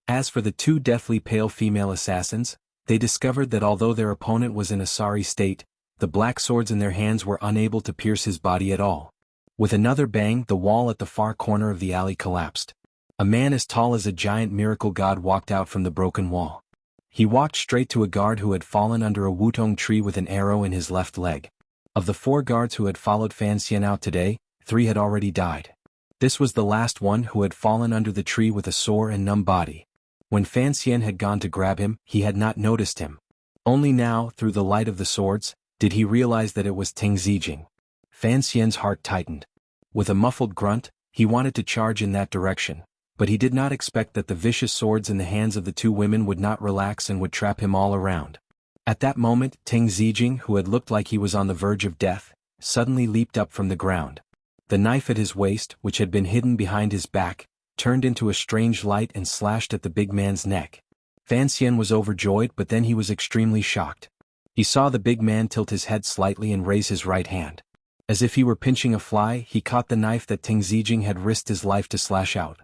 As for the two deathly pale female assassins, they discovered that although their opponent was in a sorry state, the black swords in their hands were unable to pierce his body at all. With another bang, the wall at the far corner of the alley collapsed. A man as tall as a giant miracle god walked out from the broken wall. He walked straight to a guard who had fallen under a wutong tree with an arrow in his left leg. Of the 4 guards who had followed Fan Xian out today, 3 had already died. This was the last one who had fallen under the tree with a sore and numb body. When Fan Xian had gone to grab him, he had not noticed him. Only now, through the light of the swords, did he realize that it was Teng Zijing. Fan Xian's heart tightened. With a muffled grunt, he wanted to charge in that direction, but he did not expect that the vicious swords in the hands of the 2 women would not relax and would trap him all around. At that moment, Teng Zijing, who had looked like he was on the verge of death, suddenly leaped up from the ground. The knife at his waist, which had been hidden behind his back, turned into a strange light and slashed at the big man's neck. Fan Xian was overjoyed, but then he was extremely shocked. He saw the big man tilt his head slightly and raise his right hand. As if he were pinching a fly, he caught the knife that Teng Zijing had risked his life to slash out.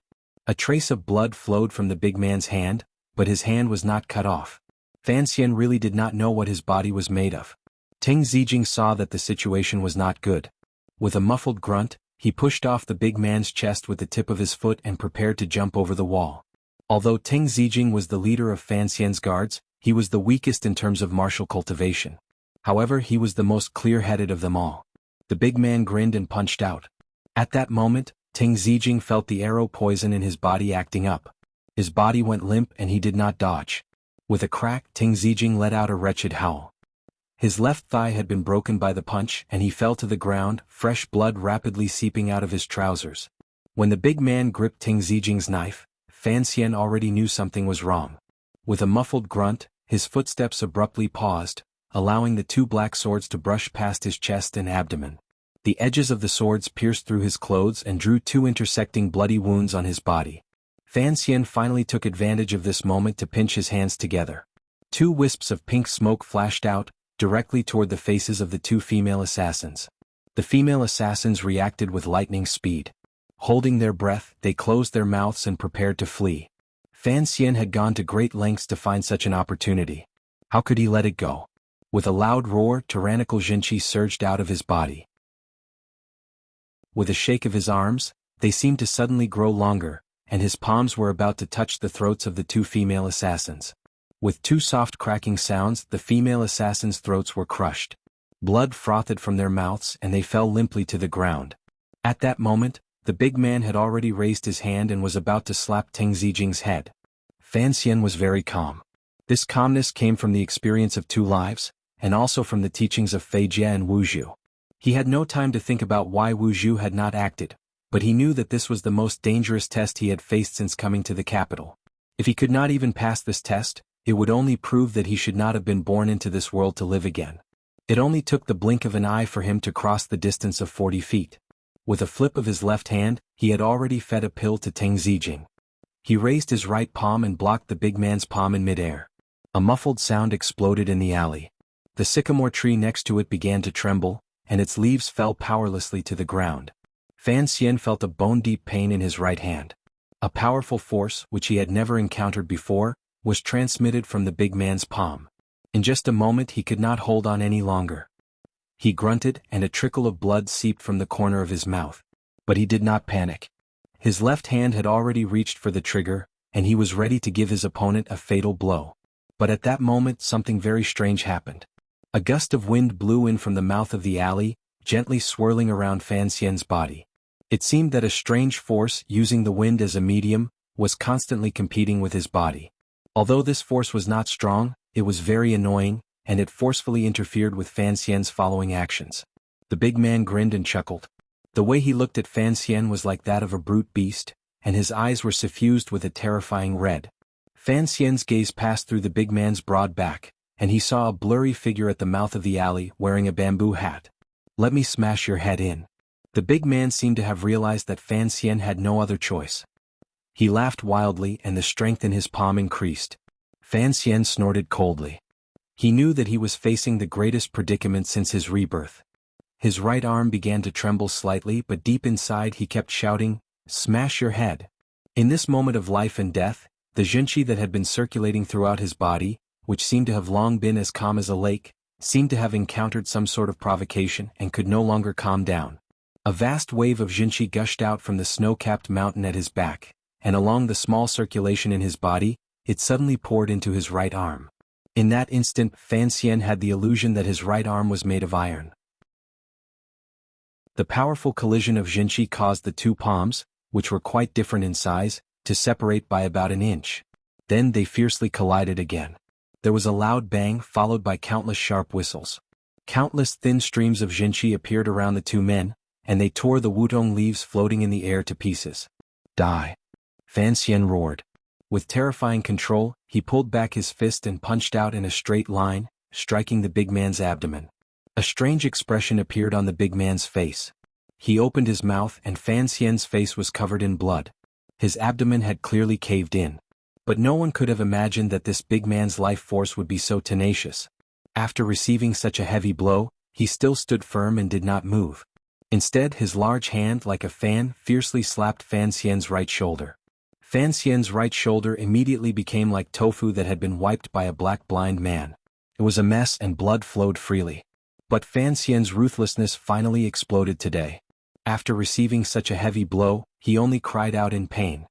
A trace of blood flowed from the big man's hand, but his hand was not cut off. Fan Xian really did not know what his body was made of. Teng Zijing saw that the situation was not good. With a muffled grunt, he pushed off the big man's chest with the tip of his foot and prepared to jump over the wall. Although Teng Zijing was the leader of Fan Xian's guards, he was the weakest in terms of martial cultivation. However, he was the most clear-headed of them all. The big man grinned and punched out. At that moment, Teng Zijing felt the arrow poison in his body acting up. His body went limp and he did not dodge. With a crack, Teng Zijing let out a wretched howl. His left thigh had been broken by the punch and he fell to the ground, fresh blood rapidly seeping out of his trousers. When the big man gripped Teng Zijing's knife, Fan Xian already knew something was wrong. With a muffled grunt, his footsteps abruptly paused, allowing the 2 black swords to brush past his chest and abdomen. The edges of the swords pierced through his clothes and drew 2 intersecting bloody wounds on his body. Fan Xian finally took advantage of this moment to pinch his hands together. 2 wisps of pink smoke flashed out, directly toward the faces of the 2 female assassins. The female assassins reacted with lightning speed. Holding their breath, they closed their mouths and prepared to flee. Fan Xian had gone to great lengths to find such an opportunity. How could he let it go? With a loud roar, tyrannical Jinqi surged out of his body. With a shake of his arms, they seemed to suddenly grow longer, and his palms were about to touch the throats of the 2 female assassins. With 2 soft cracking sounds, the female assassins' throats were crushed. Blood frothed from their mouths and they fell limply to the ground. At that moment, the big man had already raised his hand and was about to slap Teng Zijing's head. Fan Xian was very calm. This calmness came from the experience of 2 lives, and also from the teachings of Fei Jie and Wu Zhu. He had no time to think about why Wu Zhu had not acted, but he knew that this was the most dangerous test he had faced since coming to the capital. If he could not even pass this test, it would only prove that he should not have been born into this world to live again. It only took the blink of an eye for him to cross the distance of 40 feet. With a flip of his left hand, he had already fed a pill to Teng Zijing. He raised his right palm and blocked the big man's palm in midair. A muffled sound exploded in the alley. The sycamore tree next to it began to tremble, and its leaves fell powerlessly to the ground. Fan Xian felt a bone-deep pain in his right hand. A powerful force, which he had never encountered before, was transmitted from the big man's palm. In just a moment he could not hold on any longer. He grunted and a trickle of blood seeped from the corner of his mouth. But he did not panic. His left hand had already reached for the trigger, and he was ready to give his opponent a fatal blow. But at that moment something very strange happened. A gust of wind blew in from the mouth of the alley, gently swirling around Fan Xian's body. It seemed that a strange force, using the wind as a medium, was constantly competing with his body. Although this force was not strong, it was very annoying, and it forcefully interfered with Fan Xian's following actions. The big man grinned and chuckled. The way he looked at Fan Xian was like that of a brute beast, and his eyes were suffused with a terrifying red. Fan Xian's gaze passed through the big man's broad back, and he saw a blurry figure at the mouth of the alley wearing a bamboo hat. "Let me smash your head in." The big man seemed to have realized that Fan Xian had no other choice. He laughed wildly and the strength in his palm increased. Fan Xian snorted coldly. He knew that he was facing the greatest predicament since his rebirth. His right arm began to tremble slightly, but deep inside he kept shouting, "Smash your head." In this moment of life and death, the Jinqi that had been circulating throughout his body, which seemed to have long been as calm as a lake, seemed to have encountered some sort of provocation and could no longer calm down. A vast wave of Jinqi gushed out from the snow-capped mountain at his back, and along the small circulation in his body, it suddenly poured into his right arm. In that instant, Fan Xian had the illusion that his right arm was made of iron. The powerful collision of Jinqi caused the two palms, which were quite different in size, to separate by about an inch. Then they fiercely collided again. There was a loud bang followed by countless sharp whistles. Countless thin streams of Jinqi appeared around the two men, and they tore the wutong leaves floating in the air to pieces. "Die!" Fan Xian roared. With terrifying control, he pulled back his fist and punched out in a straight line, striking the big man's abdomen. A strange expression appeared on the big man's face. He opened his mouth and Fan Xian's face was covered in blood. His abdomen had clearly caved in. But no one could have imagined that this big man's life force would be so tenacious. After receiving such a heavy blow, he still stood firm and did not move. Instead, his large hand like a fan fiercely slapped Fan Xian's right shoulder. Fan Xian's right shoulder immediately became like tofu that had been wiped by a black blind man. It was a mess and blood flowed freely. But Fan Xian's ruthlessness finally exploded today. After receiving such a heavy blow, he only cried out in pain.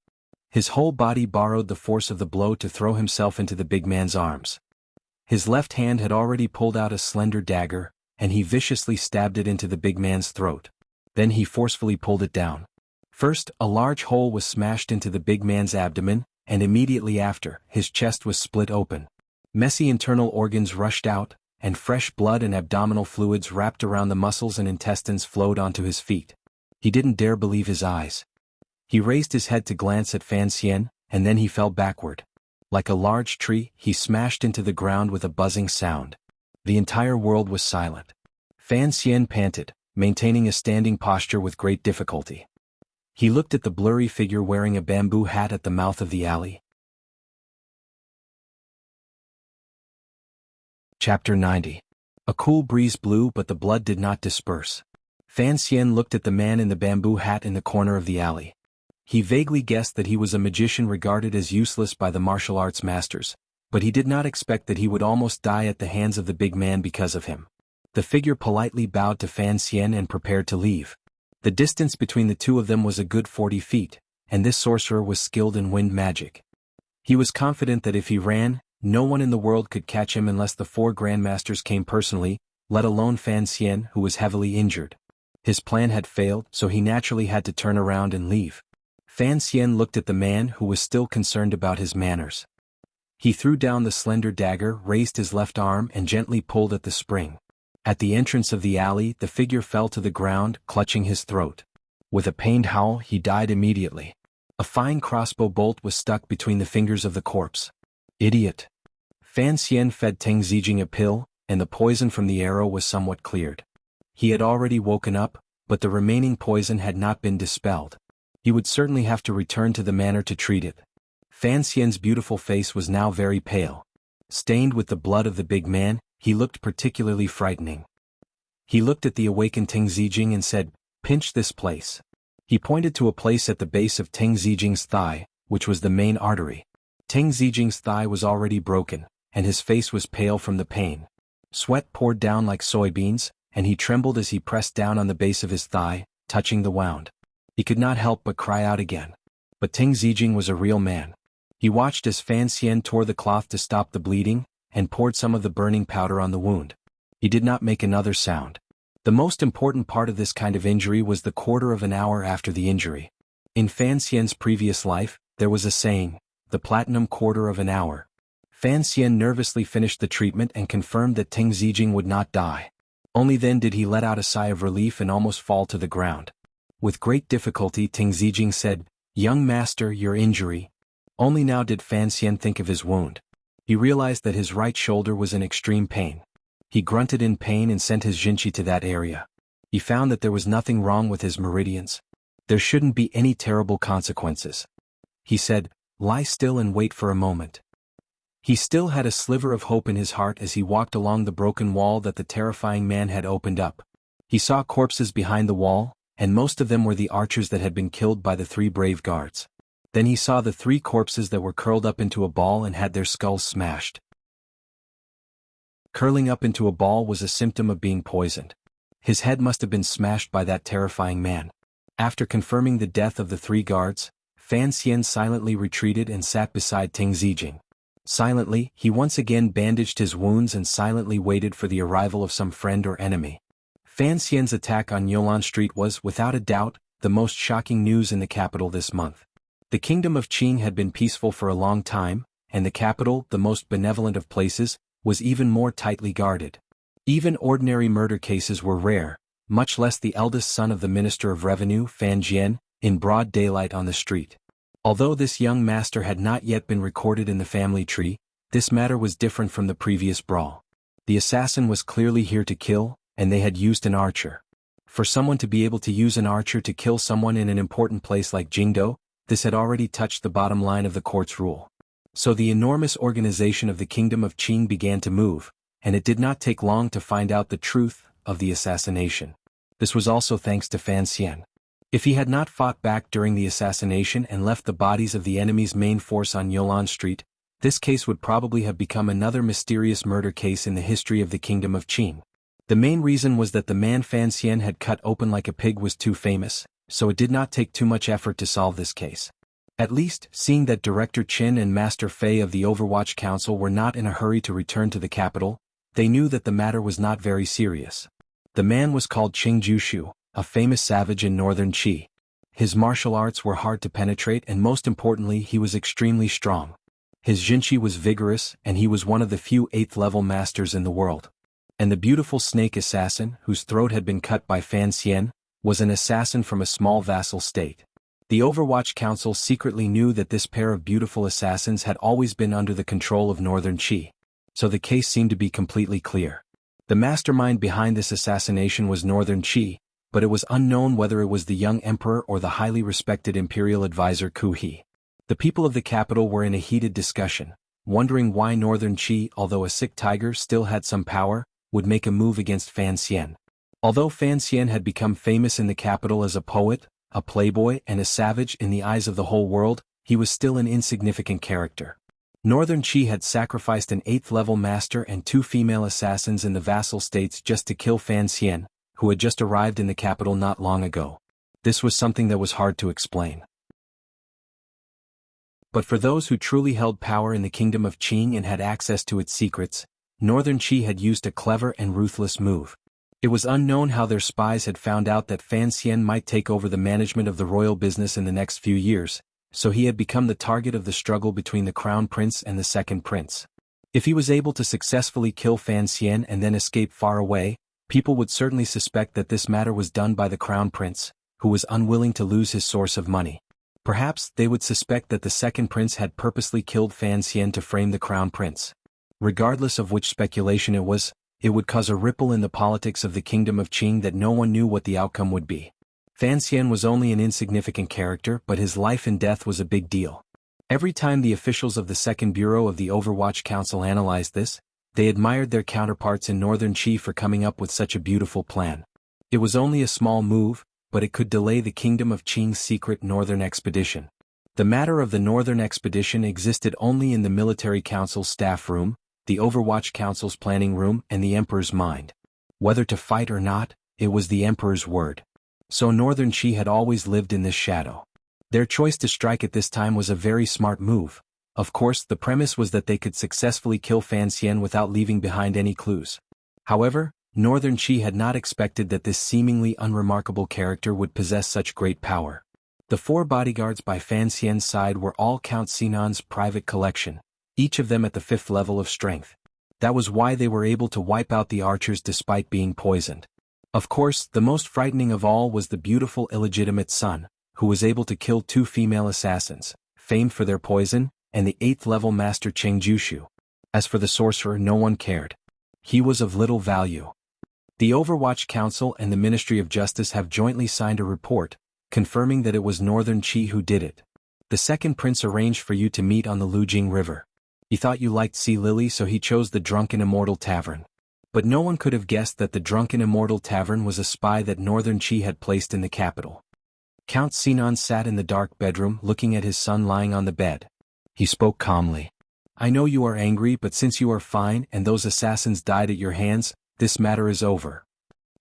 His whole body borrowed the force of the blow to throw himself into the big man's arms. His left hand had already pulled out a slender dagger, and he viciously stabbed it into the big man's throat. Then he forcefully pulled it down. First, a large hole was smashed into the big man's abdomen, and immediately after, his chest was split open. Messy internal organs rushed out, and fresh blood and abdominal fluids wrapped around the muscles and intestines flowed onto his feet. He didn't dare believe his eyes. He raised his head to glance at Fan Xian, and then he fell backward. Like a large tree, he smashed into the ground with a buzzing sound. The entire world was silent. Fan Xian panted, maintaining a standing posture with great difficulty. He looked at the blurry figure wearing a bamboo hat at the mouth of the alley. Chapter 90. A cool breeze blew but the blood did not disperse. Fan Xian looked at the man in the bamboo hat in the corner of the alley. He vaguely guessed that he was a magician regarded as useless by the martial arts masters, but he did not expect that he would almost die at the hands of the big man because of him. The figure politely bowed to Fan Xian and prepared to leave. The distance between the two of them was a good 40 feet, and this sorcerer was skilled in wind magic. He was confident that if he ran, no one in the world could catch him unless the 4 grandmasters came personally, let alone Fan Xian, who was heavily injured. His plan had failed, so he naturally had to turn around and leave. Fan Xian looked at the man who was still concerned about his manners. He threw down the slender dagger, raised his left arm and gently pulled at the spring. At the entrance of the alley, the figure fell to the ground, clutching his throat. With a pained howl, he died immediately. A fine crossbow bolt was stuck between the fingers of the corpse. Idiot! Fan Xian fed Teng Zijing a pill, and the poison from the arrow was somewhat cleared. He had already woken up, but the remaining poison had not been dispelled. He would certainly have to return to the manor to treat it. Fan Xian's beautiful face was now very pale. Stained with the blood of the big man, he looked particularly frightening. He looked at the awakened Teng Zijing and said, "Pinch this place." He pointed to a place at the base of Teng Zijing's thigh, which was the main artery. Teng Zijing's thigh was already broken, and his face was pale from the pain. Sweat poured down like soybeans, and he trembled as he pressed down on the base of his thigh, touching the wound. He could not help but cry out again. But Teng Zijing was a real man. He watched as Fan Xian tore the cloth to stop the bleeding, and poured some of the burning powder on the wound. He did not make another sound. The most important part of this kind of injury was the quarter of an hour after the injury. In Fan Xian's previous life, there was a saying, the platinum quarter of an hour. Fan Xian nervously finished the treatment and confirmed that Teng Zijing would not die. Only then did he let out a sigh of relief and almost fall to the ground. With great difficulty Teng Zijing said, "Young master, your injury." Only now did Fan Xian think of his wound. He realized that his right shoulder was in extreme pain. He grunted in pain and sent his Jinchi to that area. He found that there was nothing wrong with his meridians. There shouldn't be any terrible consequences. He said, "Lie still and wait for a moment." He still had a sliver of hope in his heart as he walked along the broken wall that the terrifying man had opened up. He saw corpses behind the wall, and most of them were the archers that had been killed by the 3 brave guards. Then he saw the 3 corpses that were curled up into a ball and had their skulls smashed. Curling up into a ball was a symptom of being poisoned. His head must have been smashed by that terrifying man. After confirming the death of the 3 guards, Fan Xian silently retreated and sat beside Ting Zijing. Silently, he once again bandaged his wounds and silently waited for the arrival of some friend or enemy. Fan Xian's attack on Yolan Street was, without a doubt, the most shocking news in the capital this month. The kingdom of Qing had been peaceful for a long time, and the capital, the most benevolent of places, was even more tightly guarded. Even ordinary murder cases were rare, much less the eldest son of the Minister of Revenue, Fan Jian, in broad daylight on the street. Although this young master had not yet been recorded in the family tree, this matter was different from the previous brawl. The assassin was clearly here to kill, and they had used an archer. For someone to be able to use an archer to kill someone in an important place like Jingdo, this had already touched the bottom line of the court's rule. So the enormous organization of the kingdom of Qing began to move, and it did not take long to find out the truth of the assassination. This was also thanks to Fan Xian. If he had not fought back during the assassination and left the bodies of the enemy's main force on Yolan Street, this case would probably have become another mysterious murder case in the history of the kingdom of Qing. The main reason was that the man Fan Xian had cut open like a pig was too famous, so it did not take too much effort to solve this case. At least, seeing that Director Qin and Master Fei of the Overwatch Council were not in a hurry to return to the capital, they knew that the matter was not very serious. The man was called Qing Jushu, a famous savage in northern Qi. His martial arts were hard to penetrate and most importantly he was extremely strong. His Jinchi was vigorous and he was one of the few 8th-level masters in the world. And the beautiful snake assassin, whose throat had been cut by Fan Xian, was an assassin from a small vassal state. The Overwatch Council secretly knew that this pair of beautiful assassins had always been under the control of northern Qi. So the case seemed to be completely clear. The mastermind behind this assassination was northern Qi, but it was unknown whether it was the young emperor or the highly respected imperial advisor Ku He. The people of the capital were in a heated discussion, wondering why northern Qi, although a sick tiger still had some power, would make a move against Fan Xian. Although Fan Xian had become famous in the capital as a poet, a playboy and a savage in the eyes of the whole world, he was still an insignificant character. Northern Qi had sacrificed an 8th-level master and 2 female assassins in the vassal states just to kill Fan Xian, who had just arrived in the capital not long ago. This was something that was hard to explain. But for those who truly held power in the kingdom of Qing and had access to its secrets, northern Qi had used a clever and ruthless move. It was unknown how their spies had found out that Fan Xian might take over the management of the royal business in the next few years, so he had become the target of the struggle between the crown prince and the second prince. If he was able to successfully kill Fan Xian and then escape far away, people would certainly suspect that this matter was done by the crown prince, who was unwilling to lose his source of money. Perhaps they would suspect that the second prince had purposely killed Fan Xian to frame the crown prince. Regardless of which speculation it would cause a ripple in the politics of the kingdom of Qing that no one knew what the outcome would be. Fan Xian was only an insignificant character, but his life and death was a big deal. Every time the officials of the Second Bureau of the Overwatch Council analyzed this, they admired their counterparts in northern Qi for coming up with such a beautiful plan. It was only a small move, but it could delay the kingdom of Qing's secret northern expedition. The matter of the northern expedition existed only in the military council's staff room, the Overwatch Council's planning room and the Emperor's mind. Whether to fight or not, it was the Emperor's word. So northern Qi had always lived in this shadow. Their choice to strike at this time was a very smart move. Of course, the premise was that they could successfully kill Fan Xian without leaving behind any clues. However, northern Qi had not expected that this seemingly unremarkable character would possess such great power. The 4 bodyguards by Fan Xian's side were all Count Sinan's private collection, each of them at the 5th level of strength. That was why they were able to wipe out the archers despite being poisoned. Of course, the most frightening of all was the beautiful illegitimate son, who was able to kill 2 female assassins, famed for their poison, and the 8th level master Cheng Jushu. As for the sorcerer, no one cared. He was of little value. The Overwatch Council and the Ministry of Justice have jointly signed a report, confirming that it was Northern Qi who did it. The second prince arranged for you to meet on the Lujing River. He thought you liked Sea Lily, so he chose the Drunken Immortal Tavern. But no one could have guessed that the Drunken Immortal Tavern was a spy that Northern Qi had placed in the capital. Count Sinan sat in the dark bedroom looking at his son lying on the bed. He spoke calmly. I know you are angry, but since you are fine and those assassins died at your hands, this matter is over.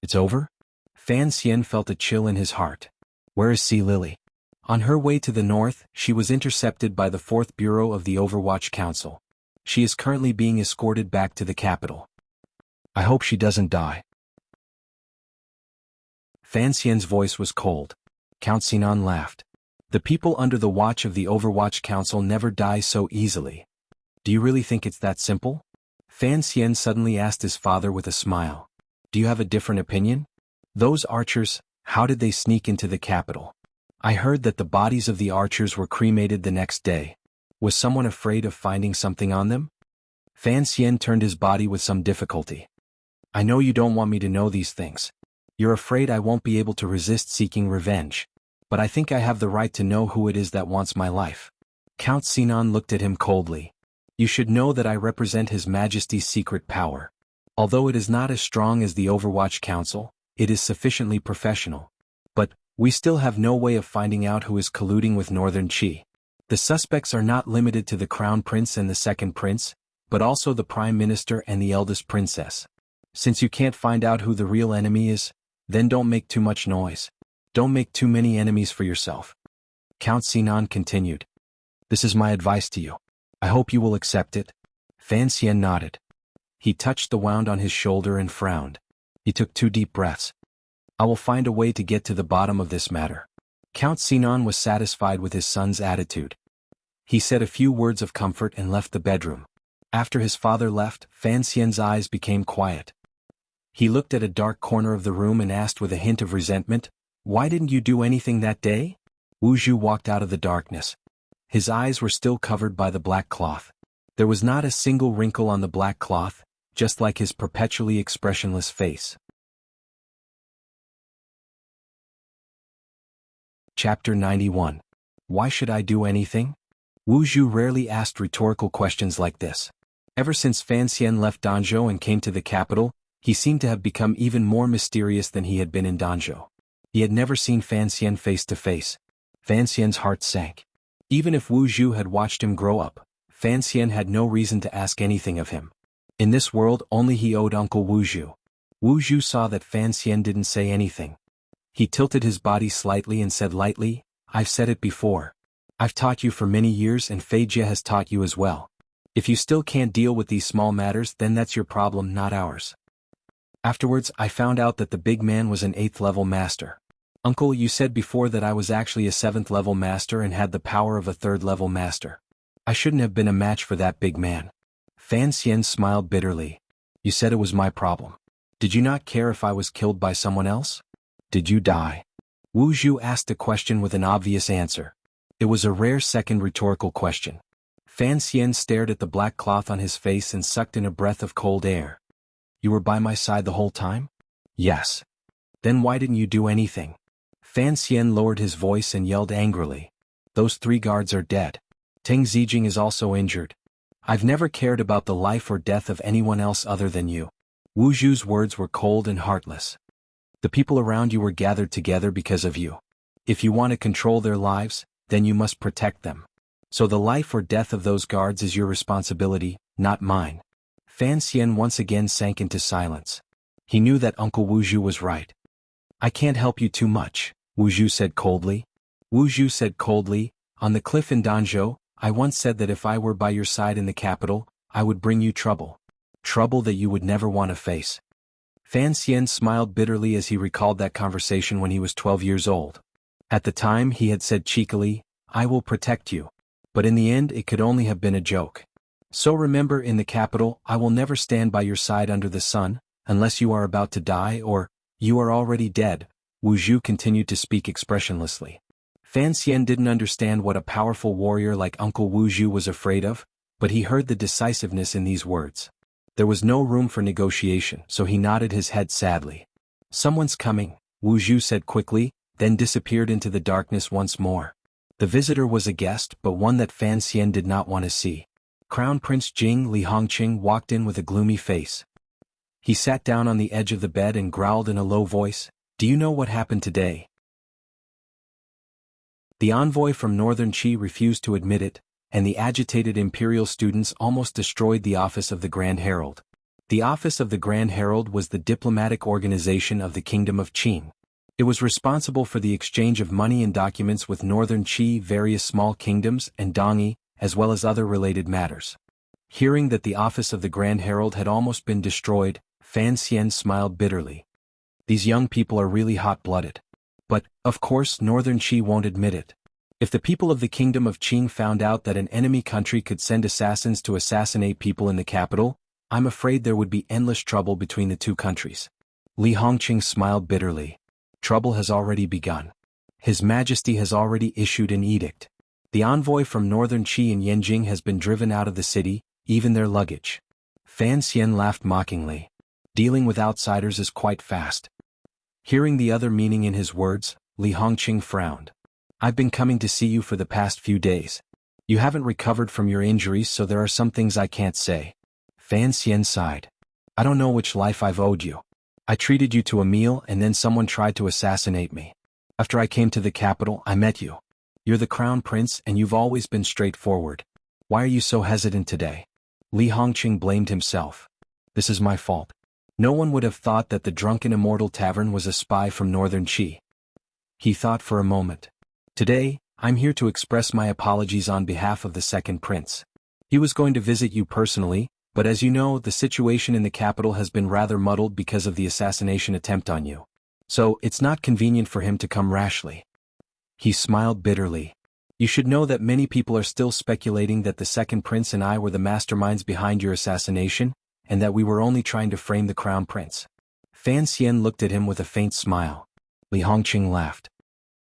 It's over? Fan Xian felt a chill in his heart. Where is Sea Lily? On her way to the north, she was intercepted by the 4th Bureau of the Overwatch Council. She is currently being escorted back to the capital. I hope she doesn't die. Fan Xian's voice was cold. Count Sinan laughed. The people under the watch of the Overwatch Council never die so easily. Do you really think it's that simple? Fan Xian suddenly asked his father with a smile. Do you have a different opinion? Those archers, how did they sneak into the capital? I heard that the bodies of the archers were cremated the next day. Was someone afraid of finding something on them? Fan Xian turned his body with some difficulty. I know you don't want me to know these things. You're afraid I won't be able to resist seeking revenge. But I think I have the right to know who it is that wants my life. Count Sinan looked at him coldly. You should know that I represent His Majesty's secret power. Although it is not as strong as the Overwatch Council, it is sufficiently professional. But we still have no way of finding out who is colluding with Northern Qi. The suspects are not limited to the Crown Prince and the Second Prince, but also the Prime Minister and the eldest princess. Since you can't find out who the real enemy is, then don't make too much noise. Don't make too many enemies for yourself. Count Sinan continued. This is my advice to you. I hope you will accept it. Fan Xian nodded. He touched the wound on his shoulder and frowned. He took 2 deep breaths. I will find a way to get to the bottom of this matter. Count Sinan was satisfied with his son's attitude. He said a few words of comfort and left the bedroom. After his father left, Fan Xian's eyes became quiet. He looked at a dark corner of the room and asked with a hint of resentment, Why didn't you do anything that day? Wu Zhu walked out of the darkness. His eyes were still covered by the black cloth. There was not a single wrinkle on the black cloth, just like his perpetually expressionless face. Chapter 91. Why should I do anything? Wu Zhu rarely asked rhetorical questions like this. Ever since Fan Xian left Danzhou and came to the capital, he seemed to have become even more mysterious than he had been in Danzhou. He had never seen Fan Xian face to face. Fan Xian's heart sank. Even if Wu Zhu had watched him grow up, Fan Xian had no reason to ask anything of him. In this world only he owed Uncle Wu Zhu. Wu Zhu saw that Fan Xian didn't say anything. He tilted his body slightly and said lightly, I've said it before. I've taught you for many years and Fei Jie has taught you as well. If you still can't deal with these small matters, then that's your problem, not ours. Afterwards, I found out that the big man was an 8th level master. Uncle, you said before that I was actually a 7th level master and had the power of a 3rd level master. I shouldn't have been a match for that big man. Fan Xian smiled bitterly. You said it was my problem. Did you not care if I was killed by someone else? Did you die? Wu Zhu asked a question with an obvious answer. It was a rare second rhetorical question. Fan Xian stared at the black cloth on his face and sucked in a breath of cold air. You were by my side the whole time? Yes. Then why didn't you do anything? Fan Xian lowered his voice and yelled angrily. Those 3 guards are dead. Teng Zijing is also injured. I've never cared about the life or death of anyone else other than you. Wu Zhu's words were cold and heartless. The people around you were gathered together because of you. If you want to control their lives, then you must protect them. So the life or death of those guards is your responsibility, not mine. Fan Xian once again sank into silence. He knew that Uncle Wu Zhu was right. I can't help you too much, Wu Zhu said coldly. Wu Zhu said coldly, on the cliff in Danzhou, I once said that if I were by your side in the capital, I would bring you trouble. Trouble that you would never want to face. Fan Xian smiled bitterly as he recalled that conversation when he was 12 years old. At the time he had said cheekily, I will protect you. But in the end it could only have been a joke. So remember, in the capital, I will never stand by your side under the sun, unless you are about to die or, you are already dead. Wu Zhu continued to speak expressionlessly. Fan Xian didn't understand what a powerful warrior like Uncle Wu Zhu was afraid of, but he heard the decisiveness in these words. There was no room for negotiation, so he nodded his head sadly. Someone's coming, Wu Zhu said quickly, then disappeared into the darkness once more. The visitor was a guest, but one that Fan Xian did not want to see. Crown Prince Jing Li Hongqing walked in with a gloomy face. He sat down on the edge of the bed and growled in a low voice, "Do you know what happened today?" The envoy from Northern Qi refused to admit it, and the agitated imperial students almost destroyed the office of the Grand Herald. The office of the Grand Herald was the diplomatic organization of the Kingdom of Qin. It was responsible for the exchange of money and documents with Northern Qi, various small kingdoms, and Dongyi, as well as other related matters. Hearing that the office of the Grand Herald had almost been destroyed, Fan Xian smiled bitterly. These young people are really hot-blooded. But, of course, Northern Qi won't admit it. If the people of the Kingdom of Qing found out that an enemy country could send assassins to assassinate people in the capital, I'm afraid there would be endless trouble between the two countries. Li Hongqing smiled bitterly. Trouble has already begun. His Majesty has already issued an edict. The envoy from Northern Qi in Yanjing has been driven out of the city, even their luggage. Fan Xian laughed mockingly. Dealing with outsiders is quite fast. Hearing the other meaning in his words, Li Hongqing frowned. I've been coming to see you for the past few days. You haven't recovered from your injuries, so there are some things I can't say. Fan Xian sighed. I don't know which life I've owed you. I treated you to a meal and then someone tried to assassinate me. After I came to the capital, I met you. You're the Crown Prince and you've always been straightforward. Why are you so hesitant today? Li Hongqing blamed himself. This is my fault. No one would have thought that the Drunken Immortal Tavern was a spy from Northern Qi. He thought for a moment. Today, I'm here to express my apologies on behalf of the second prince. He was going to visit you personally, but as you know, the situation in the capital has been rather muddled because of the assassination attempt on you. So, it's not convenient for him to come rashly. He smiled bitterly. You should know that many people are still speculating that the second prince and I were the masterminds behind your assassination, and that we were only trying to frame the crown prince. Fan Xian looked at him with a faint smile. Li Hongqing laughed.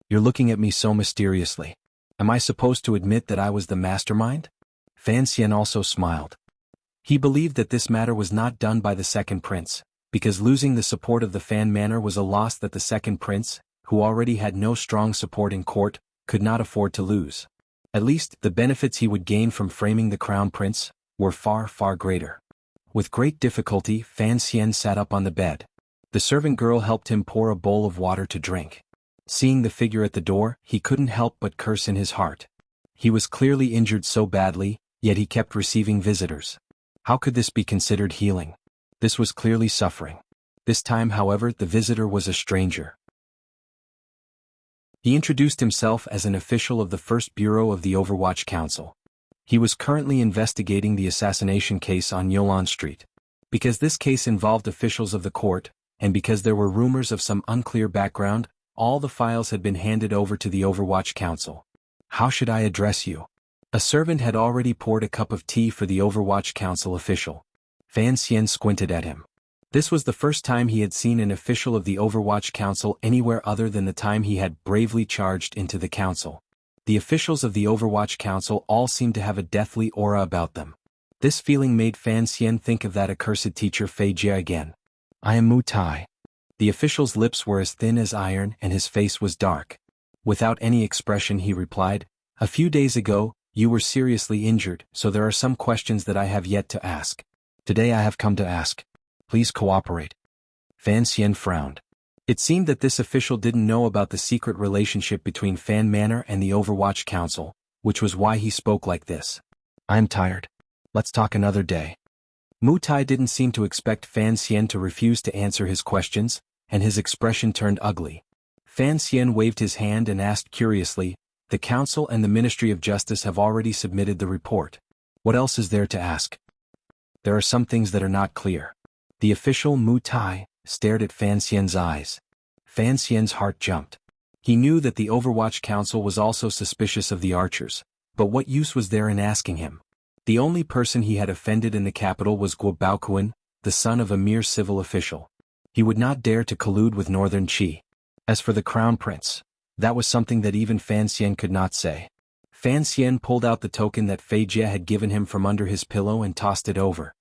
You're looking at me so mysteriously. Am I supposed to admit that I was the mastermind? Fan Xian also smiled. He believed that this matter was not done by the second prince, because losing the support of the Fan Manor was a loss that the second prince, who already had no strong support in court, could not afford to lose. At least, the benefits he would gain from framing the crown prince were far, far greater. With great difficulty, Fan Xian sat up on the bed. The servant girl helped him pour a bowl of water to drink. Seeing the figure at the door, he couldn't help but curse in his heart. He was clearly injured so badly, yet he kept receiving visitors. How could this be considered healing? This was clearly suffering. This time, however, the visitor was a stranger. He introduced himself as an official of the First Bureau of the Overwatch Council. He was currently investigating the assassination case on Yolan Street. Because this case involved officials of the court, and because there were rumors of some unclear background, all the files had been handed over to the Overwatch Council. How should I address you? A servant had already poured a cup of tea for the Overwatch Council official. Fan Xian squinted at him. This was the first time he had seen an official of the Overwatch Council anywhere other than the time he had bravely charged into the council. The officials of the Overwatch Council all seemed to have a deathly aura about them. This feeling made Fan Xian think of that accursed teacher Fei Jie again. I am Mu Tai. The official's lips were as thin as iron and his face was dark. Without any expression he replied, a few days ago, you were seriously injured, so there are some questions that I have yet to ask. Today I have come to ask. Please cooperate. Fan Xian frowned. It seemed that this official didn't know about the secret relationship between Fan Manor and the Overwatch Council, which was why he spoke like this. I'm tired. Let's talk another day. Mu Tai didn't seem to expect Fan Xian to refuse to answer his questions, and his expression turned ugly. Fan Xian waved his hand and asked curiously, the Council and the Ministry of Justice have already submitted the report. What else is there to ask? There are some things that are not clear. The official Mu Tai stared at Fan Xian's eyes. Fan Xian's heart jumped. He knew that the Overwatch Council was also suspicious of the archers, but what use was there in asking him? The only person he had offended in the capital was Guo Baoquan, the son of a mere civil official. He would not dare to collude with Northern Qi. As for the Crown Prince, That was something that even Fan Xian could not say. Fan Xian pulled out the token that Fei Jie had given him from under his pillow and tossed it over.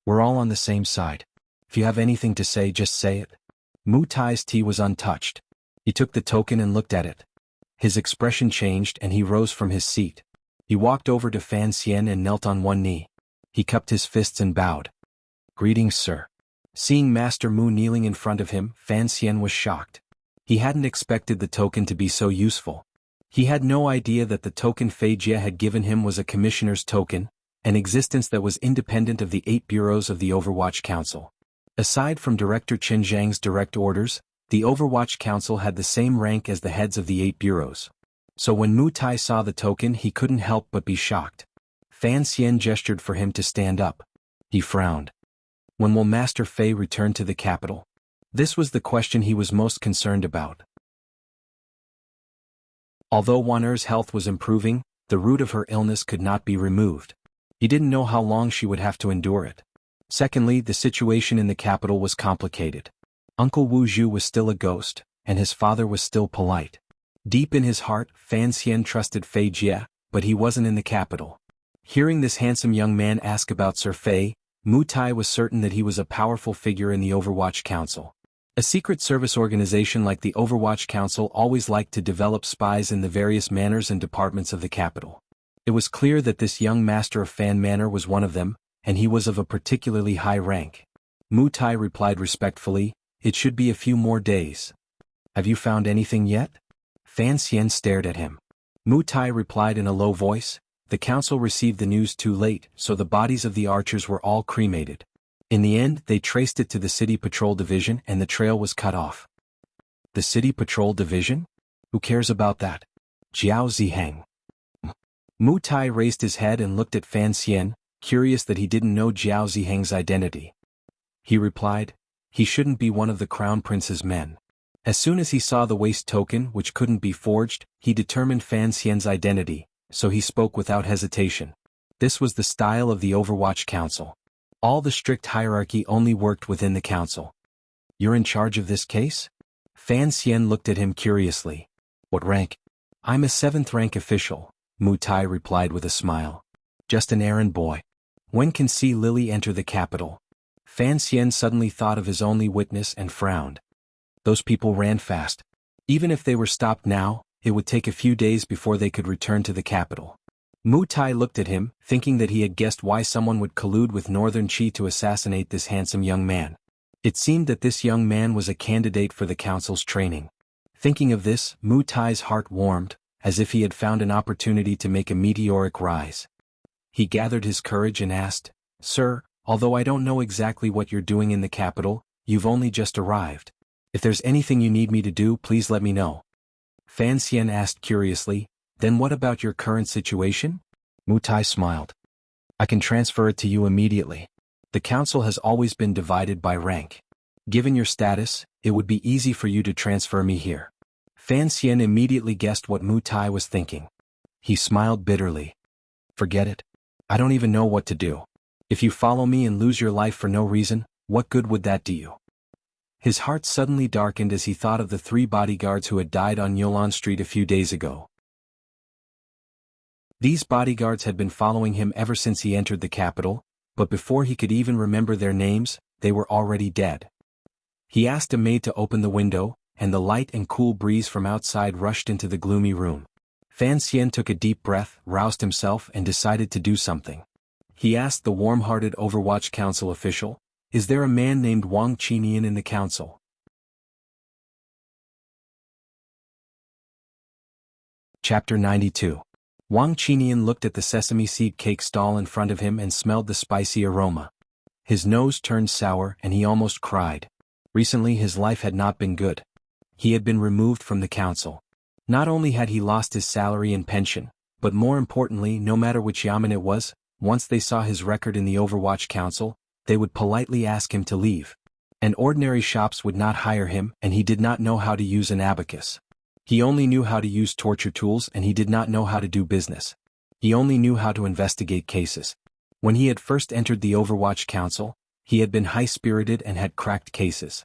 We're all on the same side. If you have anything to say, just say it. Mu Tai's tea was untouched. He took the token and looked at it. His expression changed and he rose from his seat. He walked over to Fan Xian and knelt on one knee. He cupped his fists and bowed. Greetings, sir. Seeing Master Mu kneeling in front of him, Fan Xian was shocked. He hadn't expected the token to be so useful. He had no idea that the token Fei Jie had given him was a commissioner's token, an existence that was independent of the 8 bureaus of the Overwatch Council. Aside from Director Chen Zhang's direct orders, the Overwatch Council had the same rank as the heads of the 8 bureaus. So when Mu Tai saw the token, he couldn't help but be shocked. Fan Xian gestured for him to stand up. He frowned. When will Master Fei return to the capital? This was the question he was most concerned about. Although Wan Er's health was improving, the root of her illness could not be removed. He didn't know how long she would have to endure it. Secondly, the situation in the capital was complicated. Uncle Wu Zhu was still a ghost, and his father was still polite. Deep in his heart, Fan Xian trusted Fei Jie, but he wasn't in the capital. Hearing this handsome young man ask about Sir Fei, Mu Tai was certain that he was a powerful figure in the Overwatch Council. A secret service organization like the Overwatch Council always liked to develop spies in the various manors and departments of the capital. It was clear that this young master of Fan Manor was one of them, and he was of a particularly high rank. Mu Tai replied respectfully, "It should be a few more days." "Have you found anything yet?" Fan Xian stared at him. Mu Tai replied in a low voice, "The council received the news too late, so the bodies of the archers were all cremated. In the end, they traced it to the City Patrol Division and the trail was cut off." "The City Patrol Division? Who cares about that?" "Jiao Ziheng." Mu Tai raised his head and looked at Fan Xian, curious that he didn't know Jiao Ziheng's identity. He replied, "He shouldn't be one of the Crown Prince's men." As soon as he saw the waste token which couldn't be forged, he determined Fan Xian's identity, so he spoke without hesitation. This was the style of the Overwatch Council. All the strict hierarchy only worked within the council. "You're in charge of this case?" Fan Xian looked at him curiously. "What rank?" "I'm a 7th rank official," Mu Tai replied with a smile. "Just an errand boy. When can see Lily enter the capital?" Fan Xian suddenly thought of his only witness and frowned. Those people ran fast. Even if they were stopped now, it would take a few days before they could return to the capital. Mu Tai looked at him, thinking that he had guessed why someone would collude with Northern Qi to assassinate this handsome young man. It seemed that this young man was a candidate for the council's training. Thinking of this, Mu Tai's heart warmed, as if he had found an opportunity to make a meteoric rise. He gathered his courage and asked, "Sir, although I don't know exactly what you're doing in the capital, you've only just arrived. If there's anything you need me to do, please let me know." Fan Xian asked curiously, "Then what about your current situation?" Mu Tai smiled. "I can transfer it to you immediately. The council has always been divided by rank. Given your status, it would be easy for you to transfer me here." Fan Xian immediately guessed what Mu Tai was thinking. He smiled bitterly. "Forget it. I don't even know what to do. If you follow me and lose your life for no reason, what good would that do you?" His heart suddenly darkened as he thought of the 3 bodyguards who had died on Yolan Street a few days ago. These bodyguards had been following him ever since he entered the capital, but before he could even remember their names, they were already dead. He asked a maid to open the window, and the light and cool breeze from outside rushed into the gloomy room. Fan Xian took a deep breath, roused himself and decided to do something. He asked the warm-hearted Overwatch Council official, "Is there a man named Wang Qinian in the council?" Chapter 92. Wang Qinian looked at the sesame seed cake stall in front of him and smelled the spicy aroma. His nose turned sour and he almost cried. Recently his life had not been good. He had been removed from the council. Not only had he lost his salary and pension, but more importantly, no matter which yamen it was, once they saw his record in the Overwatch Council, they would politely ask him to leave. And ordinary shops would not hire him, and he did not know how to use an abacus. He only knew how to use torture tools and he did not know how to do business. He only knew how to investigate cases. When he had first entered the Overwatch Council, he had been high-spirited and had cracked cases.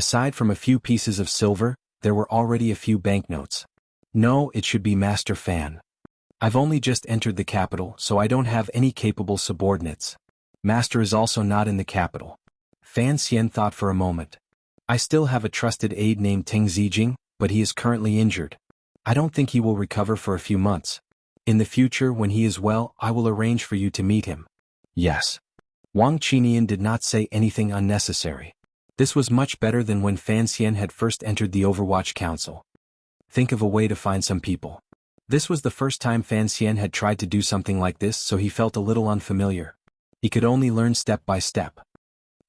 Aside from a few pieces of silver, there were already a few banknotes. No, it should be Master Fan. I've only just entered the capital, so I don't have any capable subordinates. Master is also not in the capital. Fan Xian thought for a moment. I still have a trusted aide named Teng Zijing, but he is currently injured. I don't think he will recover for a few months. In the future, when he is well, I will arrange for you to meet him. Yes. Wang Qinian did not say anything unnecessary. This was much better than when Fan Xian had first entered the Overwatch Council. Think of a way to find some people. This was the first time Fan Xian had tried to do something like this, so he felt a little unfamiliar. He could only learn step by step.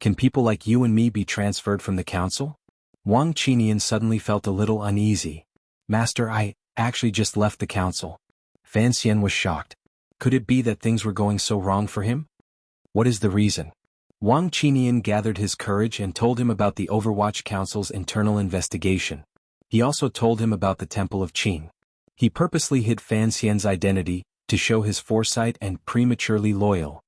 Can people like you and me be transferred from the council? Wang Qinian suddenly felt a little uneasy. Master, I actually just left the council. Fan Xian was shocked. Could it be that things were going so wrong for him? What is the reason? Wang Qinian gathered his courage and told him about the Overwatch Council's internal investigation. He also told him about the Temple of Qin. He purposely hid Fan Xian's identity, to show his foresight and prematurely loyal.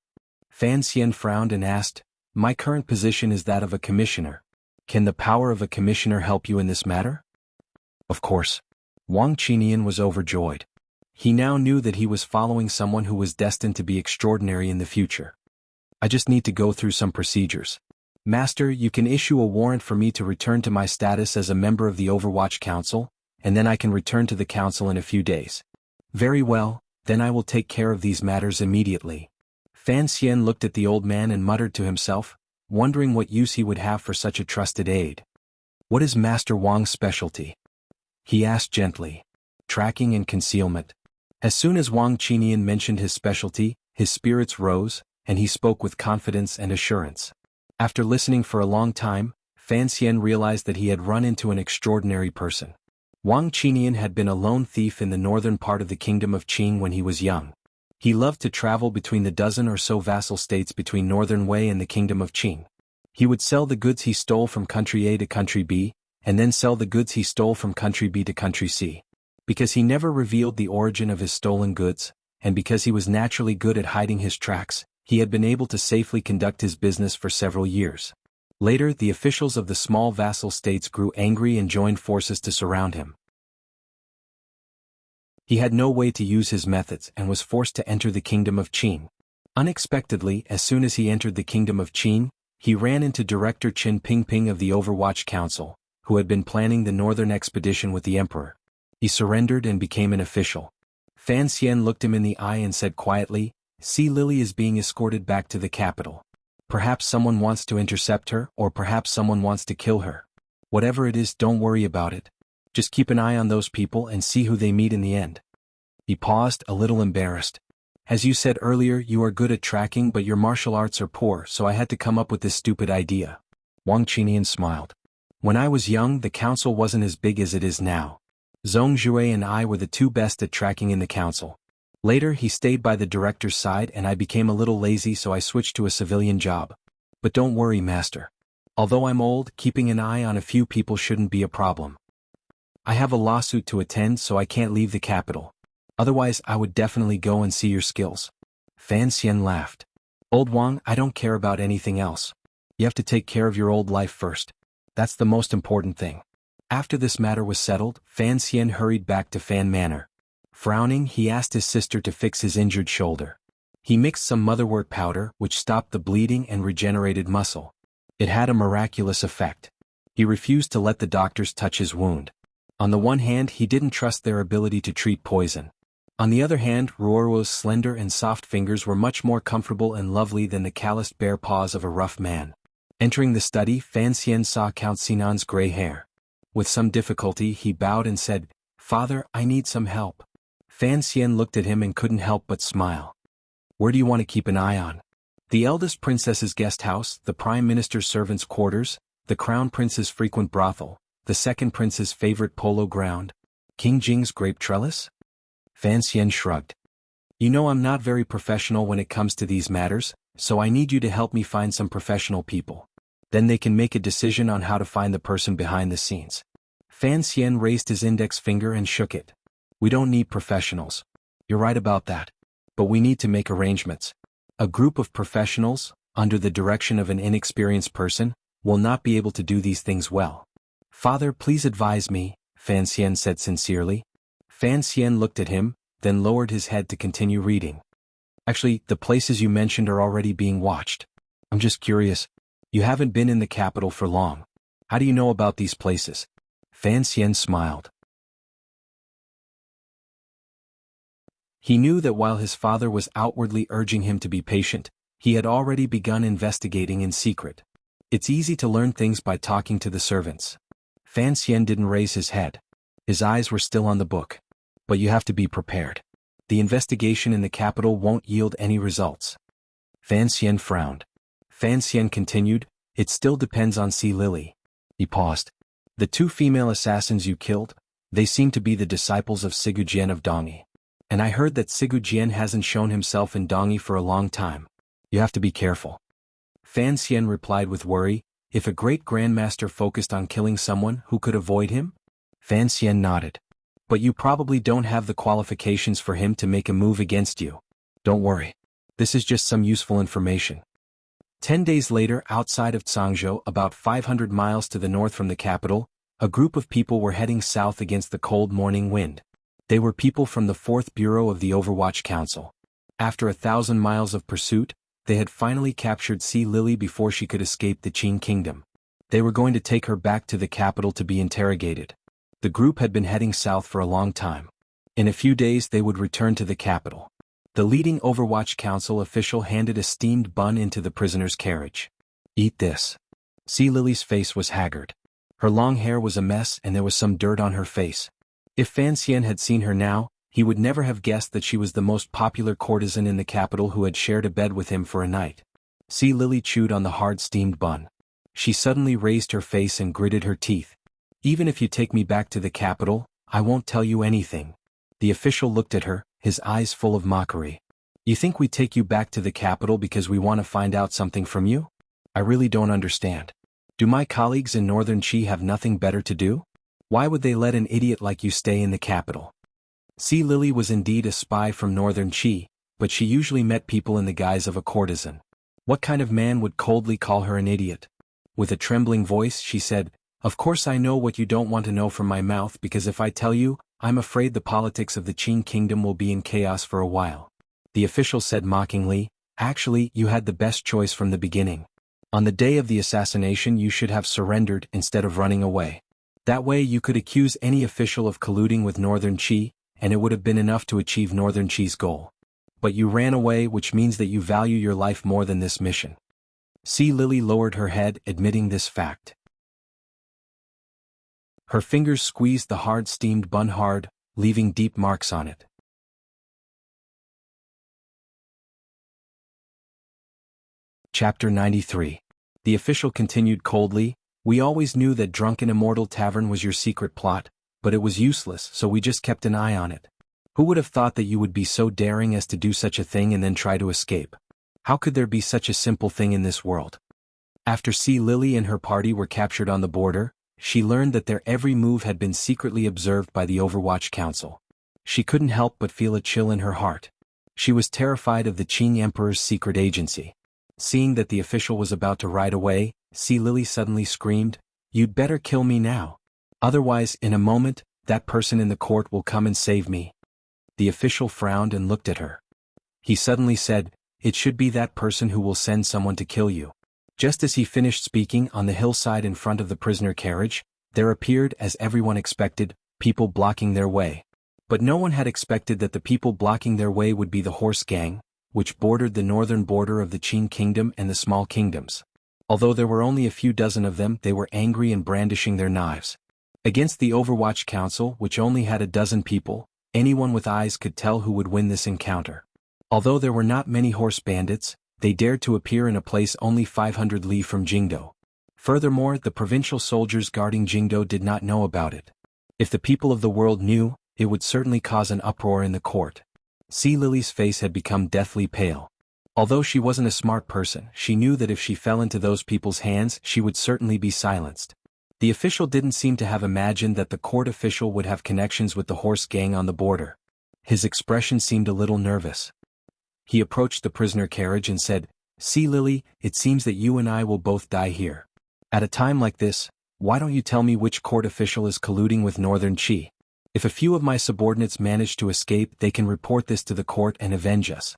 Fan Xian frowned and asked, My current position is that of a commissioner. Can the power of a commissioner help you in this matter? Of course. Wang Qinian was overjoyed. He now knew that he was following someone who was destined to be extraordinary in the future. I just need to go through some procedures. Master, you can issue a warrant for me to return to my status as a member of the Overwatch Council, and then I can return to the council in a few days. Very well, then I will take care of these matters immediately. Fan Xian looked at the old man and muttered to himself, wondering what use he would have for such a trusted aide. What is Master Wang's specialty? He asked gently. Tracking and concealment. As soon as Wang Qinian mentioned his specialty, his spirits rose, and he spoke with confidence and assurance. After listening for a long time, Fan Xian realized that he had run into an extraordinary person. Wang Qinian had been a lone thief in the northern part of the kingdom of Qing when he was young. He loved to travel between the dozen or so vassal states between northern Wei and the kingdom of Qing. He would sell the goods he stole from country A to country B, and then sell the goods he stole from country B to country C. Because he never revealed the origin of his stolen goods, and because he was naturally good at hiding his tracks, he had been able to safely conduct his business for several years. Later, the officials of the small vassal states grew angry and joined forces to surround him. He had no way to use his methods and was forced to enter the kingdom of Qin. Unexpectedly, as soon as he entered the kingdom of Qin, he ran into Director Qin Pingping of the Overwatch Council, who had been planning the northern expedition with the emperor. He surrendered and became an official. Fan Xian looked him in the eye and said quietly, See, Lily is being escorted back to the capital. Perhaps someone wants to intercept her, or perhaps someone wants to kill her. Whatever it is, don't worry about it. Just keep an eye on those people and see who they meet in the end. He paused, a little embarrassed. As you said earlier, you are good at tracking, but your martial arts are poor, so I had to come up with this stupid idea. Wang Qinian smiled. When I was young, the council wasn't as big as it is now. Zhong Jue and I were the two best at tracking in the council. Later, he stayed by the director's side and I became a little lazy, so I switched to a civilian job. But don't worry, Master. Although I'm old, keeping an eye on a few people shouldn't be a problem. I have a lawsuit to attend, so I can't leave the capital. Otherwise, I would definitely go and see your skills. Fan Xian laughed. Old Wang, I don't care about anything else. You have to take care of your old life first. That's the most important thing. After this matter was settled, Fan Xian hurried back to Fan Manor. Frowning, he asked his sister to fix his injured shoulder. He mixed some motherwort powder, which stopped the bleeding and regenerated muscle. It had a miraculous effect. He refused to let the doctors touch his wound. On the one hand, he didn't trust their ability to treat poison. On the other hand, Ruoro's slender and soft fingers were much more comfortable and lovely than the calloused bare paws of a rough man. Entering the study, Fan Xian saw Count Sinan's gray hair. With some difficulty, he bowed and said, Father, I need some help. Fan Xian looked at him and couldn't help but smile. Where do you want to keep an eye on? The eldest princess's guest house, the prime minister's servants' quarters, the crown prince's frequent brothel, the second prince's favorite polo ground, King Jing's grape trellis? Fan Xian shrugged. You know, I'm not very professional when it comes to these matters, so I need you to help me find some professional people. Then they can make a decision on how to find the person behind the scenes. Fan Xian raised his index finger and shook it. We don't need professionals. You're right about that. But we need to make arrangements. A group of professionals, under the direction of an inexperienced person, will not be able to do these things well. Father, please advise me, Fan Xian said sincerely. Fan Xian looked at him, then lowered his head to continue reading. Actually, the places you mentioned are already being watched. I'm just curious. You haven't been in the capital for long. How do you know about these places? Fan Xian smiled. He knew that while his father was outwardly urging him to be patient, he had already begun investigating in secret. It's easy to learn things by talking to the servants. Fan Xian didn't raise his head. His eyes were still on the book. But you have to be prepared. The investigation in the capital won't yield any results. Fan Xian frowned. Fan Xian continued, it still depends on Si Lily. He paused. The 2 female assassins you killed, they seem to be the disciples of Sigu Jian of Dongyi. And I heard that Sigu Jian hasn't shown himself in Dongyi for a long time. You have to be careful. Fan Xian replied with worry, if a great grandmaster focused on killing someone who could avoid him? Fan Xian nodded. But you probably don't have the qualifications for him to make a move against you. Don't worry. This is just some useful information. 10 days later, outside of Zhangzhou, about 500 miles to the north from the capital, a group of people were heading south against the cold morning wind. They were people from the 4th Bureau of the Overwatch Council. After 1,000 miles of pursuit, they had finally captured Si Lily before she could escape the Qin kingdom. They were going to take her back to the capital to be interrogated. The group had been heading south for a long time. In a few days they would return to the capital. The leading Overwatch Council official handed a steamed bun into the prisoner's carriage. Eat this. Si Lily's face was haggard. Her long hair was a mess and there was some dirt on her face. If Fan Xian had seen her now, he would never have guessed that she was the most popular courtesan in the capital who had shared a bed with him for a night. Si Lily chewed on the hard steamed bun. She suddenly raised her face and gritted her teeth. Even if you take me back to the capital, I won't tell you anything. The official looked at her, his eyes full of mockery. You think we take you back to the capital because we want to find out something from you? I really don't understand. Do my colleagues in Northern Qi have nothing better to do? Why would they let an idiot like you stay in the capital? Si Lily was indeed a spy from Northern Qi, but she usually met people in the guise of a courtesan. What kind of man would coldly call her an idiot? With a trembling voice she said, of course I know what you don't want to know from my mouth because if I tell you, I'm afraid the politics of the Qin kingdom will be in chaos for a while. The official said mockingly, actually you had the best choice from the beginning. On the day of the assassination you should have surrendered instead of running away. That way you could accuse any official of colluding with Northern Qi, and it would have been enough to achieve Northern Qi's goal. But you ran away, which means that you value your life more than this mission. Si Lily lowered her head, admitting this fact. Her fingers squeezed the hard steamed bun hard, leaving deep marks on it. Chapter 93. The official continued coldly, we always knew that Drunken Immortal Tavern was your secret plot, but it was useless, so we just kept an eye on it. Who would have thought that you would be so daring as to do such a thing and then try to escape? How could there be such a simple thing in this world? After Si Lily and her party were captured on the border, she learned that their every move had been secretly observed by the Overwatch Council. She couldn't help but feel a chill in her heart. She was terrified of the Qing Emperor's secret agency. Seeing that the official was about to ride away, Si Lily suddenly screamed, "You'd better kill me now. Otherwise, in a moment, that person in the court will come and save me." The official frowned and looked at her. He suddenly said, "It should be that person who will send someone to kill you." Just as he finished speaking, on the hillside in front of the prisoner carriage, there appeared, as everyone expected, people blocking their way. But no one had expected that the people blocking their way would be the horse gang, which bordered the northern border of the Qin kingdom and the small kingdoms. Although there were only a few dozen of them, they were angry and brandishing their knives. Against the Overwatch Council, which only had a dozen people, anyone with eyes could tell who would win this encounter. Although there were not many horse bandits, they dared to appear in a place only 500 li from Jingdo. Furthermore, the provincial soldiers guarding Jingdo did not know about it. If the people of the world knew, it would certainly cause an uproar in the court. Si Lily's face had become deathly pale. Although she wasn't a smart person, she knew that if she fell into those people's hands, she would certainly be silenced. The official didn't seem to have imagined that the court official would have connections with the horse gang on the border. His expression seemed a little nervous. He approached the prisoner carriage and said, "Si Lily, it seems that you and I will both die here. At a time like this, why don't you tell me which court official is colluding with Northern Qi? If a few of my subordinates manage to escape, they can report this to the court and avenge us.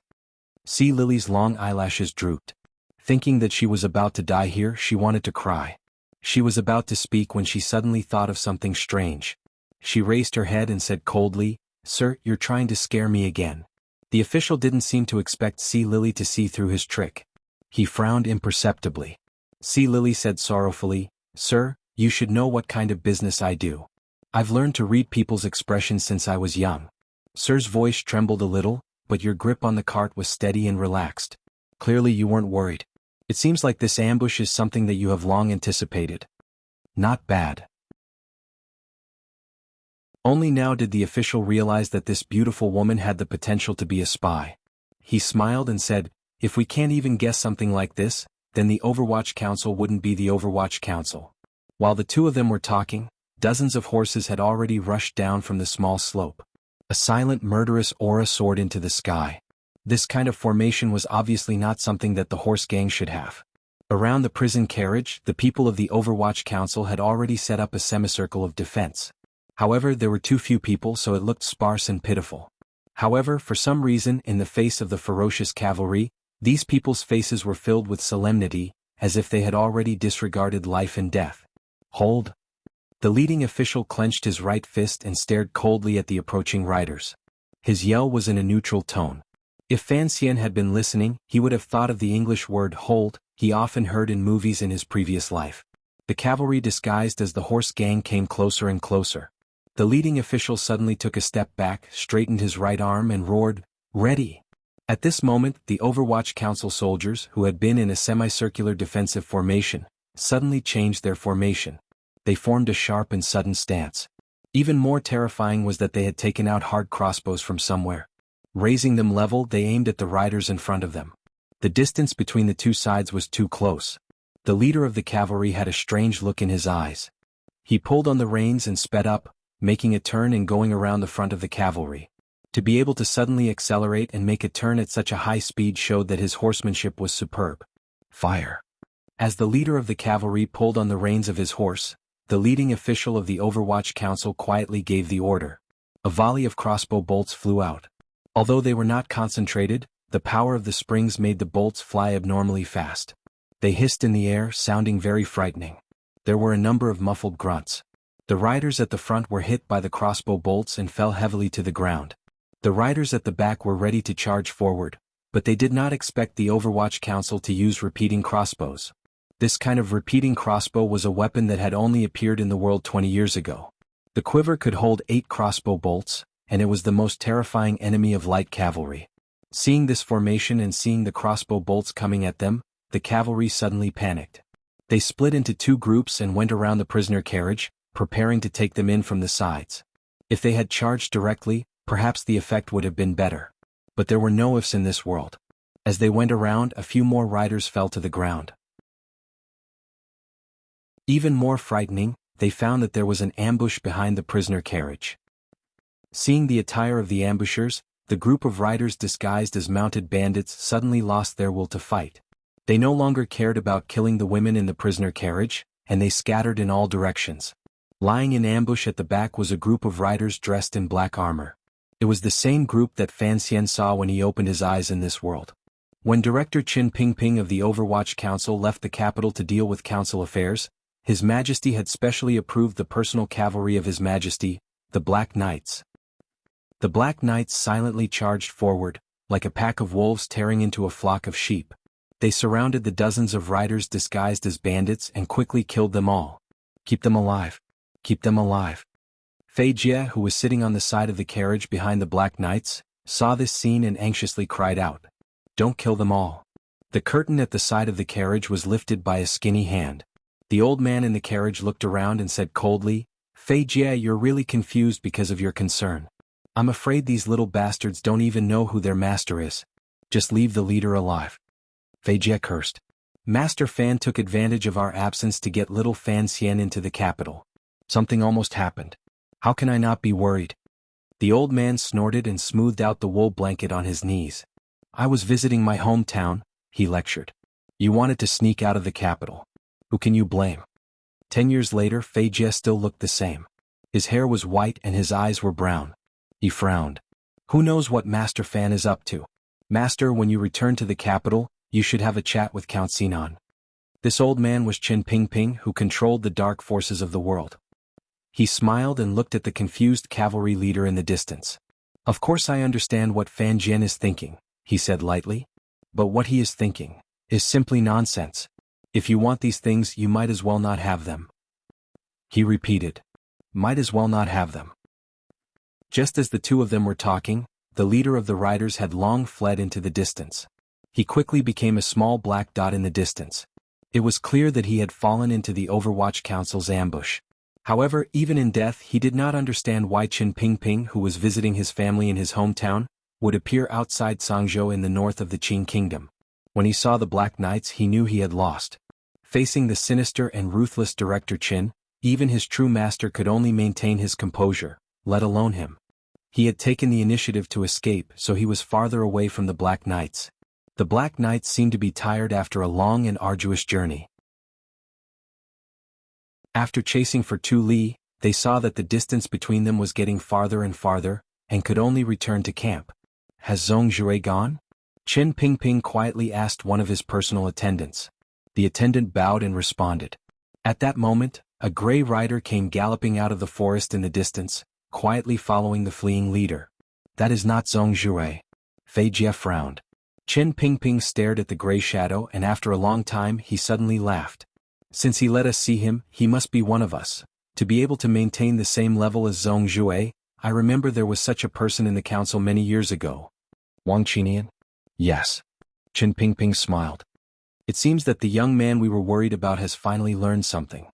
Sea Lily's long eyelashes drooped. Thinking that she was about to die here, she wanted to cry. She was about to speak when she suddenly thought of something strange. She raised her head and said coldly, "Sir, you're trying to scare me again." The official didn't seem to expect Sea Lily to see through his trick. He frowned imperceptibly. Sea Lily said sorrowfully, "Sir, you should know what kind of business I do. I've learned to read people's expressions since I was young." Sir's voice trembled a little, but your grip on the cart was steady and relaxed. Clearly you weren't worried. It seems like this ambush is something that you have long anticipated. Not bad. Only now did the official realize that this beautiful woman had the potential to be a spy. He smiled and said, "If we can't even guess something like this, then the Overwatch Council wouldn't be the Overwatch Council." While the two of them were talking, dozens of horses had already rushed down from the small slope. A silent murderous aura soared into the sky. This kind of formation was obviously not something that the horse gang should have. Around the prison carriage, the people of the Overwatch Council had already set up a semicircle of defense. However, there were too few people, so it looked sparse and pitiful. However, for some reason, in the face of the ferocious cavalry, these people's faces were filled with solemnity, as if they had already disregarded life and death. "Hold!" The leading official clenched his right fist and stared coldly at the approaching riders. His yell was in a neutral tone. If Fan Xian had been listening, he would have thought of the English word "hold" he often heard in movies in his previous life. The cavalry disguised as the horse gang came closer and closer. The leading official suddenly took a step back, straightened his right arm and roared, "Ready!" At this moment, the Overwatch Council soldiers, who had been in a semicircular defensive formation, suddenly changed their formation. They formed a sharp and sudden stance. Even more terrifying was that they had taken out hard crossbows from somewhere. Raising them level, they aimed at the riders in front of them. The distance between the two sides was too close. The leader of the cavalry had a strange look in his eyes. He pulled on the reins and sped up, making a turn and going around the front of the cavalry. To be able to suddenly accelerate and make a turn at such a high speed showed that his horsemanship was superb. "Fire!" As the leader of the cavalry pulled on the reins of his horse, the leading official of the Overwatch Council quietly gave the order. A volley of crossbow bolts flew out. Although they were not concentrated, the power of the springs made the bolts fly abnormally fast. They hissed in the air, sounding very frightening. There were a number of muffled grunts. The riders at the front were hit by the crossbow bolts and fell heavily to the ground. The riders at the back were ready to charge forward, but they did not expect the Overwatch Council to use repeating crossbows. This kind of repeating crossbow was a weapon that had only appeared in the world 20 years ago. The quiver could hold 8 crossbow bolts, and it was the most terrifying enemy of light cavalry. Seeing this formation and seeing the crossbow bolts coming at them, the cavalry suddenly panicked. They split into 2 groups and went around the prisoner carriage, preparing to take them in from the sides. If they had charged directly, perhaps the effect would have been better. But there were no ifs in this world. As they went around, a few more riders fell to the ground. Even more frightening, they found that there was an ambush behind the prisoner carriage. Seeing the attire of the ambushers, the group of riders disguised as mounted bandits suddenly lost their will to fight. They no longer cared about killing the women in the prisoner carriage, and they scattered in all directions. Lying in ambush at the back was a group of riders dressed in black armor. It was the same group that Fan Xian saw when he opened his eyes in this world. When Director Qin Pingping of the Overwatch Council left the capital to deal with council affairs, His Majesty had specially approved the personal cavalry of His Majesty, the Black Knights. The Black Knights silently charged forward, like a pack of wolves tearing into a flock of sheep. They surrounded the dozens of riders disguised as bandits and quickly killed them all. "Keep them alive. Keep them alive." Fei Jie, who was sitting on the side of the carriage behind the Black Knights, saw this scene and anxiously cried out, "Don't kill them all." The curtain at the side of the carriage was lifted by a skinny hand. The old man in the carriage looked around and said coldly, "Fei Jie, you're really confused because of your concern. I'm afraid these little bastards don't even know who their master is. Just leave the leader alive." Fei Jie cursed. "Master Fan took advantage of our absence to get little Fan Xian into the capital. Something almost happened. How can I not be worried?" The old man snorted and smoothed out the wool blanket on his knees. "I was visiting my hometown," he lectured. "You wanted to sneak out of the capital. Who can you blame? 10 years later, Fei Jie still looked the same. His hair was white and his eyes were brown. He frowned. Who knows what Master Fan is up to? Master, when you return to the capital, you should have a chat with Count Sinan. This old man was Qin Pingping, who controlled the dark forces of the world. He smiled and looked at the confused cavalry leader in the distance. Of course I understand what Fan Jian is thinking, he said lightly. But what he is thinking is simply nonsense. If you want these things, you might as well not have them. He repeated. Might as well not have them. Just as the two of them were talking, the leader of the riders had long fled into the distance. He quickly became a small black dot in the distance. It was clear that he had fallen into the Overwatch Council's ambush. However, even in death he did not understand why Qin Pingping, who was visiting his family in his hometown, would appear outside Sangzhou in the north of the Qin kingdom. When he saw the Black Knights, he knew he had lost. Facing the sinister and ruthless Director Qin, even his true master could only maintain his composure, let alone him. He had taken the initiative to escape, so he was farther away from the Black Knights. The Black Knights seemed to be tired after a long and arduous journey. After chasing for 2 li, they saw that the distance between them was getting farther and farther, and could only return to camp. Has Zhong Jue gone? Qin Pingping quietly asked one of his personal attendants. The attendant bowed and responded. At that moment, a gray rider came galloping out of the forest in the distance, quietly following the fleeing leader. That is not Zhong Jue. Fei Jie frowned. Qin Pingping stared at the gray shadow, and after a long time he suddenly laughed. Since he let us see him, he must be one of us. To be able to maintain the same level as Zhong Jue, I remember there was such a person in the council many years ago. Wang Qinian? Yes. Qin Pingping smiled. It seems that the young man we were worried about has finally learned something.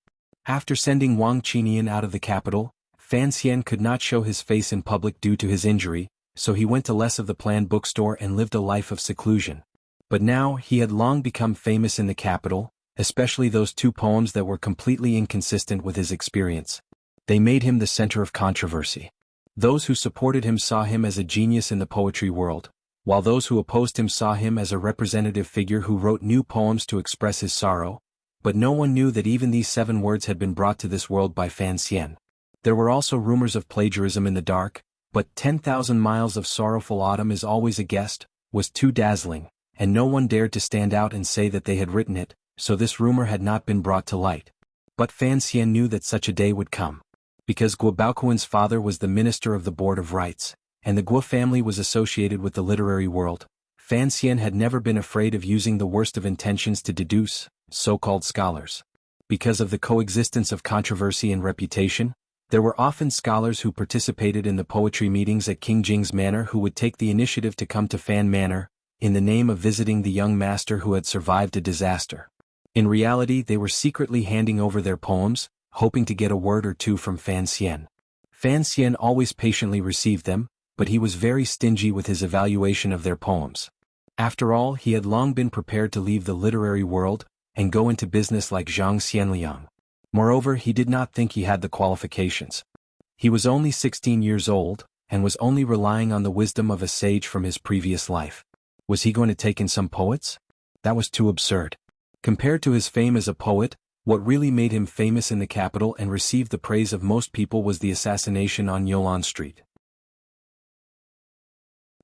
After sending Wang Qinian out of the capital, Fan Xian could not show his face in public due to his injury, so he went to less of the planned bookstore and lived a life of seclusion. But now he had long become famous in the capital, especially those 2 poems that were completely inconsistent with his experience. They made him the center of controversy. Those who supported him saw him as a genius in the poetry world, while those who opposed him saw him as a representative figure who wrote new poems to express his sorrow. But no one knew that even these 7 words had been brought to this world by Fan Xian. There were also rumors of plagiarism in the dark, but 10,000 miles of sorrowful autumn is always a guest, was too dazzling, and no one dared to stand out and say that they had written it, so this rumor had not been brought to light. But Fan Xian knew that such a day would come. Because Guo Baoquan's father was the minister of the Board of Rights, and the Guo family was associated with the literary world, Fan Xian had never been afraid of using the worst of intentions to deduce so-called scholars. Because of the coexistence of controversy and reputation, there were often scholars who participated in the poetry meetings at King Jing's manor who would take the initiative to come to Fan Manor, in the name of visiting the young master who had survived a disaster. In reality, they were secretly handing over their poems, hoping to get a word or 2 from Fan Xian. Fan Xian always patiently received them, but he was very stingy with his evaluation of their poems. After all, he had long been prepared to leave the literary world and go into business like Zhang Xianliang. Moreover, he did not think he had the qualifications. He was only 16 years old, and was only relying on the wisdom of a sage from his previous life. Was he going to take in some poets? That was too absurd. Compared to his fame as a poet, what really made him famous in the capital and received the praise of most people was the assassination on Yolan Street.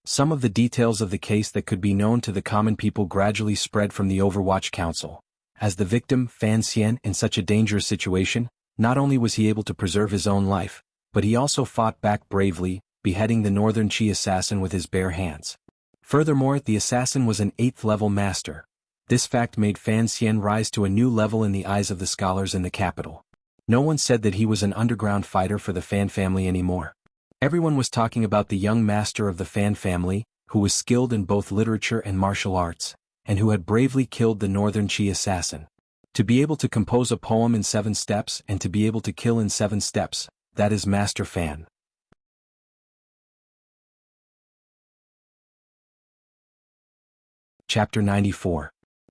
Some of the details of the case that could be known to the common people gradually spread from the Overwatch Council. As the victim, Fan Xian, in such a dangerous situation, not only was he able to preserve his own life, but he also fought back bravely, beheading the Northern Qi assassin with his bare hands. Furthermore, the assassin was an 8th-level master. This fact made Fan Xian rise to a new level in the eyes of the scholars in the capital. No one said that he was an underground fighter for the Fan family anymore. Everyone was talking about the young master of the Fan family, who was skilled in both literature and martial arts, and who had bravely killed the Northern Qi assassin. To be able to compose a poem in 7 steps and to be able to kill in 7 steps, that is Master Fan. Chapter 94.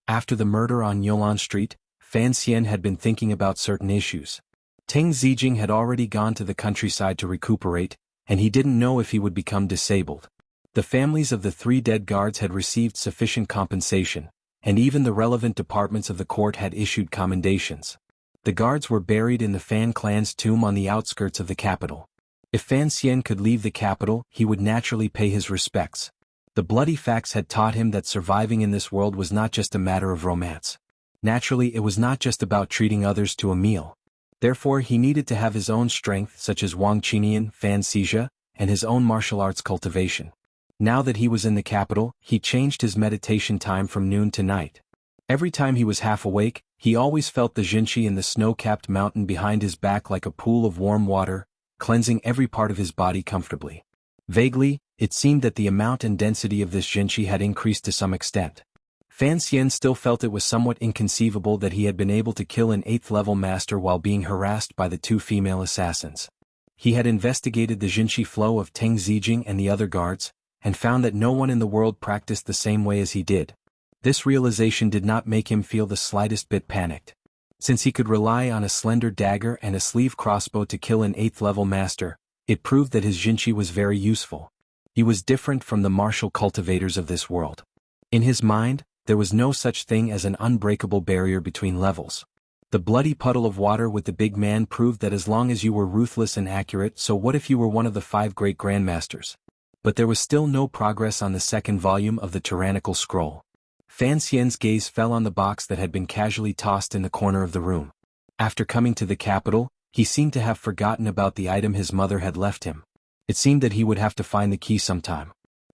After the murder on Yolan Street, Fan Xian had been thinking about certain issues. Teng Zijing had already gone to the countryside to recuperate, and he didn't know if he would become disabled. The families of the 3 dead guards had received sufficient compensation, and even the relevant departments of the court had issued commendations. The guards were buried in the Fan clan's tomb on the outskirts of the capital. If Fan Xian could leave the capital, he would naturally pay his respects. The bloody facts had taught him that surviving in this world was not just a matter of romance. Naturally, it was not just about treating others to a meal. Therefore, he needed to have his own strength, such as Wang Qinian, Fan Xizha, and his own martial arts cultivation. Now that he was in the capital, he changed his meditation time from noon to night. Every time he was half awake, he always felt the Jinqi in the snow-capped mountain behind his back like a pool of warm water, cleansing every part of his body comfortably. Vaguely, it seemed that the amount and density of this Jinqi had increased to some extent. Fan Xian still felt it was somewhat inconceivable that he had been able to kill an 8th-level master while being harassed by the 2 female assassins. He had investigated the Jinqi flow of Teng Zijing and the other guards, and found that no one in the world practiced the same way as he did. This realization did not make him feel the slightest bit panicked. Since he could rely on a slender dagger and a sleeve crossbow to kill an 8th-level master, it proved that his Jinqi was very useful. He was different from the martial cultivators of this world. In his mind, there was no such thing as an unbreakable barrier between levels. The bloody puddle of water with the big man proved that as long as you were ruthless and accurate, so what if you were one of the 5 great grandmasters? But there was still no progress on the 2nd volume of the tyrannical scroll. Fan Xian's gaze fell on the box that had been casually tossed in the corner of the room. After coming to the capital, he seemed to have forgotten about the item his mother had left him. It seemed that he would have to find the key sometime.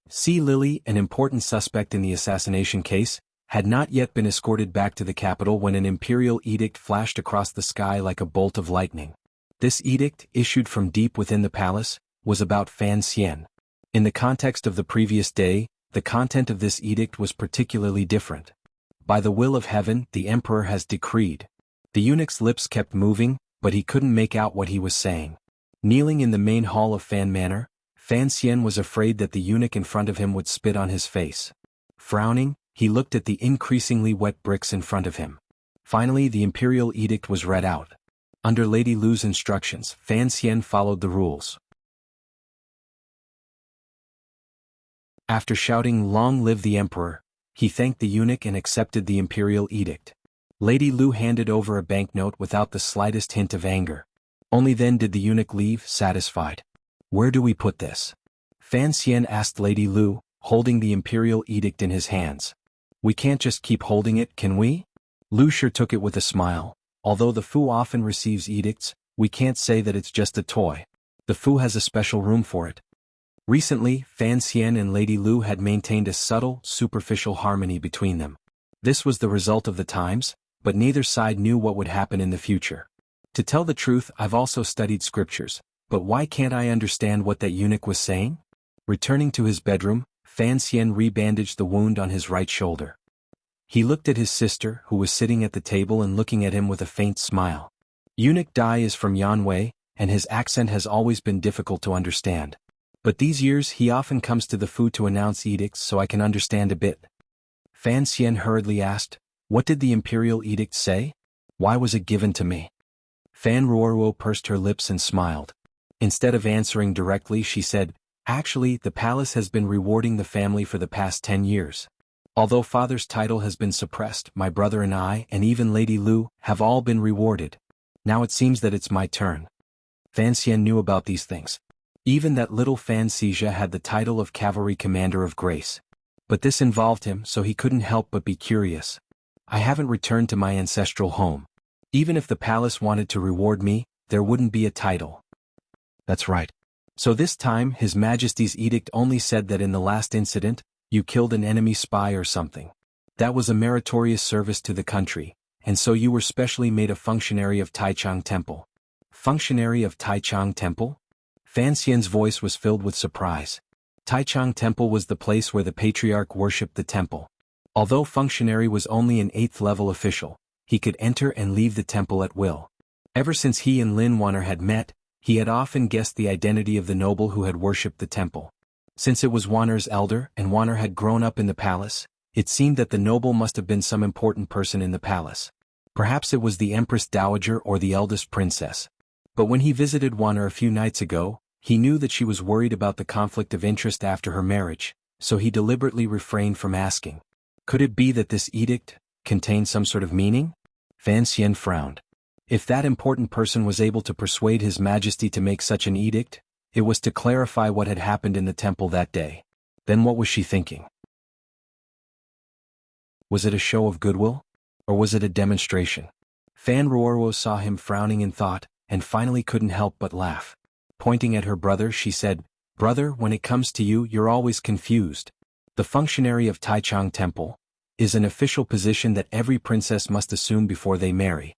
Si Lily, an important suspect in the assassination case, had not yet been escorted back to the capital when an imperial edict flashed across the sky like a bolt of lightning. This edict, issued from deep within the palace, was about Fan Xian. In the context of the previous day, the content of this edict was particularly different. By the will of heaven, the emperor has decreed. The eunuch's lips kept moving, but he couldn't make out what he was saying. Kneeling in the main hall of Fan Manor, Fan Xian was afraid that the eunuch in front of him would spit on his face. Frowning, he looked at the increasingly wet bricks in front of him. Finally, the imperial edict was read out. Under Lady Lu's instructions, Fan Xian followed the rules. After shouting "Long live the Emperor," he thanked the eunuch and accepted the imperial edict. Lady Lu handed over a banknote without the slightest hint of anger. Only then did the eunuch leave, satisfied. "Where do we put this?" Fan Xian asked Lady Lu, holding the imperial edict in his hands. "We can't just keep holding it, can we?" Lu sure took it with a smile. "Although the Fu often receives edicts, we can't say that it's just a toy. The Fu has a special room for it." Recently, Fan Xian and Lady Lu had maintained a subtle, superficial harmony between them. This was the result of the times, but neither side knew what would happen in the future. "To tell the truth, I've also studied scriptures, but why can't I understand what that eunuch was saying?" Returning to his bedroom, Fan Xian rebandaged the wound on his right shoulder. He looked at his sister, who was sitting at the table and looking at him with a faint smile. Eunuch Dai is from Yanwei, and his accent has always been difficult to understand. But these years he often comes to the Fu to announce edicts, so I can understand a bit. Fan Xian hurriedly asked, "What did the imperial edict say? Why was it given to me?" Fan Ruoruo pursed her lips and smiled. Instead of answering directly, she said, "Actually, the palace has been rewarding the family for the past 10 years. Although father's title has been suppressed, my brother and I, and even Lady Lu, have all been rewarded. Now it seems that it's my turn." Fan Xian knew about these things. Even that little Fan Xizha had the title of Cavalry Commander of Grace. But this involved him, so he couldn't help but be curious. "I haven't returned to my ancestral home. Even if the palace wanted to reward me, there wouldn't be a title." "That's right. So this time, His Majesty's edict only said that in the last incident, you killed an enemy spy or something. That was a meritorious service to the country, and so you were specially made a functionary of Taichang Temple." "Functionary of Taichang Temple?" Fan Xian's voice was filled with surprise. Taichang Temple was the place where the patriarch worshipped the temple. Although functionary was only an 8th-level official, he could enter and leave the temple at will. Ever since he and Lin Wanner had met, he had often guessed the identity of the noble who had worshipped the temple. Since it was Wanner's elder and Wanner had grown up in the palace, it seemed that the noble must have been some important person in the palace. Perhaps it was the Empress Dowager or the eldest princess. But when he visited Wanner a few nights ago, he knew that she was worried about the conflict of interest after her marriage, so he deliberately refrained from asking. Could it be that this edict contained some sort of meaning? Fan Xian frowned. If that important person was able to persuade His Majesty to make such an edict, it was to clarify what had happened in the temple that day. Then what was she thinking? Was it a show of goodwill? Or was it a demonstration? Fan Ruoruo saw him frowning in thought, and finally couldn't help but laugh. Pointing at her brother, she said, "Brother, when it comes to you, you're always confused. The functionary of Taichang Temple is an official position that every princess must assume before they marry."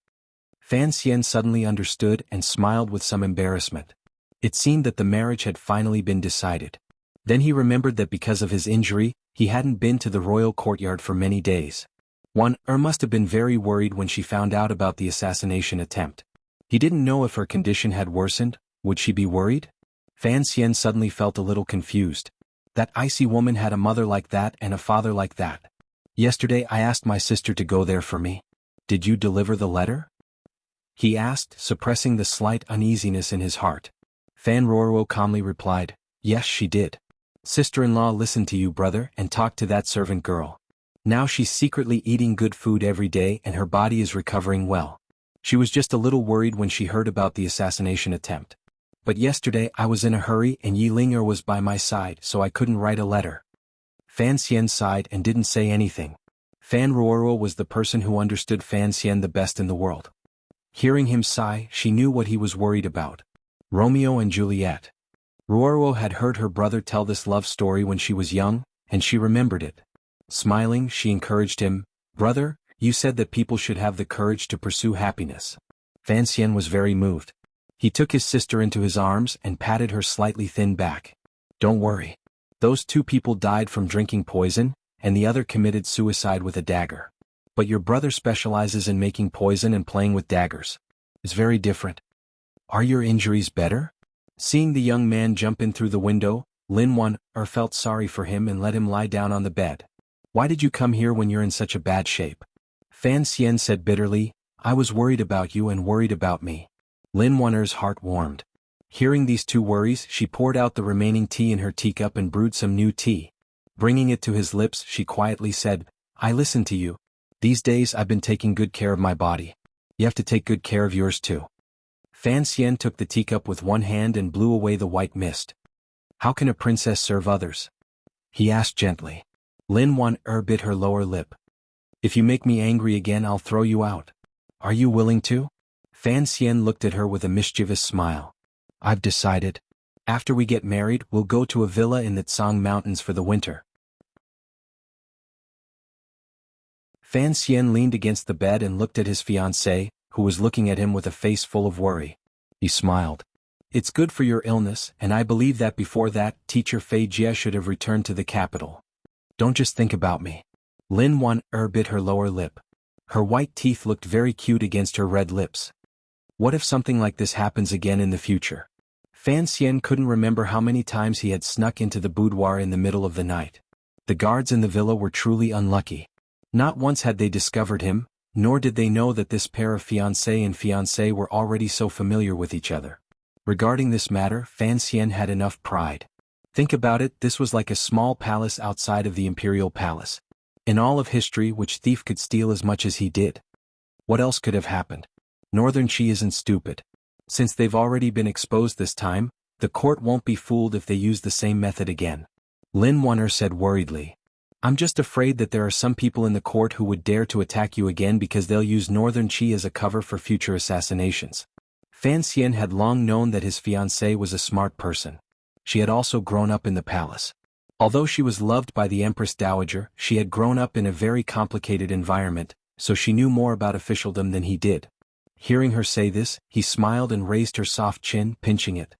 Fan Xian suddenly understood and smiled with some embarrassment. It seemed that the marriage had finally been decided. Then he remembered that because of his injury, he hadn't been to the royal courtyard for many days. Must have been very worried when she found out about the assassination attempt. He didn't know if her condition had worsened. Would she be worried? Fan Xian suddenly felt a little confused. That icy woman had a mother like that and a father like that. Yesterday I asked my sister to go there for me. Did you deliver the letter? He asked, suppressing the slight uneasiness in his heart. Fan Ruoruo calmly replied, "Yes, she did. Sister-in-law listened to you, brother, and talked to that servant girl. Now she's secretly eating good food every day and her body is recovering well. She was just a little worried when she heard about the assassination attempt. But yesterday I was in a hurry and Yi Ling'er was by my side, so I couldn't write a letter." Fan Xian sighed and didn't say anything. Fan Ruoruo was the person who understood Fan Xian the best in the world. Hearing him sigh, she knew what he was worried about. Romeo and Juliet. Ruoruo had heard her brother tell this love story when she was young, and she remembered it. Smiling, she encouraged him, "Brother, you said that people should have the courage to pursue happiness." Fan Xian was very moved. He took his sister into his arms and patted her slightly thin back. "Don't worry. Those two people died from drinking poison, and the other committed suicide with a dagger. But your brother specializes in making poison and playing with daggers. It's very different. Are your injuries better?" Seeing the young man jump in through the window, Lin Wan-er felt sorry for him and let him lie down on the bed. "Why did you come here when you're in such a bad shape?" Fan Xian said bitterly, "I was worried about you and worried about me." Lin Wan-er's heart warmed. Hearing these two worries, she poured out the remaining tea in her teacup and brewed some new tea. Bringing it to his lips, she quietly said, "I listen to you. These days I've been taking good care of my body. You have to take good care of yours too." Fan Xian took the teacup with one hand and blew away the white mist. "How can a princess serve others?" he asked gently. Lin Wan-er bit her lower lip. "If you make me angry again, I'll throw you out. Are you willing to?" Fan Xian looked at her with a mischievous smile. "I've decided. After we get married, we'll go to a villa in the Tsang Mountains for the winter." Fan Xian leaned against the bed and looked at his fiancée, who was looking at him with a face full of worry. He smiled. "It's good for your illness, and I believe that before that, teacher Fei Jie should have returned to the capital. Don't just think about me." Lin Wan-er bit her lower lip. Her white teeth looked very cute against her red lips. What if something like this happens again in the future? Fan Xian couldn't remember how many times he had snuck into the boudoir in the middle of the night. The guards in the villa were truly unlucky. Not once had they discovered him, nor did they know that this pair of fiancé and fiancée were already so familiar with each other. Regarding this matter, Fan Xian had enough pride. Think about it, this was like a small palace outside of the imperial palace. In all of history, which thief could steal as much as he did? What else could have happened? Northern Qi isn't stupid. Since they've already been exposed this time, the court won't be fooled if they use the same method again. Lin Wan-er said worriedly. "I'm just afraid that there are some people in the court who would dare to attack you again because they'll use Northern Qi as a cover for future assassinations." Fan Xian had long known that his fiancée was a smart person. She had also grown up in the palace. Although she was loved by the Empress Dowager, she had grown up in a very complicated environment, so she knew more about officialdom than he did. Hearing her say this, he smiled and raised her soft chin, pinching it.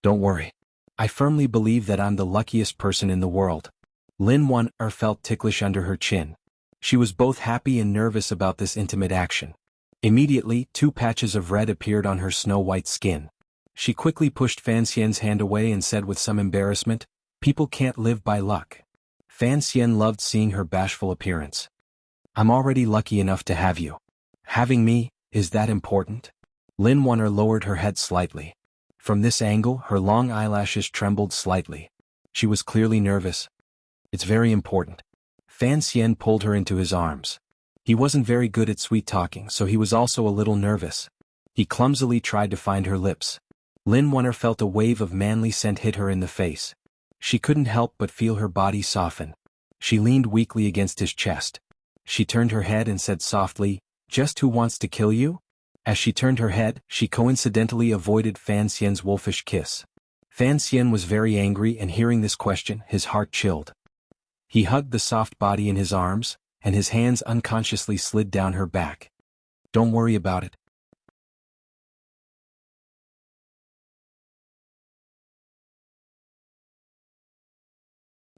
"Don't worry. I firmly believe that I'm the luckiest person in the world." Lin Wan-er felt ticklish under her chin. She was both happy and nervous about this intimate action. Immediately, 2 patches of red appeared on her snow-white skin. She quickly pushed Fan Xian's hand away and said with some embarrassment, "People can't live by luck." Fan Xian loved seeing her bashful appearance. "I'm already lucky enough to have you. Having me, is that important?" Lin Wan-er lowered her head slightly. From this angle, her long eyelashes trembled slightly. She was clearly nervous. "It's very important." Fan Xian pulled her into his arms. He wasn't very good at sweet-talking, so he was also a little nervous. He clumsily tried to find her lips. Lin Wunner felt a wave of manly scent hit her in the face. She couldn't help but feel her body soften. She leaned weakly against his chest. She turned her head and said softly, "Just who wants to kill you?" As she turned her head, she coincidentally avoided Fan Xian's wolfish kiss. Fan Xian was very angry, and hearing this question, his heart chilled. He hugged the soft body in his arms, and his hands unconsciously slid down her back. "Don't worry about it."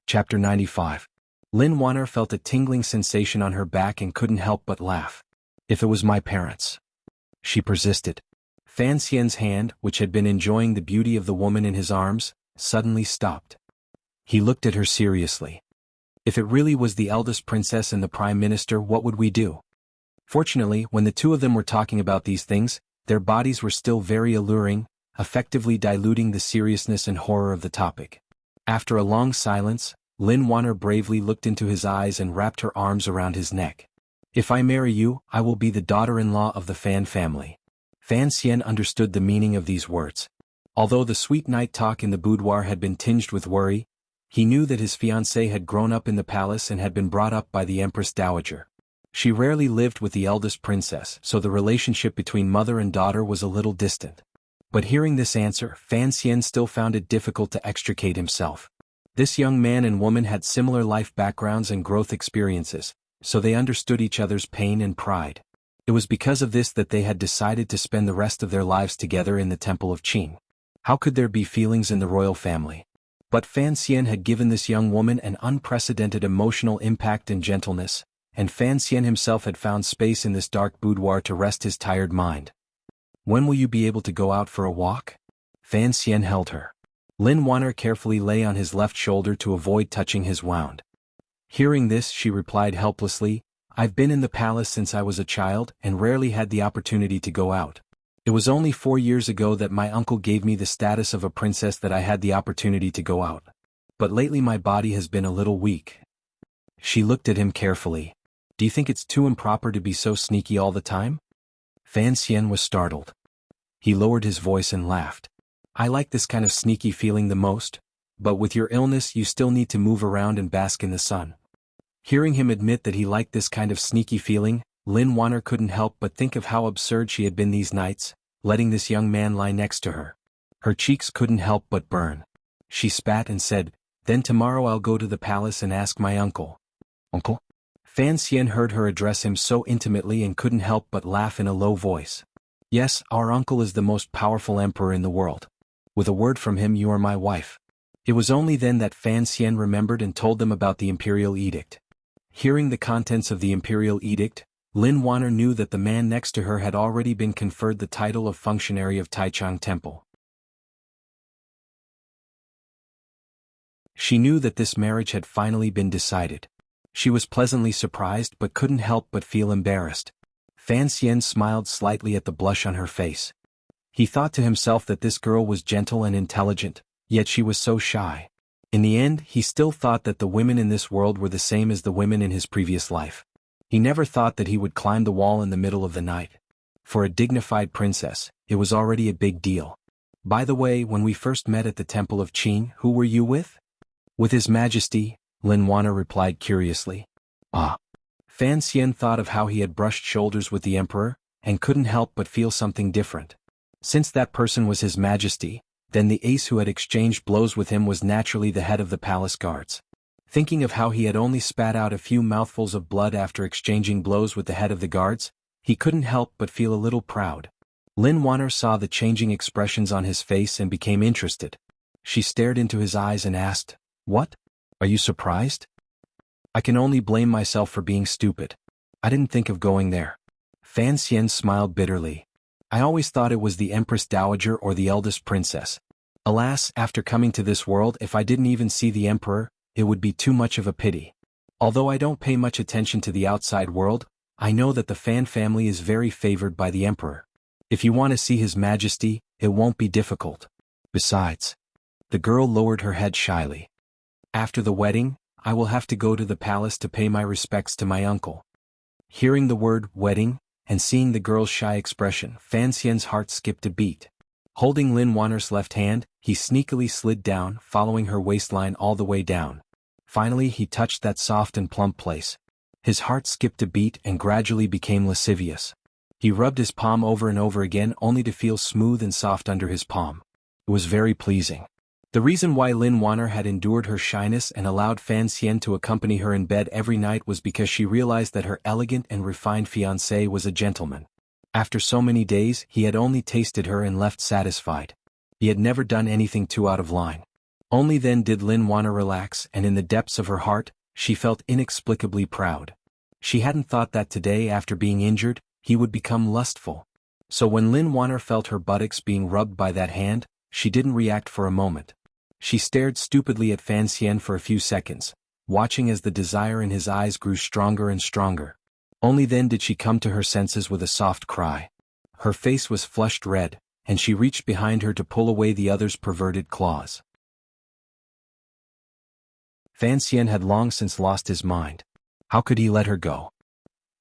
Chapter 95. Lin Wunner felt a tingling sensation on her back and couldn't help but laugh. "If it was my parents." She persisted. Fan Xian's hand, which had been enjoying the beauty of the woman in his arms, suddenly stopped. He looked at her seriously. "If it really was the eldest princess and the prime minister, what would we do?" Fortunately, when the two of them were talking about these things, their bodies were still very alluring, effectively diluting the seriousness and horror of the topic. After a long silence, Lin Wunner bravely looked into his eyes and wrapped her arms around his neck. "If I marry you, I will be the daughter-in-law of the Fan family." Fan Xian understood the meaning of these words. Although the sweet night talk in the boudoir had been tinged with worry, he knew that his fiancée had grown up in the palace and had been brought up by the Empress Dowager. She rarely lived with the eldest princess, so the relationship between mother and daughter was a little distant. But hearing this answer, Fan Xian still found it difficult to extricate himself. This young man and woman had similar life backgrounds and growth experiences, so they understood each other's pain and pride. It was because of this that they had decided to spend the rest of their lives together in the Temple of Qing. How could there be feelings in the royal family? But Fan Xian had given this young woman an unprecedented emotional impact and gentleness, and Fan Xian himself had found space in this dark boudoir to rest his tired mind. "When will you be able to go out for a walk?" Fan Xian held her. Lin Wunner carefully lay on his left shoulder to avoid touching his wound. Hearing this, she replied helplessly, "I've been in the palace since I was a child and rarely had the opportunity to go out. It was only 4 years ago that my uncle gave me the status of a princess that I had the opportunity to go out. But lately my body has been a little weak." She looked at him carefully. "Do you think it's too improper to be so sneaky all the time?" Fan Xian was startled. He lowered his voice and laughed. "I like this kind of sneaky feeling the most, but with your illness you still need to move around and bask in the sun." Hearing him admit that he liked this kind of sneaky feeling, Lin Wunner couldn't help but think of how absurd she had been these nights, letting this young man lie next to her. Her cheeks couldn't help but burn. She spat and said, "Then tomorrow I'll go to the palace and ask my uncle." "Uncle?" Fan Xian heard her address him so intimately and couldn't help but laugh in a low voice. "Yes, our uncle is the most powerful emperor in the world. With a word from him you are my wife." It was only then that Fan Xian remembered and told them about the imperial edict. Hearing the contents of the imperial edict, Lin Wunner knew that the man next to her had already been conferred the title of functionary of Taichung Temple. She knew that this marriage had finally been decided. She was pleasantly surprised but couldn't help but feel embarrassed. Fan Xian smiled slightly at the blush on her face. He thought to himself that this girl was gentle and intelligent, yet she was so shy. In the end, he still thought that the women in this world were the same as the women in his previous life. He never thought that he would climb the wall in the middle of the night. For a dignified princess, it was already a big deal. "By the way, when we first met at the Temple of Qing, who were you with?" "With His Majesty," Lin Wunner replied curiously. "Ah." Fan Xian thought of how he had brushed shoulders with the emperor, and couldn't help but feel something different. Since that person was His Majesty, then the ace who had exchanged blows with him was naturally the head of the palace guards. Thinking of how he had only spat out a few mouthfuls of blood after exchanging blows with the head of the guards, he couldn't help but feel a little proud. Lin Wunner saw the changing expressions on his face and became interested. She stared into his eyes and asked, "What? Are you surprised?" "I can only blame myself for being stupid. I didn't think of going there." Fan Xian smiled bitterly. "I always thought it was the Empress Dowager or the eldest princess. Alas, after coming to this world, if I didn't even see the emperor, it would be too much of a pity. Although I don't pay much attention to the outside world, I know that the Fan family is very favored by the emperor. If you want to see His Majesty, it won't be difficult. Besides..." The girl lowered her head shyly. "After the wedding, I will have to go to the palace to pay my respects to my uncle." Hearing the word wedding, and seeing the girl's shy expression, Fan Xian's heart skipped a beat. Holding Lin Wanner's left hand, he sneakily slid down, following her waistline all the way down. Finally he touched that soft and plump place. His heart skipped a beat and gradually became lascivious. He rubbed his palm over and over again only to feel smooth and soft under his palm. It was very pleasing. The reason why Lin Wanner had endured her shyness and allowed Fan Xian to accompany her in bed every night was because she realized that her elegant and refined fiancé was a gentleman. After so many days, he had only tasted her and left satisfied. He had never done anything too out of line. Only then did Lin Wanner relax, and in the depths of her heart, she felt inexplicably proud. She hadn't thought that today, after being injured, he would become lustful. So when Lin Wanner felt her buttocks being rubbed by that hand, she didn't react for a moment. She stared stupidly at Fan Xian for a few seconds, watching as the desire in his eyes grew stronger and stronger. Only then did she come to her senses with a soft cry. Her face was flushed red, and she reached behind her to pull away the other's perverted claws. Fan Xian had long since lost his mind. How could he let her go?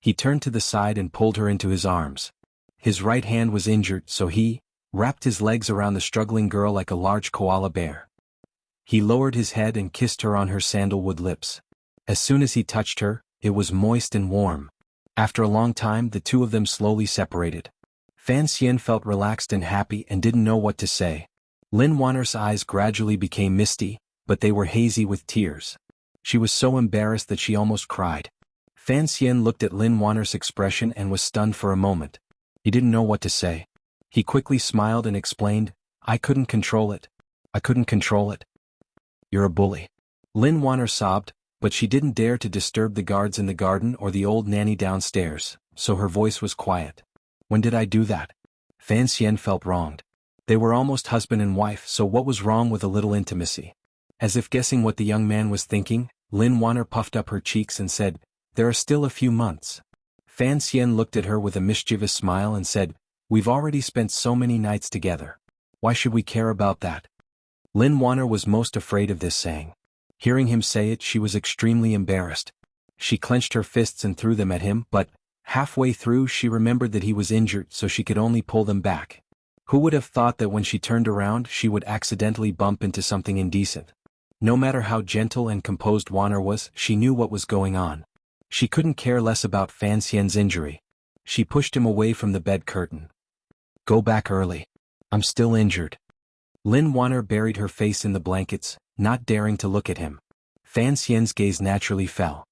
He turned to the side and pulled her into his arms. His right hand was injured, so he wrapped his legs around the struggling girl like a large koala bear. He lowered his head and kissed her on her sandalwood lips. As soon as he touched her, it was moist and warm. After a long time, the two of them slowly separated. Fan Xian felt relaxed and happy and didn't know what to say. Lin Wanner's eyes gradually became misty, but they were hazy with tears. She was so embarrassed that she almost cried. Fan Xian looked at Lin Wanner's expression and was stunned for a moment. He didn't know what to say. He quickly smiled and explained, "I couldn't control it. I couldn't control it." "You're a bully." Lin Wanner sobbed, but she didn't dare to disturb the guards in the garden or the old nanny downstairs, so her voice was quiet. "When did I do that?" Fan Xian felt wronged. They were almost husband and wife, so what was wrong with a little intimacy? As if guessing what the young man was thinking, Lin Wanner puffed up her cheeks and said, "There are still a few months." Fan Xian looked at her with a mischievous smile and said, "We've already spent so many nights together. Why should we care about that?" Lin Wanner was most afraid of this saying. Hearing him say it, she was extremely embarrassed. She clenched her fists and threw them at him, but halfway through she remembered that he was injured, so she could only pull them back. Who would have thought that when she turned around she would accidentally bump into something indecent? No matter how gentle and composed Wanner was, she knew what was going on. She couldn't care less about Fan Xian's injury. She pushed him away from the bed curtain. "Go back early. I'm still injured." Lin Wanner buried her face in the blankets, not daring to look at him. Fan Xian's gaze naturally fell.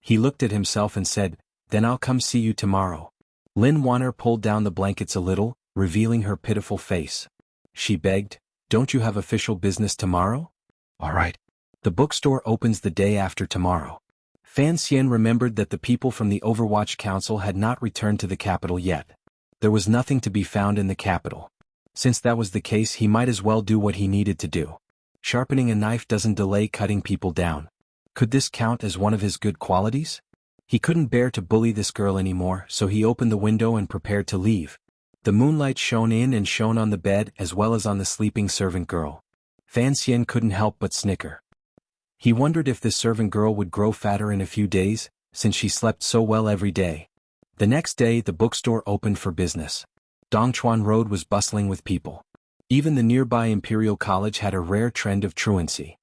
He looked at himself and said, "Then I'll come see you tomorrow." Lin Wanner pulled down the blankets a little, revealing her pitiful face. She begged, "Don't you have official business tomorrow?" "All right. The bookstore opens the day after tomorrow." Fan Xian remembered that the people from the Overwatch Council had not returned to the capital yet. There was nothing to be found in the capital. Since that was the case, he might as well do what he needed to do. Sharpening a knife doesn't delay cutting people down. Could this count as one of his good qualities? He couldn't bear to bully this girl anymore, so he opened the window and prepared to leave. The moonlight shone in and shone on the bed as well as on the sleeping servant girl. Fan Xian couldn't help but snicker. He wondered if this servant girl would grow fatter in a few days, since she slept so well every day. The next day the bookstore opened for business. Dongchuan Road was bustling with people. Even the nearby Imperial College had a rare trend of truancy.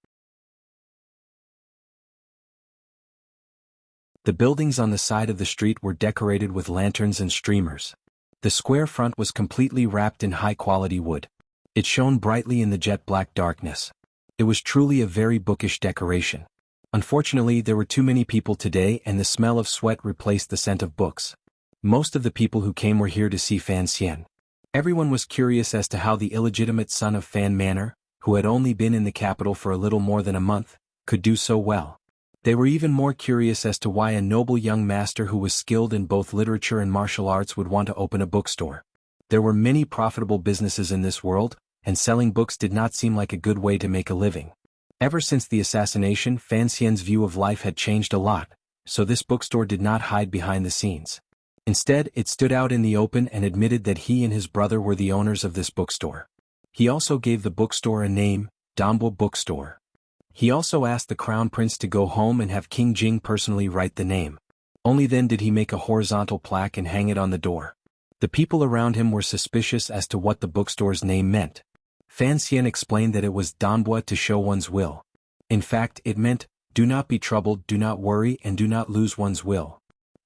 The buildings on the side of the street were decorated with lanterns and streamers. The square front was completely wrapped in high-quality wood. It shone brightly in the jet-black darkness. It was truly a very bookish decoration. Unfortunately, there were too many people today and the smell of sweat replaced the scent of books. Most of the people who came were here to see Fan Xian. Everyone was curious as to how the illegitimate son of Fan Manor, who had only been in the capital for a little more than a month, could do so well. They were even more curious as to why a noble young master who was skilled in both literature and martial arts would want to open a bookstore. There were many profitable businesses in this world, and selling books did not seem like a good way to make a living. Ever since the assassination, Fan Xian's view of life had changed a lot, so this bookstore did not hide behind the scenes. Instead, it stood out in the open and admitted that he and his brother were the owners of this bookstore. He also gave the bookstore a name, Dambo Bookstore. He also asked the crown prince to go home and have King Jing personally write the name. Only then did he make a horizontal plaque and hang it on the door. The people around him were suspicious as to what the bookstore's name meant. Fan Xian explained that it was Danbua to show one's will. In fact, it meant, do not be troubled, do not worry, and do not lose one's will.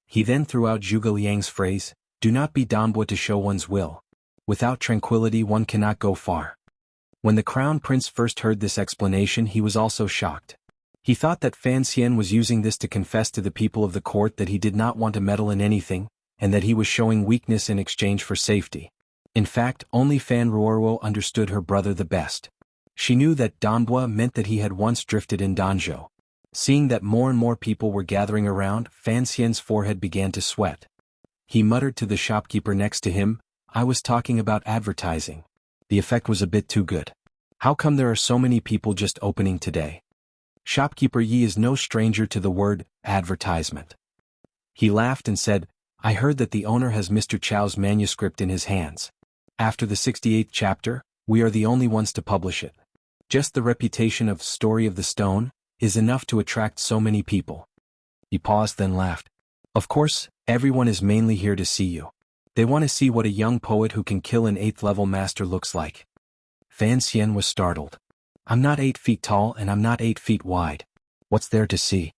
He then threw out Zhuge Liang's phrase, do not be Danbua to show one's will. Without tranquility one cannot go far. When the crown prince first heard this explanation he was also shocked. He thought that Fan Xian was using this to confess to the people of the court that he did not want to meddle in anything, and that he was showing weakness in exchange for safety. In fact, only Fan Ruoruo understood her brother the best. She knew that Danbua meant that he had once drifted in Danzhou. Seeing that more and more people were gathering around, Fan Xian's forehead began to sweat. He muttered to the shopkeeper next to him, I was talking about advertising. The effect was a bit too good. How come there are so many people just opening today? Shopkeeper Yi is no stranger to the word advertisement. He laughed and said, I heard that the owner has Mr. Chao's manuscript in his hands. After the 68th chapter, we are the only ones to publish it. Just the reputation of Story of the Stone is enough to attract so many people. He paused then laughed. Of course, everyone is mainly here to see you. They want to see what a young poet who can kill an 8th level master looks like. Fan Xian was startled. I'm not 8 feet tall and I'm not 8 feet wide. What's there to see?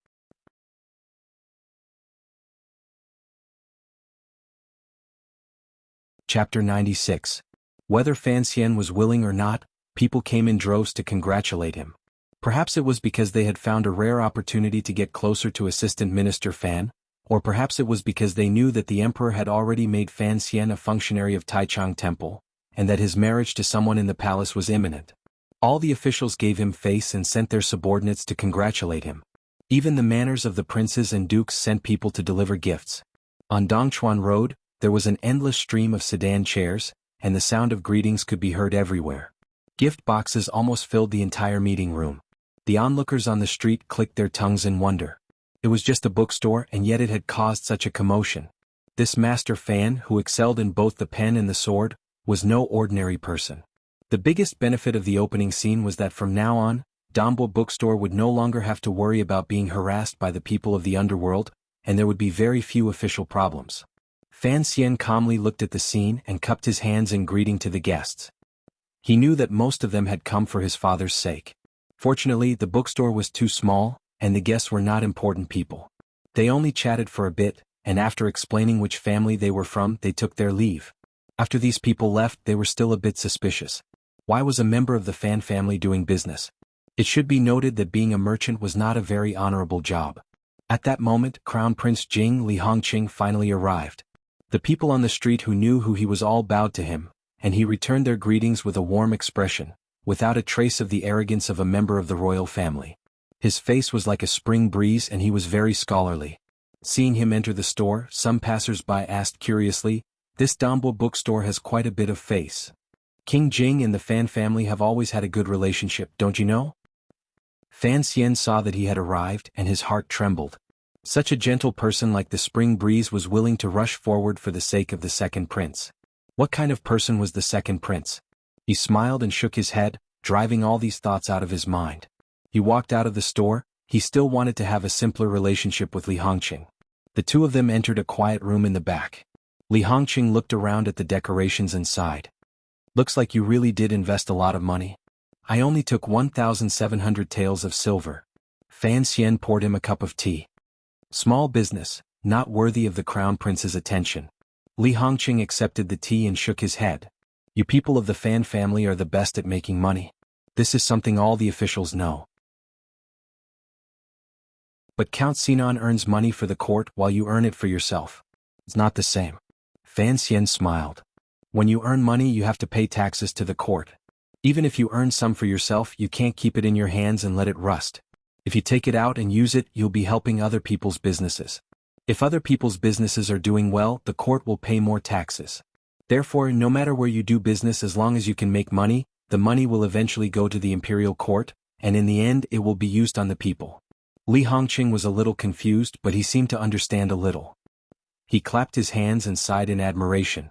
Chapter 96. Whether Fan Xian was willing or not, people came in droves to congratulate him. Perhaps it was because they had found a rare opportunity to get closer to Assistant Minister Fan, or perhaps it was because they knew that the emperor had already made Fan Xian a functionary of Taichung Temple, and that his marriage to someone in the palace was imminent. All the officials gave him face and sent their subordinates to congratulate him. Even the manors of the princes and dukes sent people to deliver gifts. On Dongchuan Road, there was an endless stream of sedan chairs, and the sound of greetings could be heard everywhere. Gift boxes almost filled the entire meeting room. The onlookers on the street clicked their tongues in wonder. It was just a bookstore and yet it had caused such a commotion. This Master Fan, who excelled in both the pen and the sword, was no ordinary person. The biggest benefit of the opening scene was that from now on, Danbo Bookstore would no longer have to worry about being harassed by the people of the underworld, and there would be very few official problems. Fan Xian calmly looked at the scene and cupped his hands in greeting to the guests. He knew that most of them had come for his father's sake. Fortunately, the bookstore was too small, and the guests were not important people. They only chatted for a bit, and after explaining which family they were from, they took their leave. After these people left, they were still a bit suspicious. Why was a member of the Fan family doing business? It should be noted that being a merchant was not a very honorable job. At that moment, Crown Prince Jing Li Hongqing finally arrived. The people on the street who knew who he was all bowed to him, and he returned their greetings with a warm expression, without a trace of the arrogance of a member of the royal family. His face was like a spring breeze and he was very scholarly. Seeing him enter the store, some passers-by asked curiously, this Danbo bookstore has quite a bit of face. King Jing and the Fan family have always had a good relationship, don't you know? Fan Xian saw that he had arrived and his heart trembled. Such a gentle person like the spring breeze was willing to rush forward for the sake of the second prince. What kind of person was the second prince? He smiled and shook his head, driving all these thoughts out of his mind. He walked out of the store. He still wanted to have a simpler relationship with Li Hongqing. The two of them entered a quiet room in the back. Li Hongqing looked around at the decorations and sighed. Looks like you really did invest a lot of money. I only took 1,700 taels of silver. Fan Xian poured him a cup of tea. Small business, not worthy of the crown prince's attention. Li Hongqing accepted the tea and shook his head. You people of the Fan family are the best at making money. This is something all the officials know. But Count Sinan earns money for the court while you earn it for yourself. It's not the same. Fan Xian smiled. When you earn money you have to pay taxes to the court. Even if you earn some for yourself you can't keep it in your hands and let it rust. If you take it out and use it you'll be helping other people's businesses. If other people's businesses are doing well the court will pay more taxes. Therefore, no matter where you do business as long as you can make money, the money will eventually go to the imperial court, and in the end it will be used on the people. Li Hongqing was a little confused but he seemed to understand a little. He clapped his hands and sighed in admiration.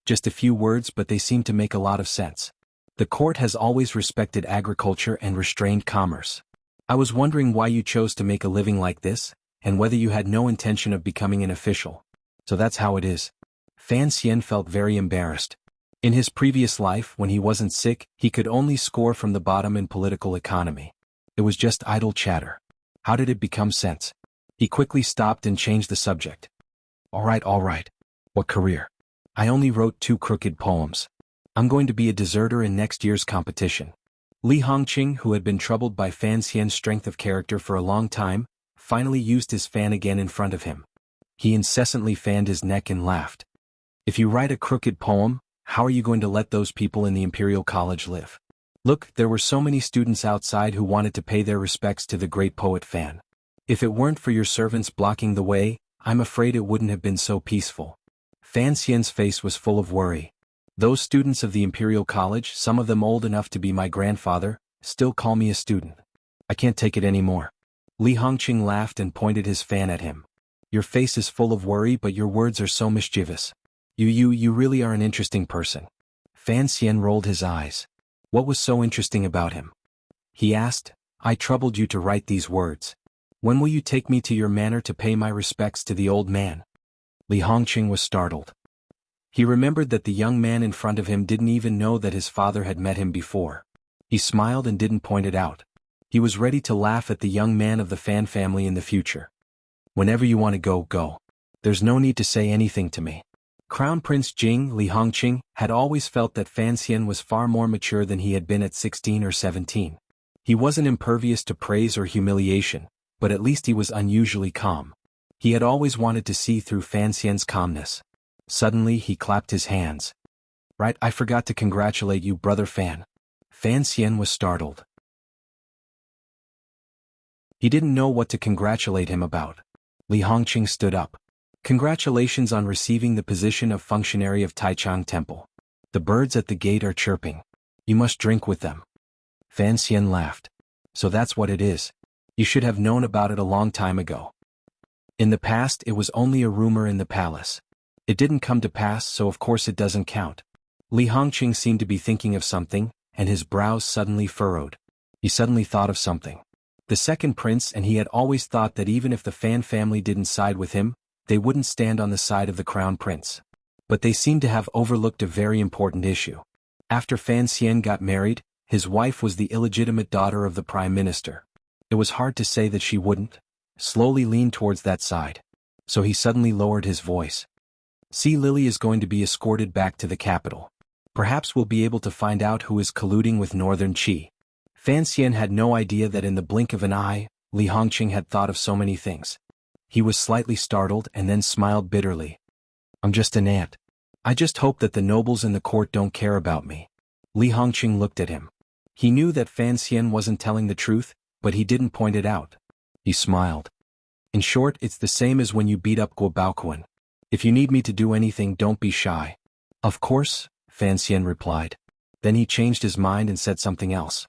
Just a few words but they seemed to make a lot of sense. The court has always respected agriculture and restrained commerce. I was wondering why you chose to make a living like this, and whether you had no intention of becoming an official. So that's how it is. Fan Xian felt very embarrassed. In his previous life, when he wasn't sick, he could only score from the bottom in political economy. It was just idle chatter. How did it become sense? He quickly stopped and changed the subject. All right. What career? I only wrote 2 crooked poems. I'm going to be a deserter in next year's competition. Li Hongqing, who had been troubled by Fan Xian's strength of character for a long time, finally used his fan again in front of him. He incessantly fanned his neck and laughed. If you write a crooked poem, how are you going to let those people in the Imperial College live? Look, there were so many students outside who wanted to pay their respects to the great poet Fan. If it weren't for your servants blocking the way, I'm afraid it wouldn't have been so peaceful. Fan Xian's face was full of worry. Those students of the Imperial College, some of them old enough to be my grandfather, still call me a student. I can't take it anymore. Li Hongqing laughed and pointed his fan at him. Your face is full of worry, but your words are so mischievous. You really are an interesting person. Fan Xian rolled his eyes. What was so interesting about him? He asked. I troubled you to write these words. When will you take me to your manor to pay my respects to the old man? Li Hongqing was startled. He remembered that the young man in front of him didn't even know that his father had met him before. He smiled and didn't point it out. He was ready to laugh at the young man of the Fan family in the future. Whenever you want to go, go. There's no need to say anything to me. Crown Prince Jing, Li Hongqing, had always felt that Fan Xian was far more mature than he had been at 16 or 17. He wasn't impervious to praise or humiliation, but at least he was unusually calm. He had always wanted to see through Fan Xian's calmness. Suddenly he clapped his hands. Right, I forgot to congratulate you, brother Fan. Fan Xian was startled. He didn't know what to congratulate him about. Li Hongqing stood up. Congratulations on receiving the position of functionary of Taichang Temple. The birds at the gate are chirping. You must drink with them. Fan Xian laughed. So that's what it is. You should have known about it a long time ago. In the past, it was only a rumor in the palace. It didn't come to pass, so of course it doesn't count. Li Hongqing seemed to be thinking of something, and his brows suddenly furrowed. He suddenly thought of something. The second prince, and he had always thought that even if the Fan family didn't side with him, they wouldn't stand on the side of the crown prince. But they seemed to have overlooked a very important issue. After Fan Xian got married, his wife was the illegitimate daughter of the prime minister. It was hard to say that she wouldn't slowly lean towards that side. So he suddenly lowered his voice. See, Lily is going to be escorted back to the capital. Perhaps we'll be able to find out who is colluding with Northern Qi. Fan Xian had no idea that in the blink of an eye, Li Hongqing had thought of so many things. He was slightly startled and then smiled bitterly. I'm just an ant. I just hope that the nobles in the court don't care about me. Li Hongqing looked at him. He knew that Fan Xian wasn't telling the truth, but he didn't point it out. He smiled. In short, it's the same as when you beat up Guo Baoquan. If you need me to do anything, don't be shy. Of course, Fan Xian replied. Then he changed his mind and said something else.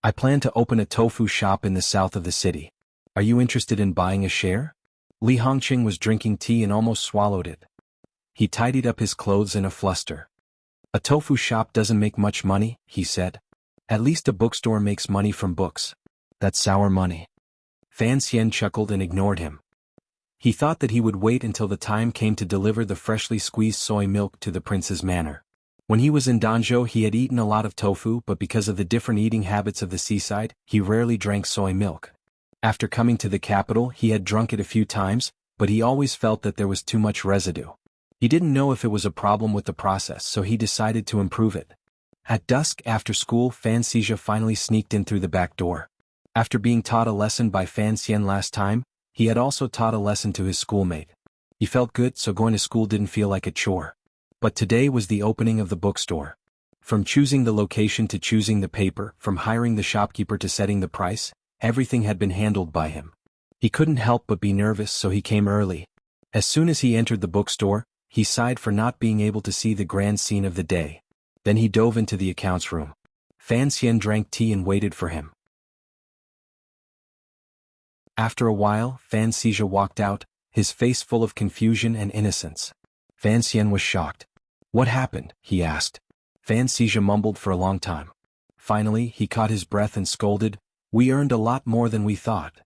I plan to open a tofu shop in the south of the city. Are you interested in buying a share? Li Hongqing was drinking tea and almost swallowed it. He tidied up his clothes in a fluster. A tofu shop doesn't make much money, he said. At least a bookstore makes money from books. That's sour money. Fan Xian chuckled and ignored him. He thought that he would wait until the time came to deliver the freshly squeezed soy milk to the prince's manor. When he was in Danzhou, he had eaten a lot of tofu, but because of the different eating habits of the seaside, he rarely drank soy milk. After coming to the capital, he had drunk it a few times, but he always felt that there was too much residue. He didn't know if it was a problem with the process, so he decided to improve it. At dusk after school, Fan Xizha finally sneaked in through the back door. After being taught a lesson by Fan Xian last time, he had also taught a lesson to his schoolmate. He felt good, so going to school didn't feel like a chore. But today was the opening of the bookstore. From choosing the location to choosing the paper, from hiring the shopkeeper to setting the price, everything had been handled by him. He couldn't help but be nervous, so he came early. As soon as he entered the bookstore, he sighed for not being able to see the grand scene of the day. Then he dove into the accounts room. Fan Xian drank tea and waited for him. After a while, Fan Xizha walked out, his face full of confusion and innocence. Fan Xian was shocked. What happened? He asked. Fan Xizha mumbled for a long time. Finally, he caught his breath and scolded, We earned a lot more than we thought.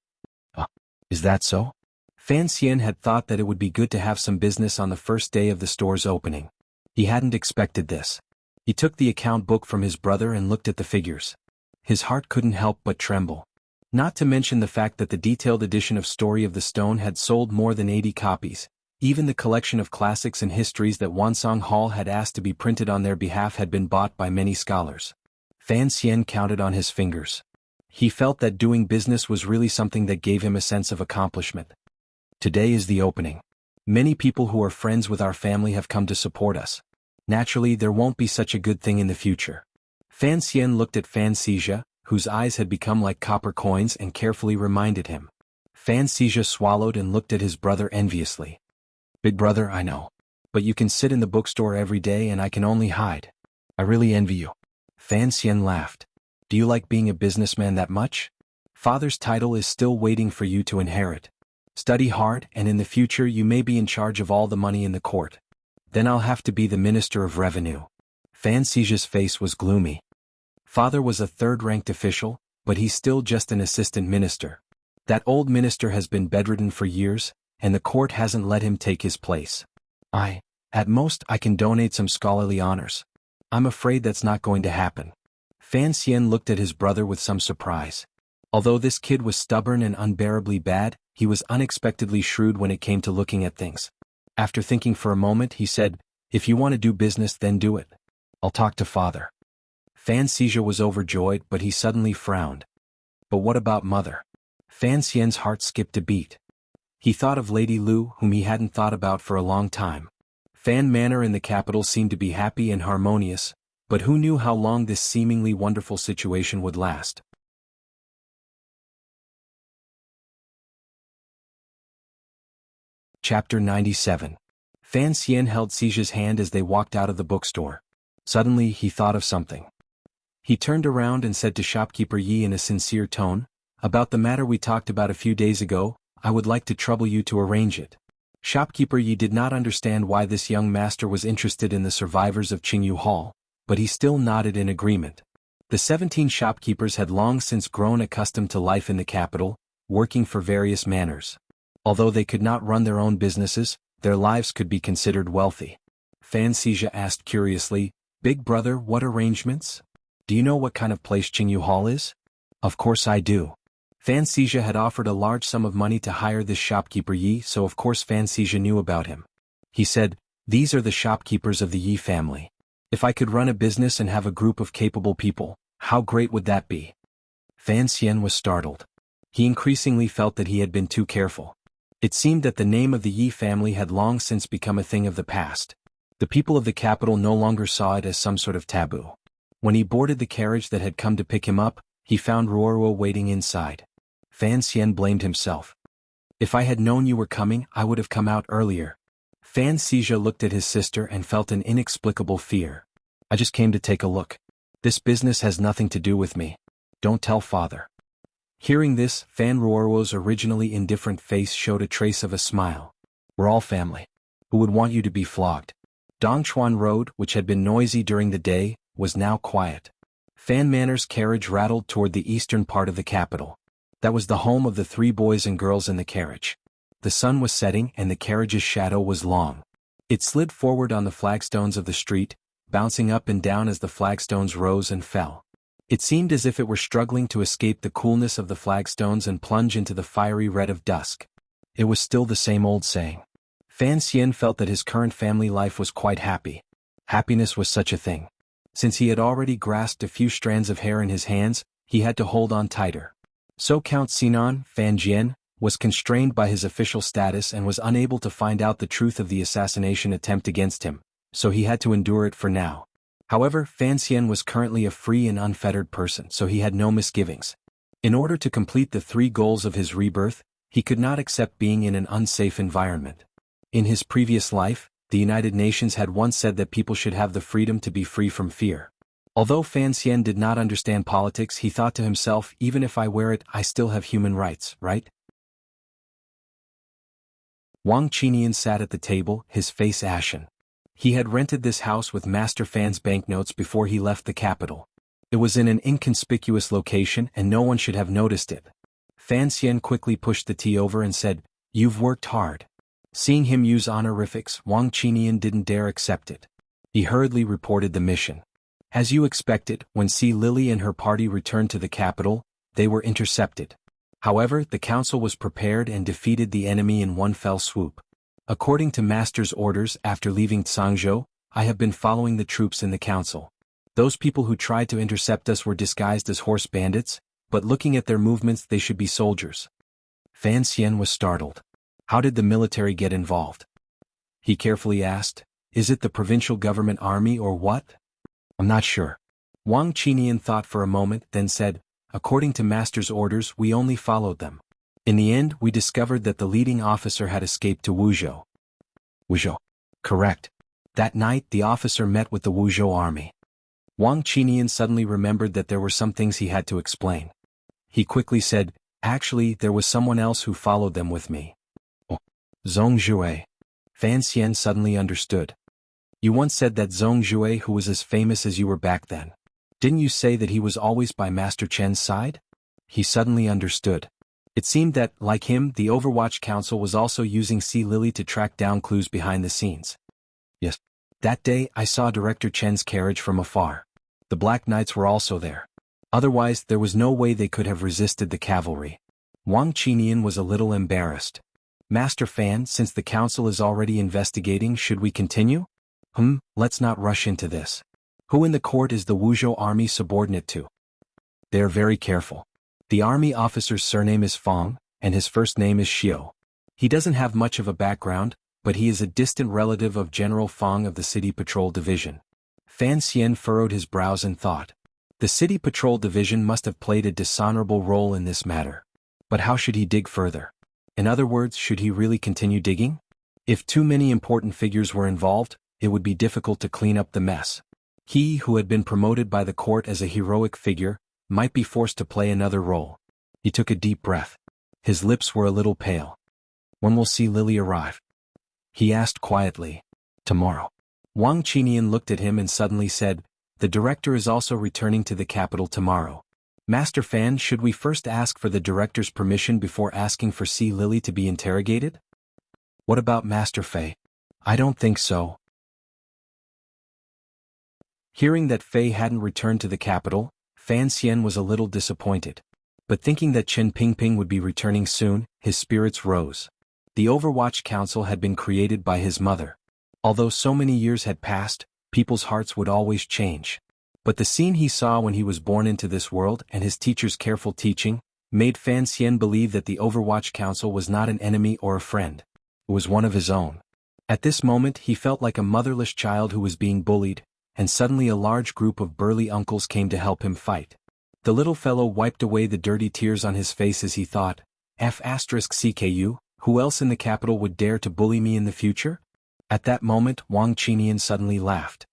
Is that so? Fan Xian had thought that it would be good to have some business on the first day of the store's opening. He hadn't expected this. He took the account book from his brother and looked at the figures. His heart couldn't help but tremble. Not to mention the fact that the detailed edition of Story of the Stone had sold more than 80 copies. Even the collection of classics and histories that Wansong Hall had asked to be printed on their behalf had been bought by many scholars. Fan Xian counted on his fingers. He felt that doing business was really something that gave him a sense of accomplishment. Today is the opening. Many people who are friends with our family have come to support us. Naturally, there won't be such a good thing in the future. Fan Xian looked at Fan Xizha, whose eyes had become like copper coins, and carefully reminded him. Fan Xizha swallowed and looked at his brother enviously. Big brother, I know. But you can sit in the bookstore every day and I can only hide. I really envy you. Fan Xian laughed. Do you like being a businessman that much? Father's title is still waiting for you to inherit. Study hard, and in the future you may be in charge of all the money in the court. Then I'll have to be the Minister of Revenue. Fan Xizha's face was gloomy. Father was a third-ranked official, but he's still just an assistant minister. That old minister has been bedridden for years, and the court hasn't let him take his place. At most I can donate some scholarly honors. I'm afraid that's not going to happen. Fan Xian looked at his brother with some surprise. Although this kid was stubborn and unbearably bad, he was unexpectedly shrewd when it came to looking at things. After thinking for a moment, he said, "If you want to do business, then do it. I'll talk to father." Fan Xizha was overjoyed, but he suddenly frowned. But what about mother? Fan Xian's heart skipped a beat. He thought of Lady Lu, whom he hadn't thought about for a long time. Fan Manor in the capital seemed to be happy and harmonious, but who knew how long this seemingly wonderful situation would last? Chapter 97. Fan Xian held Xizha's hand as they walked out of the bookstore. Suddenly he thought of something. He turned around and said to shopkeeper Yi in a sincere tone, "About the matter we talked about a few days ago, I would like to trouble you to arrange it." Shopkeeper Yi did not understand why this young master was interested in the survivors of Qingyu Hall, but he still nodded in agreement. The 17 shopkeepers had long since grown accustomed to life in the capital, working for various manors. Although they could not run their own businesses, their lives could be considered wealthy. Fan Xizha asked curiously, "Big brother, what arrangements? Do you know what kind of place Qingyu Hall is?" "Of course I do." Fan Xizha had offered a large sum of money to hire this shopkeeper Yi, so of course Fan Xizha knew about him. He said, "These are the shopkeepers of the Yi family. If I could run a business and have a group of capable people, how great would that be?" Fan Xian was startled. He increasingly felt that he had been too careful. It seemed that the name of the Yi family had long since become a thing of the past. The people of the capital no longer saw it as some sort of taboo. When he boarded the carriage that had come to pick him up, he found Ruoruo waiting inside. Fan Xian blamed himself. "If I had known you were coming, I would have come out earlier." Fan Xizha looked at his sister and felt an inexplicable fear. "I just came to take a look. This business has nothing to do with me. Don't tell father." Hearing this, Fan Ruoruo's originally indifferent face showed a trace of a smile. "We're all family. Who would want you to be flogged?" Dongchuan Road, which had been noisy during the day, was now quiet. Fan Manor's carriage rattled toward the eastern part of the capital. That was the home of the 3 boys and girls in the carriage. The sun was setting and the carriage's shadow was long. It slid forward on the flagstones of the street, bouncing up and down as the flagstones rose and fell. It seemed as if it were struggling to escape the coolness of the flagstones and plunge into the fiery red of dusk. It was still the same old saying. Fan Xian felt that his current family life was quite happy. Happiness was such a thing. Since he had already grasped a few strands of hair in his hands, he had to hold on tighter. So Count Sinan, Fan Jian, was constrained by his official status and was unable to find out the truth of the assassination attempt against him, so he had to endure it for now. However, Fan Xian was currently a free and unfettered person, so he had no misgivings. In order to complete the 3 goals of his rebirth, he could not accept being in an unsafe environment. In his previous life, the United Nations had once said that people should have the freedom to be free from fear. Although Fan Xian did not understand politics, he thought to himself, even if I wear it, I still have human rights, right? Wang Qinian sat at the table, his face ashen. He had rented this house with Master Fan's banknotes before he left the capital. It was in an inconspicuous location and no one should have noticed it. Fan Xian quickly pushed the tea over and said, "You've worked hard." Seeing him use honorifics, Wang Qinian didn't dare accept it. He hurriedly reported the mission. As you expected, when Si Lily and her party returned to the capital, they were intercepted. However, the council was prepared and defeated the enemy in one fell swoop. According to Master's orders after leaving Tsangzhou, I have been following the troops in the council. Those people who tried to intercept us were disguised as horse bandits, but looking at their movements they should be soldiers. Fan Xian was startled. How did the military get involved? He carefully asked, is it the provincial government army or what? I'm not sure. Wang Qinian thought for a moment, then said, according to Master's orders we only followed them. In the end we discovered that the leading officer had escaped to Wuzhou. Wuzhou. Correct. That night the officer met with the Wuzhou army. Wang Qinian suddenly remembered that there were some things he had to explain. He quickly said, actually there was someone else who followed them with me. Oh. Zhong Jue. Fan Xian suddenly understood. You once said that Zhong Jue who was as famous as you were back then. Didn't you say that he was always by Master Chen's side? He suddenly understood. It seemed that, like him, the Overwatch Council was also using Si Lily to track down clues behind the scenes. Yes. That day I saw Director Chen's carriage from afar. The Black Knights were also there. Otherwise there was no way they could have resisted the cavalry. Wang Qinian was a little embarrassed. Master Fan, since the council is already investigating, should we continue? Let's not rush into this. Who in the court is the Wuzhou army subordinate to? They are very careful. The army officer's surname is Fong, and his first name is Xiao. He doesn't have much of a background, but he is a distant relative of General Fong of the City Patrol Division. Fan Xian furrowed his brows and thought. The City Patrol Division must have played a dishonorable role in this matter. But how should he dig further? In other words, should he really continue digging? If too many important figures were involved, it would be difficult to clean up the mess. He who had been promoted by the court as a heroic figure, might be forced to play another role. He took a deep breath. His lips were a little pale. When will Si Lily arrive? He asked quietly. Tomorrow. Wang Qinian looked at him and suddenly said, the director is also returning to the capital tomorrow. Master Fan, should we first ask for the director's permission before asking for Si Lily to be interrogated? What about Master Fei? I don't think so. Hearing that Fei hadn't returned to the capital, Fan Xian was a little disappointed. But thinking that Chen Pingping would be returning soon, his spirits rose. The Overwatch Council had been created by his mother. Although so many years had passed, people's hearts would always change. But the scene he saw when he was born into this world and his teacher's careful teaching, made Fan Xian believe that the Overwatch Council was not an enemy or a friend. It was one of his own. At this moment he felt like a motherless child who was being bullied, and suddenly a large group of burly uncles came to help him fight. The little fellow wiped away the dirty tears on his face as he thought, F***CKU, who else in the capital would dare to bully me in the future? At that moment Wang Qinian suddenly laughed.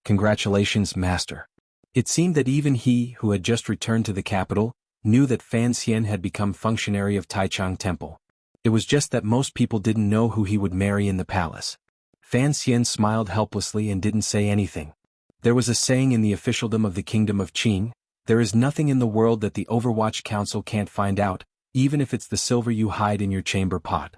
Congratulations, Master. It seemed that even he, who had just returned to the capital, knew that Fan Xian had become functionary of Taichang Temple. It was just that most people didn't know who he would marry in the palace. Fan Xian smiled helplessly and didn't say anything. There was a saying in the officialdom of the kingdom of Qing, there is nothing in the world that the Overwatch Council can't find out, even if it's the silver you hide in your chamber pot.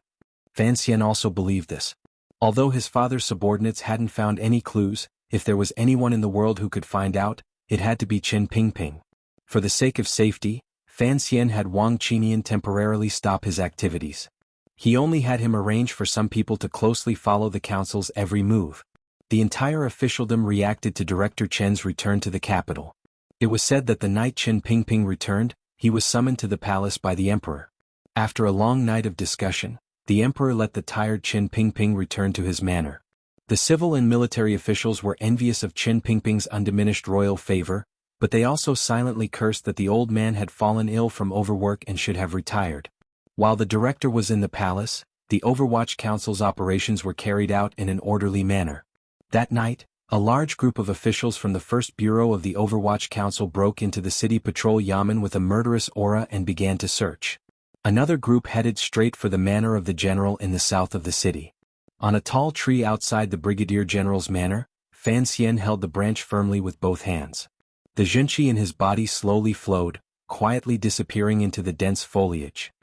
Fan Xian also believed this. Although his father's subordinates hadn't found any clues, if there was anyone in the world who could find out, it had to be Chen Pingping. For the sake of safety, Fan Xian had Wang Qinian temporarily stop his activities. He only had him arrange for some people to closely follow the council's every move. The entire officialdom reacted to Director Chen's return to the capital. It was said that the night Chen Pingping returned, he was summoned to the palace by the emperor. After a long night of discussion, the emperor let the tired Chen Pingping return to his manor. The civil and military officials were envious of Chen Pingping's undiminished royal favor, but they also silently cursed that the old man had fallen ill from overwork and should have retired. While the director was in the palace, the Overwatch Council's operations were carried out in an orderly manner. That night, a large group of officials from the First Bureau of the Overwatch Council broke into the City Patrol Yamen with a murderous aura and began to search. Another group headed straight for the manor of the general in the south of the city. On a tall tree outside the Brigadier General's manor, Fan Xian held the branch firmly with both hands. The zhenqi in his body slowly flowed, quietly disappearing into the dense foliage.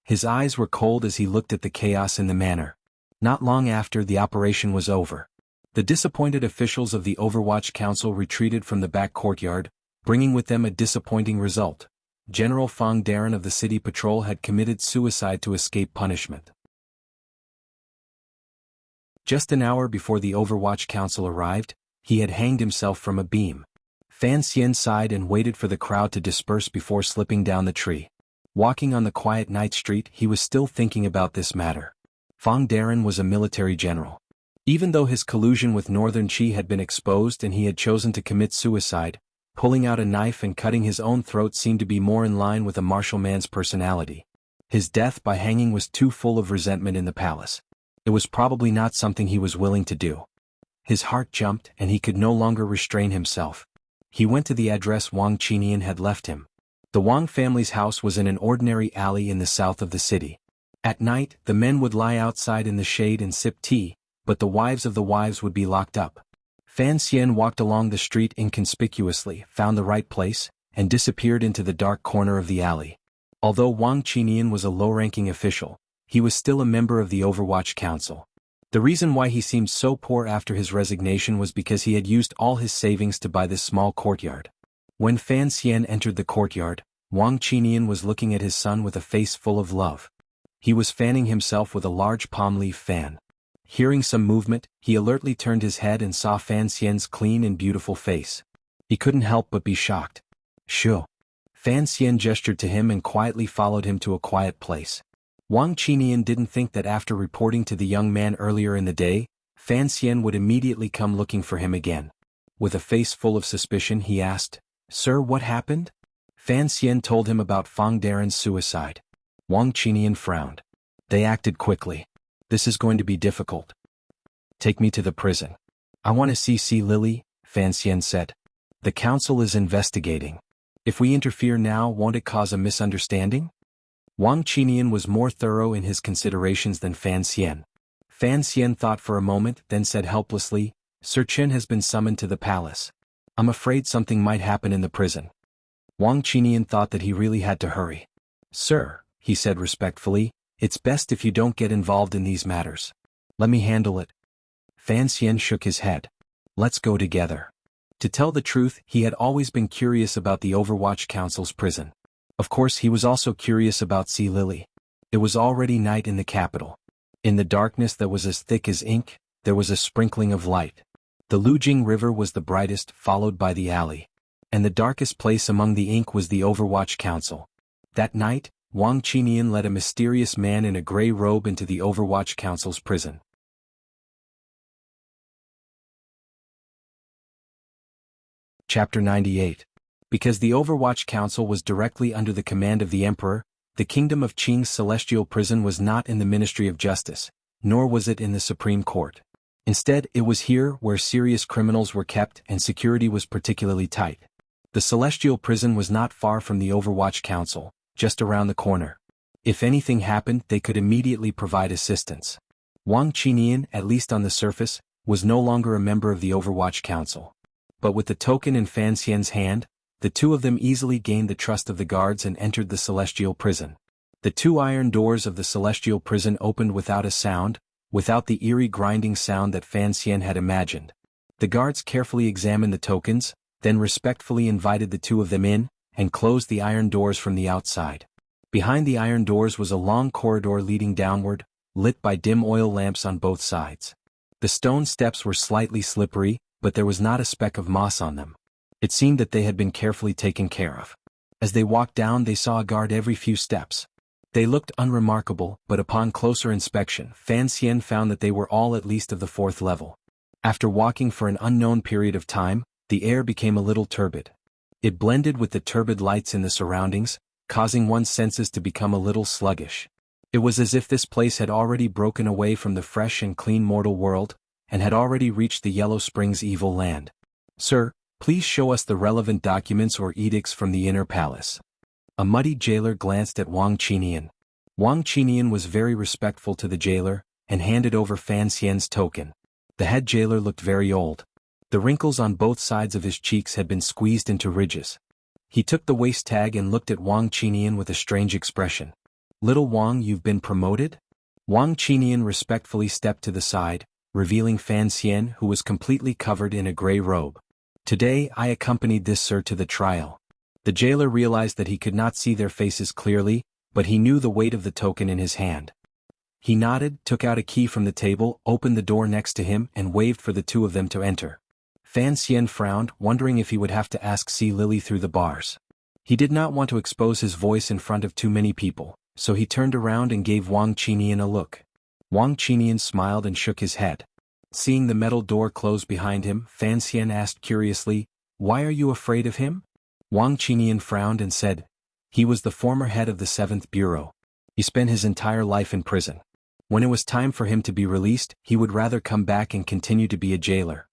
His eyes were cold as he looked at the chaos in the manor. Not long after the operation was over, the disappointed officials of the Overwatch Council retreated from the back courtyard, bringing with them a disappointing result. General Fang Darren of the city patrol had committed suicide to escape punishment. Just an hour before the Overwatch Council arrived, he had hanged himself from a beam. Fan Xian sighed and waited for the crowd to disperse before slipping down the tree. Walking on the quiet night street, he was still thinking about this matter. Fang Darren was a military general. Even though his collusion with Northern Qi had been exposed and he had chosen to commit suicide, pulling out a knife and cutting his own throat seemed to be more in line with a martial man's personality. His death by hanging was too full of resentment in the palace. It was probably not something he was willing to do. His heart jumped and he could no longer restrain himself. He went to the address Wang Qinian had left him. The Wang family's house was in an ordinary alley in the south of the city. At night, the men would lie outside in the shade and sip tea, but the wives of the wives would be locked up. Fan Xian walked along the street inconspicuously, found the right place, and disappeared into the dark corner of the alley. Although Wang Qinian was a low-ranking official, he was still a member of the Overwatch Council. The reason why he seemed so poor after his resignation was because he had used all his savings to buy this small courtyard. When Fan Xian entered the courtyard, Wang Qinian was looking at his son with a face full of love. He was fanning himself with a large palm leaf fan. Hearing some movement, he alertly turned his head and saw Fan Xian's clean and beautiful face. He couldn't help but be shocked. "Shoo." Fan Xian gestured to him and quietly followed him to a quiet place. Wang Qinian didn't think that after reporting to the young man earlier in the day, Fan Xian would immediately come looking for him again. With a face full of suspicion he asked, "Sir, what happened?" Fan Xian told him about Fang Darren's suicide. Wang Qinian frowned. "They acted quickly. This is going to be difficult. Take me to the prison." "I want to see Lily," Fan Xian said. "The council is investigating. If we interfere now, won't it cause a misunderstanding?" Wang Qinian was more thorough in his considerations than Fan Xian. Fan Xian thought for a moment, then said helplessly, "Sir Chen has been summoned to the palace. I'm afraid something might happen in the prison." Wang Qinian thought that he really had to hurry. "Sir," he said respectfully, "it's best if you don't get involved in these matters. Let me handle it." Fan Xian shook his head. "Let's go together." To tell the truth, he had always been curious about the Overwatch Council's prison. Of course, he was also curious about Sea Lily. It was already night in the capital. In the darkness that was as thick as ink, there was a sprinkling of light. The Lujing River was the brightest, followed by the alley. And the darkest place among the ink was the Overwatch Council. That night, Wang Qinian led a mysterious man in a gray robe into the Overwatch Council's prison. Chapter 98. Because the Overwatch Council was directly under the command of the Emperor, the Kingdom of Qing's celestial prison was not in the Ministry of Justice, nor was it in the Supreme Court. Instead, it was here where serious criminals were kept and security was particularly tight. The celestial prison was not far from the Overwatch Council, just around the corner. If anything happened, they could immediately provide assistance. Wang Qinian, at least on the surface, was no longer a member of the Overwatch Council. But with the token in Fan Xian's hand, the two of them easily gained the trust of the guards and entered the celestial prison. The two iron doors of the celestial prison opened without a sound, without the eerie grinding sound that Fan Xian had imagined. The guards carefully examined the tokens, then respectfully invited the two of them in, and closed the iron doors from the outside. Behind the iron doors was a long corridor leading downward, lit by dim oil lamps on both sides. The stone steps were slightly slippery, but there was not a speck of moss on them. It seemed that they had been carefully taken care of. As they walked down, they saw a guard every few steps. They looked unremarkable, but upon closer inspection, Fan Xian found that they were all at least of the 4th level. After walking for an unknown period of time, the air became a little turbid. It blended with the turbid lights in the surroundings, causing one's senses to become a little sluggish. It was as if this place had already broken away from the fresh and clean mortal world, and had already reached the Yellow Springs evil land. "Sir, please show us the relevant documents or edicts from the inner palace." A muddy jailer glanced at Wang Qinian. Wang Qinian was very respectful to the jailer, and handed over Fan Xian's token. The head jailer looked very old. The wrinkles on both sides of his cheeks had been squeezed into ridges. He took the waist tag and looked at Wang Qinian with a strange expression. "Little Wang, you've been promoted?" Wang Qinian respectfully stepped to the side, revealing Fan Xian, who was completely covered in a gray robe. "Today I accompanied this sir to the trial." The jailer realized that he could not see their faces clearly, but he knew the weight of the token in his hand. He nodded, took out a key from the table, opened the door next to him and waved for the two of them to enter. Fan Xian frowned, wondering if he would have to ask Si Lily through the bars. He did not want to expose his voice in front of too many people, so he turned around and gave Wang Qinian a look. Wang Qinian smiled and shook his head. Seeing the metal door close behind him, Fan Xian asked curiously, "Why are you afraid of him?" Wang Qinian frowned and said, "He was the former head of the 7th Bureau. He spent his entire life in prison. When it was time for him to be released, he would rather come back and continue to be a jailer.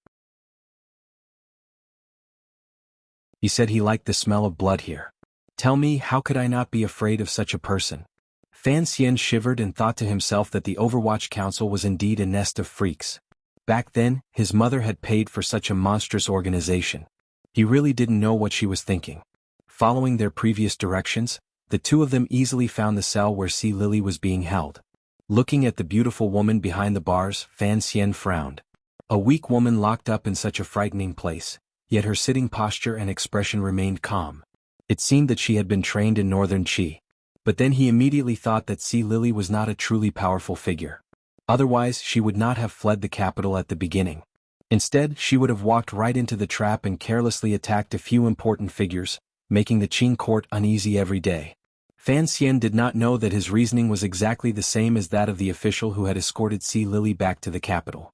He said he liked the smell of blood here. Tell me, how could I not be afraid of such a person?" Fan Xian shivered and thought to himself that the Overwatch Council was indeed a nest of freaks. Back then, his mother had paid for such a monstrous organization. He really didn't know what she was thinking. Following their previous directions, the two of them easily found the cell where Si Lily was being held. Looking at the beautiful woman behind the bars, Fan Xian frowned. A weak woman locked up in such a frightening place, yet her sitting posture and expression remained calm. It seemed that she had been trained in Northern Qi. But then he immediately thought that Si Lily was not a truly powerful figure. Otherwise, she would not have fled the capital at the beginning. Instead, she would have walked right into the trap and carelessly attacked a few important figures, making the Qing court uneasy every day. Fan Xian did not know that his reasoning was exactly the same as that of the official who had escorted Si Lily back to the capital.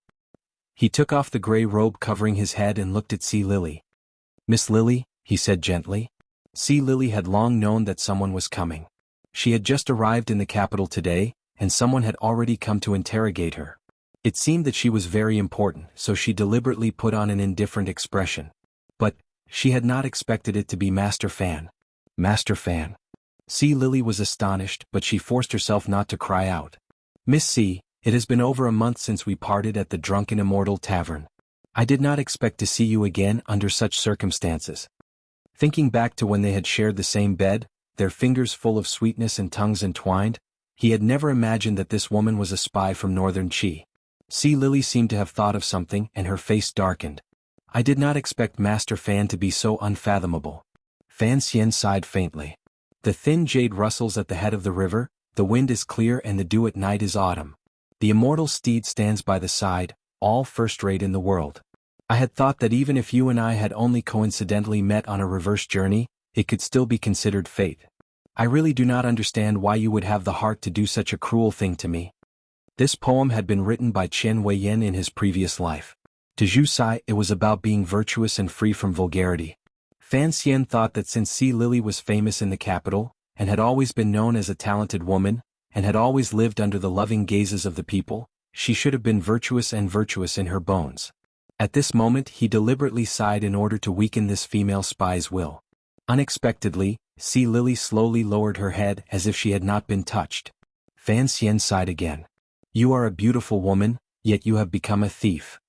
He took off the gray robe covering his head and looked at Si Lily. "Miss Lily," he said gently. Si Lily had long known that someone was coming. She had just arrived in the capital today, and someone had already come to interrogate her. It seemed that she was very important, so she deliberately put on an indifferent expression. But she had not expected it to be Master Fan. Master Fan. Si Lily was astonished, but she forced herself not to cry out. "Miss Si, it has been over a month since we parted at the Drunken Immortal Tavern. I did not expect to see you again under such circumstances." Thinking back to when they had shared the same bed, their fingers full of sweetness and tongues entwined, he had never imagined that this woman was a spy from Northern Qi. Si Lily seemed to have thought of something, and her face darkened. "I did not expect Master Fan to be so unfathomable." Fan Xian sighed faintly. "The thin jade rustles at the head of the river, the wind is clear and the dew at night is autumn. The immortal steed stands by the side, all first-rate in the world. I had thought that even if you and I had only coincidentally met on a reverse journey, it could still be considered fate. I really do not understand why you would have the heart to do such a cruel thing to me." This poem had been written by Qian Weiyan in his previous life. To Zhu Sai, it was about being virtuous and free from vulgarity. Fan Xian thought that since Si Lily was famous in the capital, and had always been known as a talented woman, and had always lived under the loving gazes of the people, she should have been virtuous and virtuous in her bones. At this moment he deliberately sighed in order to weaken this female spy's will. Unexpectedly, Si Lily slowly lowered her head as if she had not been touched. Fan Xian sighed again. "You are a beautiful woman, yet you have become a thief."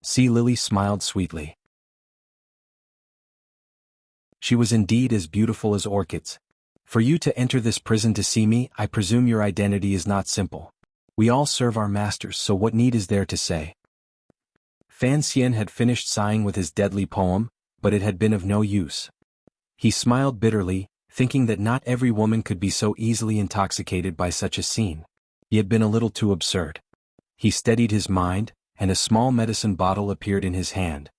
Si Lily smiled sweetly. She was indeed as beautiful as orchids. "For you to enter this prison to see me, I presume your identity is not simple. We all serve our masters, so what need is there to say?" Fan Xian had finished sighing with his deadly poem, but it had been of no use. He smiled bitterly, thinking that not every woman could be so easily intoxicated by such a scene. He had been a little too absurd. He steadied his mind, and a small medicine bottle appeared in his hand.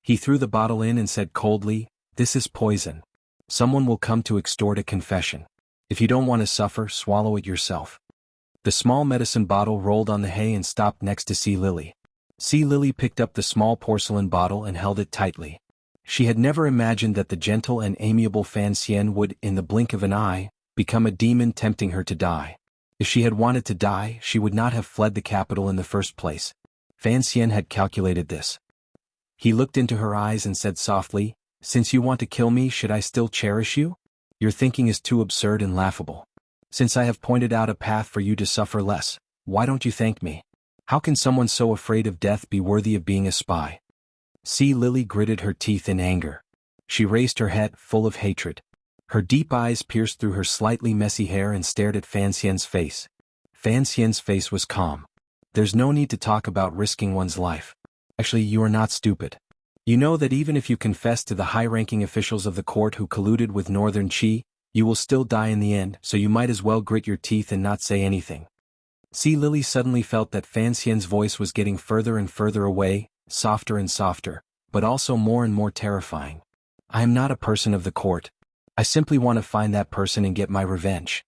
He threw the bottle in and said coldly, "This is poison. Someone will come to extort a confession. If you don't want to suffer, swallow it yourself." The small medicine bottle rolled on the hay and stopped next to Si Lily. Si Lily picked up the small porcelain bottle and held it tightly. She had never imagined that the gentle and amiable Fan Xian would, in the blink of an eye, become a demon tempting her to die. If she had wanted to die, she would not have fled the capital in the first place. Fan Xian had calculated this. He looked into her eyes and said softly, "Since you want to kill me, should I still cherish you? Your thinking is too absurd and laughable. Since I have pointed out a path for you to suffer less, why don't you thank me? How can someone so afraid of death be worthy of being a spy?" Sea Lily gritted her teeth in anger. She raised her head, full of hatred. Her deep eyes pierced through her slightly messy hair and stared at Fan Xian's face. Fan Xian's face was calm. There's no need to talk about risking one's life. Actually, you are not stupid. You know that even if you confess to the high-ranking officials of the court who colluded with Northern Qi, you will still die in the end, so you might as well grit your teeth and not say anything. Sea Lily suddenly felt that Fan Xian's voice was getting further and further away, softer and softer, but also more and more terrifying. I am not a person of the court. I simply want to find that person and get my revenge.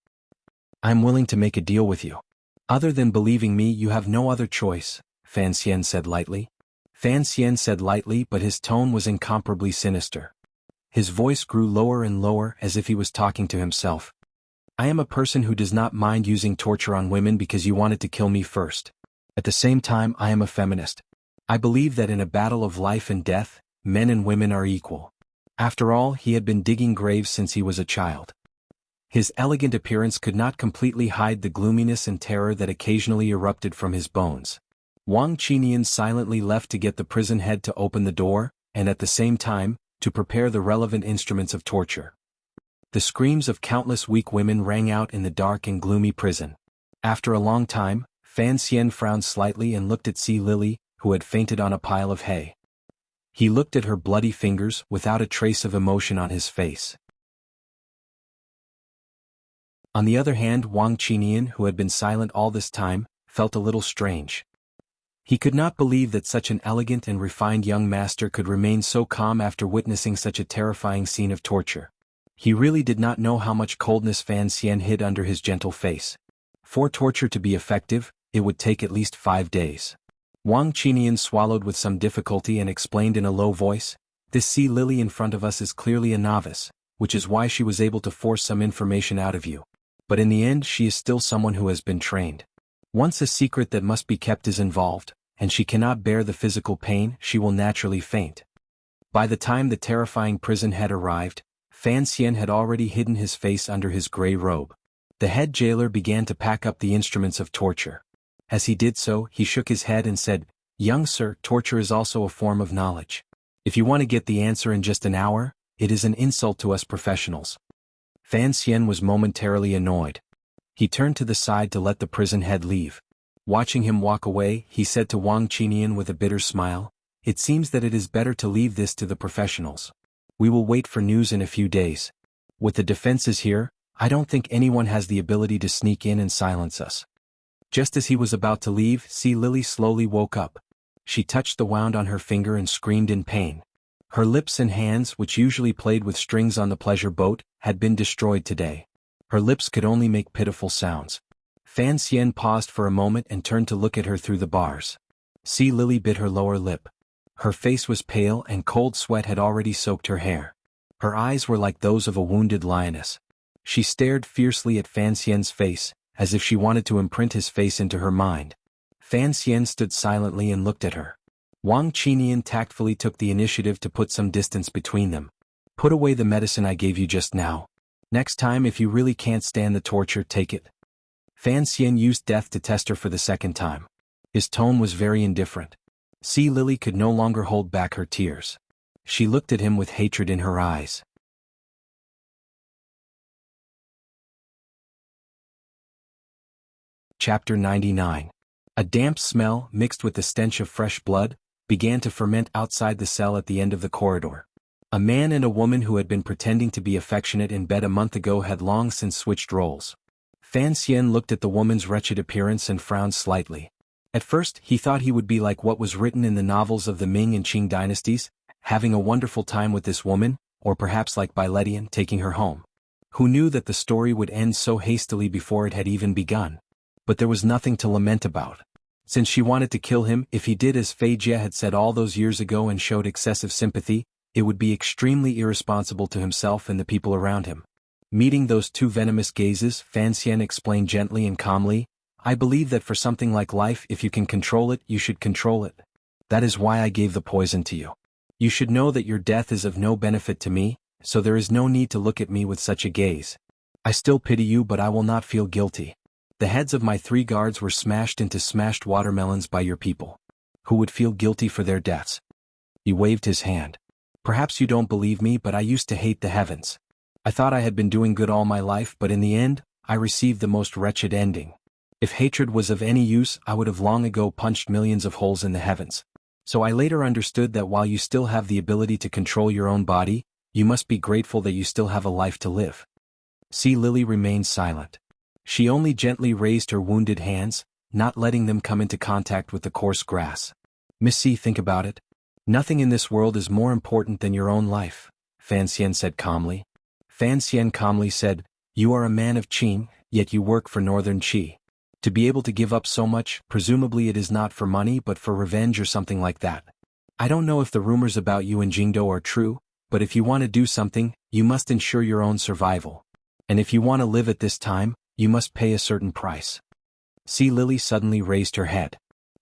I am willing to make a deal with you. Other than believing me, you have no other choice, Fan Xian said lightly. Fan Xian said lightly, but his tone was incomparably sinister. His voice grew lower and lower as if he was talking to himself. I am a person who does not mind using torture on women because you wanted to kill me first. At the same time, I am a feminist. I believe that in a battle of life and death, men and women are equal. After all, he had been digging graves since he was a child. His elegant appearance could not completely hide the gloominess and terror that occasionally erupted from his bones. Wang Qinian silently left to get the prison head to open the door, and at the same time, to prepare the relevant instruments of torture. The screams of countless weak women rang out in the dark and gloomy prison. After a long time, Fan Xian frowned slightly and looked at Sea Lily, who had fainted on a pile of hay. He looked at her bloody fingers without a trace of emotion on his face. On the other hand, Wang Qinian, who had been silent all this time, felt a little strange. He could not believe that such an elegant and refined young master could remain so calm after witnessing such a terrifying scene of torture. He really did not know how much coldness Fan Xian hid under his gentle face. For torture to be effective, it would take at least 5 days. Wang Qinian swallowed with some difficulty and explained in a low voice, "This Sea Lily in front of us is clearly a novice, which is why she was able to force some information out of you. But in the end she is still someone who has been trained. Once a secret that must be kept is involved, and she cannot bear the physical pain, she will naturally faint." By the time the terrifying prison head arrived, Fan Xian had already hidden his face under his gray robe. The head jailer began to pack up the instruments of torture. As he did so, he shook his head and said, "Young sir, torture is also a form of knowledge. If you want to get the answer in just an hour, it is an insult to us professionals." Fan Xian was momentarily annoyed. He turned to the side to let the prison head leave. Watching him walk away, he said to Wang Qinian with a bitter smile, "It seems that it is better to leave this to the professionals. We will wait for news in a few days. With the defenses here, I don't think anyone has the ability to sneak in and silence us." Just as he was about to leave, Sea Lily slowly woke up. She touched the wound on her finger and screamed in pain. Her lips and hands, which usually played with strings on the pleasure boat, had been destroyed today. Her lips could only make pitiful sounds. Fan Xian paused for a moment and turned to look at her through the bars. Sea Lily bit her lower lip. Her face was pale and cold sweat had already soaked her hair. Her eyes were like those of a wounded lioness. She stared fiercely at Fan Xian's face, as if she wanted to imprint his face into her mind. Fan Xian stood silently and looked at her. Wang Qinian tactfully took the initiative to put some distance between them. "Put away the medicine I gave you just now. Next time, if you really can't stand the torture, take it." Fan Xian used death to test her for the second time. His tone was very indifferent. Sea Lily could no longer hold back her tears. She looked at him with hatred in her eyes. Chapter 99. A damp smell, mixed with the stench of fresh blood, began to ferment outside the cell at the end of the corridor. A man and a woman who had been pretending to be affectionate in bed a month ago had long since switched roles. Fan Xian looked at the woman's wretched appearance and frowned slightly. At first, he thought he would be like what was written in the novels of the Ming and Qing dynasties, having a wonderful time with this woman, or perhaps like Bai Ledian taking her home. Who knew that the story would end so hastily before it had even begun? But there was nothing to lament about. Since she wanted to kill him, if he did as Fei Jie had said all those years ago and showed excessive sympathy, it would be extremely irresponsible to himself and the people around him. Meeting those two venomous gazes, Fan Xian explained gently and calmly, "I believe that for something like life, if you can control it, you should control it. That is why I gave the poison to you. You should know that your death is of no benefit to me, so there is no need to look at me with such a gaze. I still pity you, but I will not feel guilty. The heads of my 3 guards were smashed into smashed watermelons by your people. Who would feel guilty for their deaths? He waved his hand. Perhaps you don't believe me, but I used to hate the heavens. I thought I had been doing good all my life, but in the end, I received the most wretched ending. If hatred was of any use, I would have long ago punched millions of holes in the heavens. So I later understood that while you still have the ability to control your own body, you must be grateful that you still have a life to live. Sea Lily remained silent. She only gently raised her wounded hands, not letting them come into contact with the coarse grass. Miss C, think about it. Nothing in this world is more important than your own life, Fan Xian said calmly. Fan Xian calmly said, you are a man of Qing, yet you work for Northern Qi. To be able to give up so much, presumably it is not for money but for revenge or something like that. I don't know if the rumors about you in Jingdo are true, but if you want to do something, you must ensure your own survival. And if you want to live at this time, you must pay a certain price. Sea Lily suddenly raised her head.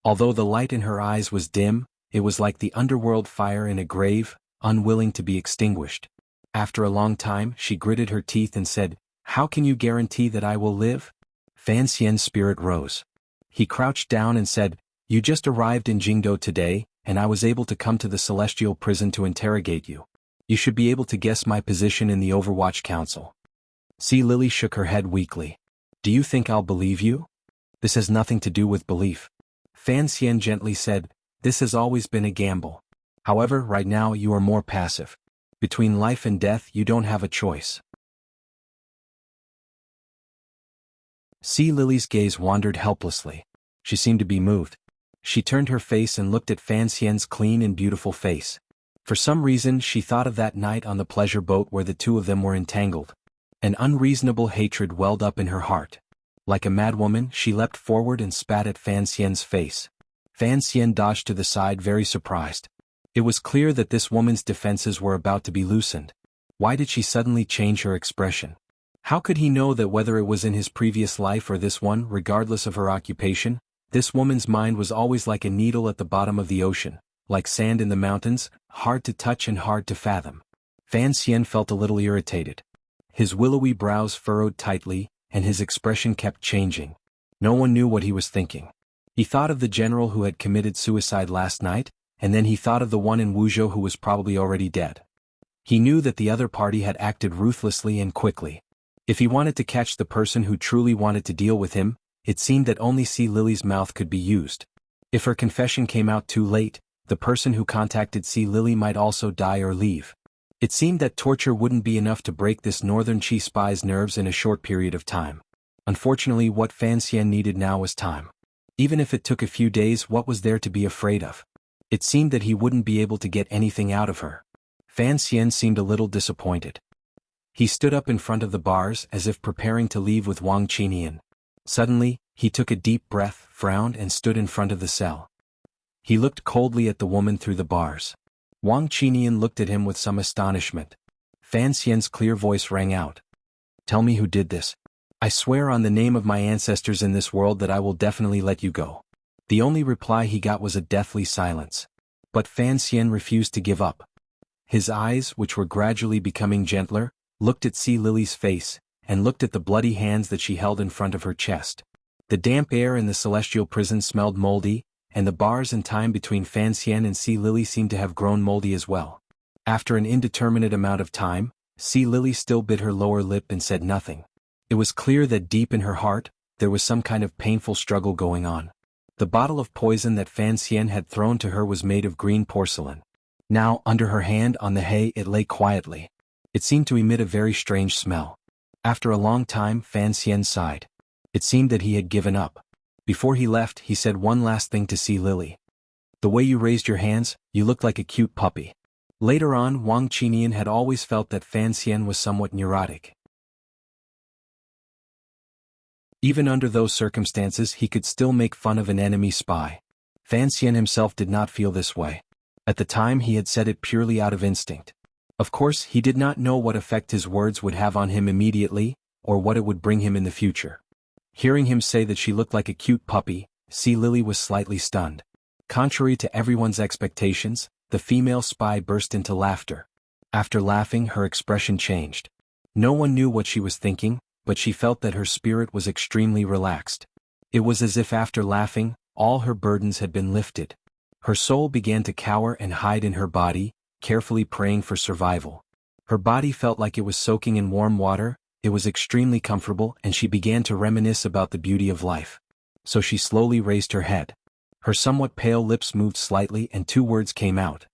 Although the light in her eyes was dim, it was like the underworld fire in a grave, unwilling to be extinguished. After a long time, she gritted her teeth and said, how can you guarantee that I will live? Fan Xian's spirit rose. He crouched down and said, you just arrived in Jingdo today, and I was able to come to the celestial prison to interrogate you. You should be able to guess my position in the Overwatch Council. Sea Lily shook her head weakly. Do you think I'll believe you? This has nothing to do with belief. Fan Xian gently said, this has always been a gamble. However, right now you are more passive. Between life and death you don't have a choice. Sea Lily's gaze wandered helplessly. She seemed to be moved. She turned her face and looked at Fan Xian's clean and beautiful face. For some reason she thought of that night on the pleasure boat where the two of them were entangled. An unreasonable hatred welled up in her heart. Like a madwoman, she leapt forward and spat at Fan Xian's face. Fan Xian dodged to the side, very surprised. It was clear that this woman's defenses were about to be loosened. Why did she suddenly change her expression? How could he know that whether it was in his previous life or this one, regardless of her occupation, this woman's mind was always like a needle at the bottom of the ocean, like sand in the mountains, hard to touch and hard to fathom. Fan Xian felt a little irritated. His willowy brows furrowed tightly, and his expression kept changing. No one knew what he was thinking. He thought of the general who had committed suicide last night, and then he thought of the one in Wuzhou who was probably already dead. He knew that the other party had acted ruthlessly and quickly. If he wanted to catch the person who truly wanted to deal with him, it seemed that only Sea Lily's mouth could be used. If her confession came out too late, the person who contacted Sea Lily might also die or leave. It seemed that torture wouldn't be enough to break this Northern Qi spy's nerves in a short period of time. Unfortunately, what Fan Xian needed now was time. Even if it took a few days, what was there to be afraid of? It seemed that he wouldn't be able to get anything out of her. Fan Xian seemed a little disappointed. He stood up in front of the bars as if preparing to leave with Wang Qinian. Suddenly, he took a deep breath, frowned and stood in front of the cell. He looked coldly at the woman through the bars. Wang Qinian looked at him with some astonishment. Fan Xian's clear voice rang out. Tell me who did this. I swear on the name of my ancestors in this world that I will definitely let you go. The only reply he got was a deathly silence. But Fan Xian refused to give up. His eyes, which were gradually becoming gentler, looked at Sea Lily's face, and looked at the bloody hands that she held in front of her chest. The damp air in the celestial prison smelled moldy, and the bars and time between Fan Xian and Sea Lily seemed to have grown moldy as well. After an indeterminate amount of time, Sea Lily still bit her lower lip and said nothing. It was clear that deep in her heart, there was some kind of painful struggle going on. The bottle of poison that Fan Xian had thrown to her was made of green porcelain. Now, under her hand on the hay it lay quietly. It seemed to emit a very strange smell. After a long time, Fan Xian sighed. It seemed that he had given up. Before he left, he said one last thing to Sea Lily. The way you raised your hands, you looked like a cute puppy. Later on, Wang Qinian had always felt that Fan Xian was somewhat neurotic. Even under those circumstances, he could still make fun of an enemy spy. Fan Xian himself did not feel this way. At the time, he had said it purely out of instinct. Of course, he did not know what effect his words would have on him immediately, or what it would bring him in the future. Hearing him say that she looked like a cute puppy, Sea Lily was slightly stunned. Contrary to everyone's expectations, the female spy burst into laughter. After laughing, her expression changed. No one knew what she was thinking, but she felt that her spirit was extremely relaxed. It was as if after laughing, all her burdens had been lifted. Her soul began to cower and hide in her body, carefully praying for survival. Her body felt like it was soaking in warm water, it was extremely comfortable, and she began to reminisce about the beauty of life. So she slowly raised her head. Her somewhat pale lips moved slightly and two words came out.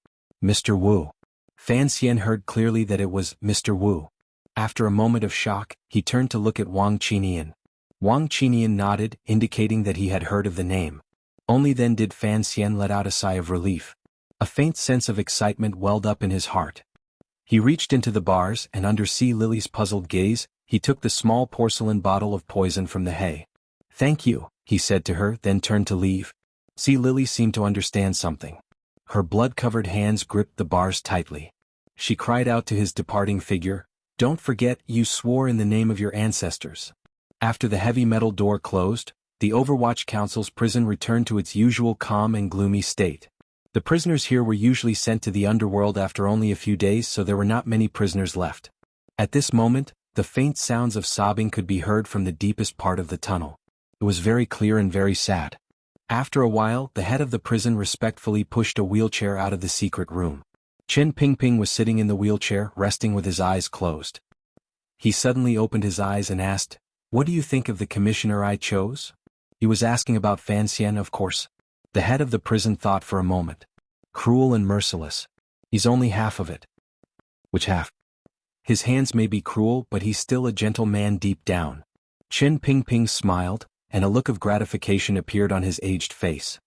Mr. Wu. Fan Xian heard clearly that it was Mr. Wu. After a moment of shock, he turned to look at Wang Qinian. Wang Qinian nodded, indicating that he had heard of the name. Only then did Fan Xian let out a sigh of relief. A faint sense of excitement welled up in his heart. He reached into the bars and under Sea Lily's puzzled gaze, he took the small porcelain bottle of poison from the hay. Thank you, he said to her, then turned to leave. Sea Lily seemed to understand something. Her blood-covered hands gripped the bars tightly. She cried out to his departing figure, "Don't forget, you swore in the name of your ancestors." After the heavy metal door closed, the Overwatch Council's prison returned to its usual calm and gloomy state. The prisoners here were usually sent to the underworld after only a few days, so there were not many prisoners left. At this moment, the faint sounds of sobbing could be heard from the deepest part of the tunnel. It was very clear and very sad. After a while, the head of the prison respectfully pushed a wheelchair out of the secret room. Chen Pingping was sitting in the wheelchair, resting with his eyes closed. He suddenly opened his eyes and asked, "What do you think of the commissioner I chose?" He was asking about Fan Xian, of course. The head of the prison thought for a moment. Cruel and merciless. He's only half of it. Which half? His hands may be cruel, but he's still a gentle man deep down. Chen Pingping smiled, and a look of gratification appeared on his aged face.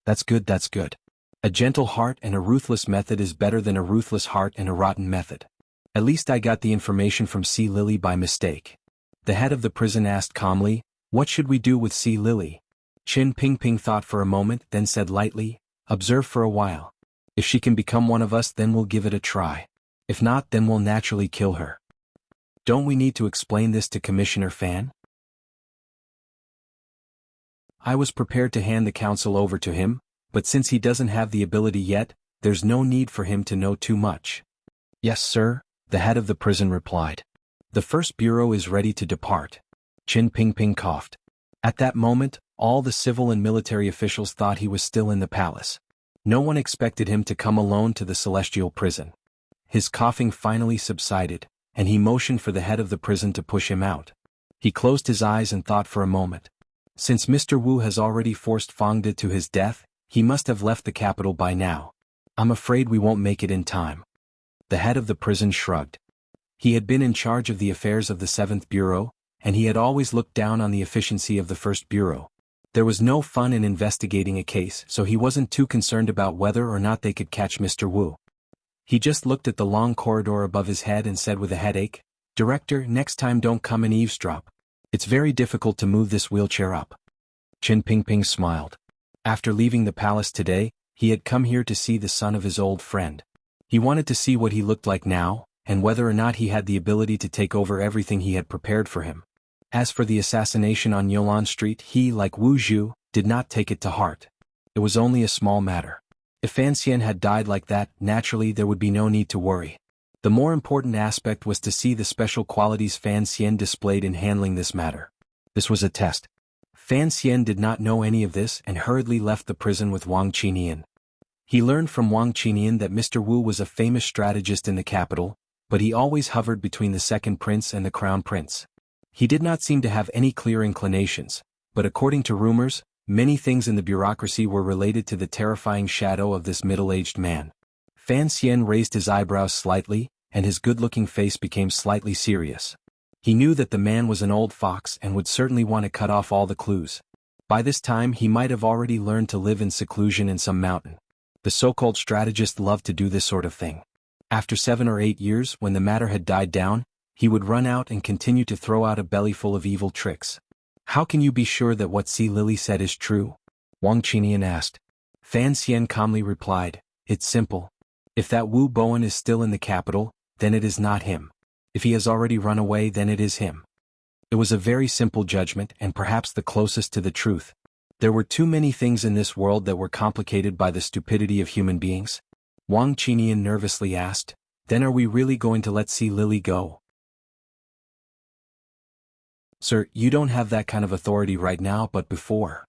That's good, that's good. A gentle heart and a ruthless method is better than a ruthless heart and a rotten method. At least I got the information from Sea Lily by mistake. The head of the prison asked calmly, "What should we do with Sea Lily?" Chen Pingping thought for a moment, then said lightly, "Observe for a while. If she can become one of us, then we'll give it a try. If not, then we'll naturally kill her." Don't we need to explain this to Commissioner Fan? I was prepared to hand the council over to him, but since he doesn't have the ability yet, there's no need for him to know too much. Yes, sir, the head of the prison replied. The first bureau is ready to depart. Chen Pingping coughed. At that moment, all the civil and military officials thought he was still in the palace. No one expected him to come alone to the celestial prison. His coughing finally subsided, and he motioned for the head of the prison to push him out. He closed his eyes and thought for a moment. Since Mr. Wu has already forced Fang De to his death, he must have left the capital by now. I'm afraid we won't make it in time. The head of the prison shrugged. He had been in charge of the affairs of the 7th Bureau, and he had always looked down on the efficiency of the 1st Bureau. There was no fun in investigating a case, so he wasn't too concerned about whether or not they could catch Mr. Wu. He just looked at the long corridor above his head and said with a headache, "Director, next time don't come and eavesdrop. It's very difficult to move this wheelchair up." Chen Pingping smiled. After leaving the palace today, he had come here to see the son of his old friend. He wanted to see what he looked like now, and whether or not he had the ability to take over everything he had prepared for him. As for the assassination on Yolan Street, he, like Wu Zhu, did not take it to heart. It was only a small matter. If Fan Xian had died like that, naturally there would be no need to worry. The more important aspect was to see the special qualities Fan Xian displayed in handling this matter. This was a test. Fan Xian did not know any of this and hurriedly left the prison with Wang Qinian. He learned from Wang Qinian that Mr. Wu was a famous strategist in the capital, but he always hovered between the second prince and the crown prince. He did not seem to have any clear inclinations, but according to rumors, many things in the bureaucracy were related to the terrifying shadow of this middle-aged man. Fan Xian raised his eyebrows slightly, and his good-looking face became slightly serious. He knew that the man was an old fox and would certainly want to cut off all the clues. By this time he might have already learned to live in seclusion in some mountain. The so-called strategist loved to do this sort of thing. After 7 or 8 years, when the matter had died down, he would run out and continue to throw out a bellyful of evil tricks. How can you be sure that what Sea Lily said is true? Wang Qinian asked. Fan Xian calmly replied, "It's simple. If that Wu Bowen is still in the capital, then it is not him. If he has already run away, then it is him." It was a very simple judgment and perhaps the closest to the truth. There were too many things in this world that were complicated by the stupidity of human beings. Wang Qinian nervously asked, "Then are we really going to let Sea Lily go?" "Sir, you don't have that kind of authority right now, but before."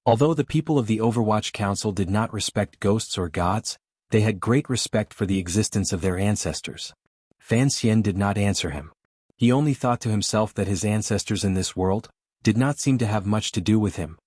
Although the people of the Overwatch Council did not respect ghosts or gods, they had great respect for the existence of their ancestors. Fan Xian did not answer him. He only thought to himself that his ancestors in this world did not seem to have much to do with him.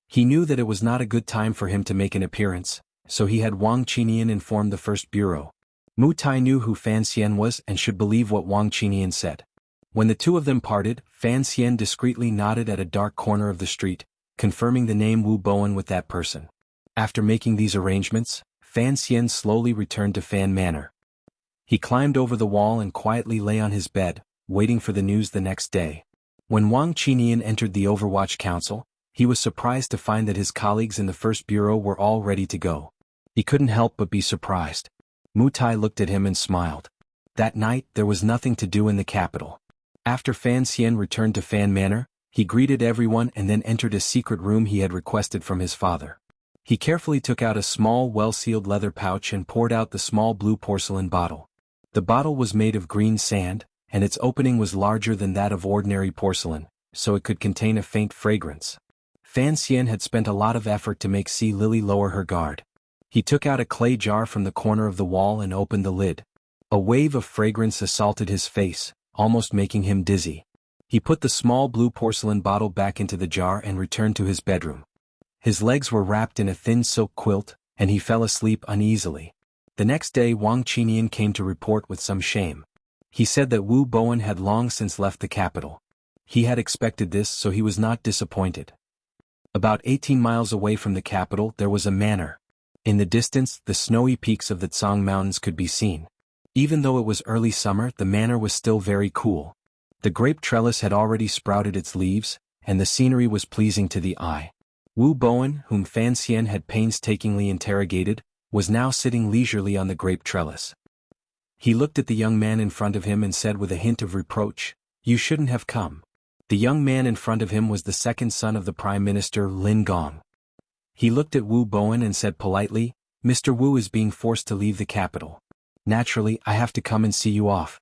He knew that it was not a good time for him to make an appearance, so he had Wang Qinian inform the First Bureau. Mu Tai knew who Fan Xian was and should believe what Wang Qinian said. When the two of them parted, Fan Xian discreetly nodded at a dark corner of the street, confirming the name Wu Bowen with that person. After making these arrangements, Fan Xian slowly returned to Fan Manor. He climbed over the wall and quietly lay on his bed, waiting for the news the next day. When Wang Qinian entered the Overwatch Council, he was surprised to find that his colleagues in the First Bureau were all ready to go. He couldn't help but be surprised. Mu Tai looked at him and smiled. That night, there was nothing to do in the capital. After Fan Xian returned to Fan Manor, he greeted everyone and then entered a secret room he had requested from his father. He carefully took out a small well-sealed leather pouch and poured out the small blue porcelain bottle. The bottle was made of green sand, and its opening was larger than that of ordinary porcelain, so it could contain a faint fragrance. Fan Xian had spent a lot of effort to make Sea Lily lower her guard. He took out a clay jar from the corner of the wall and opened the lid. A wave of fragrance assaulted his face, almost making him dizzy. He put the small blue porcelain bottle back into the jar and returned to his bedroom. His legs were wrapped in a thin silk quilt, and he fell asleep uneasily. The next day Wang Qinian came to report with some shame. He said that Wu Bowen had long since left the capital. He had expected this, so he was not disappointed. About 18 miles away from the capital there was a manor. In the distance, the snowy peaks of the Tsang Mountains could be seen. Even though it was early summer, the manor was still very cool. The grape trellis had already sprouted its leaves, and the scenery was pleasing to the eye. Wu Bowen, whom Fan Xian had painstakingly interrogated, was now sitting leisurely on the grape trellis. He looked at the young man in front of him and said with a hint of reproach, "You shouldn't have come." The young man in front of him was the second son of the Prime Minister, Lin Gong. He looked at Wu Bowen and said politely, "Mr. Wu is being forced to leave the capital. Naturally, I have to come and see you off."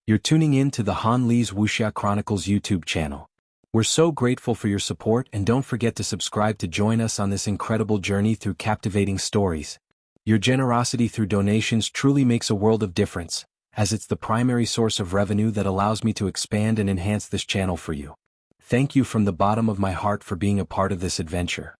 You're tuning in to the Han Li's Wuxia Chronicles YouTube channel. We're so grateful for your support, and don't forget to subscribe to join us on this incredible journey through captivating stories. Your generosity through donations truly makes a world of difference, as it's the primary source of revenue that allows me to expand and enhance this channel for you. Thank you from the bottom of my heart for being a part of this adventure.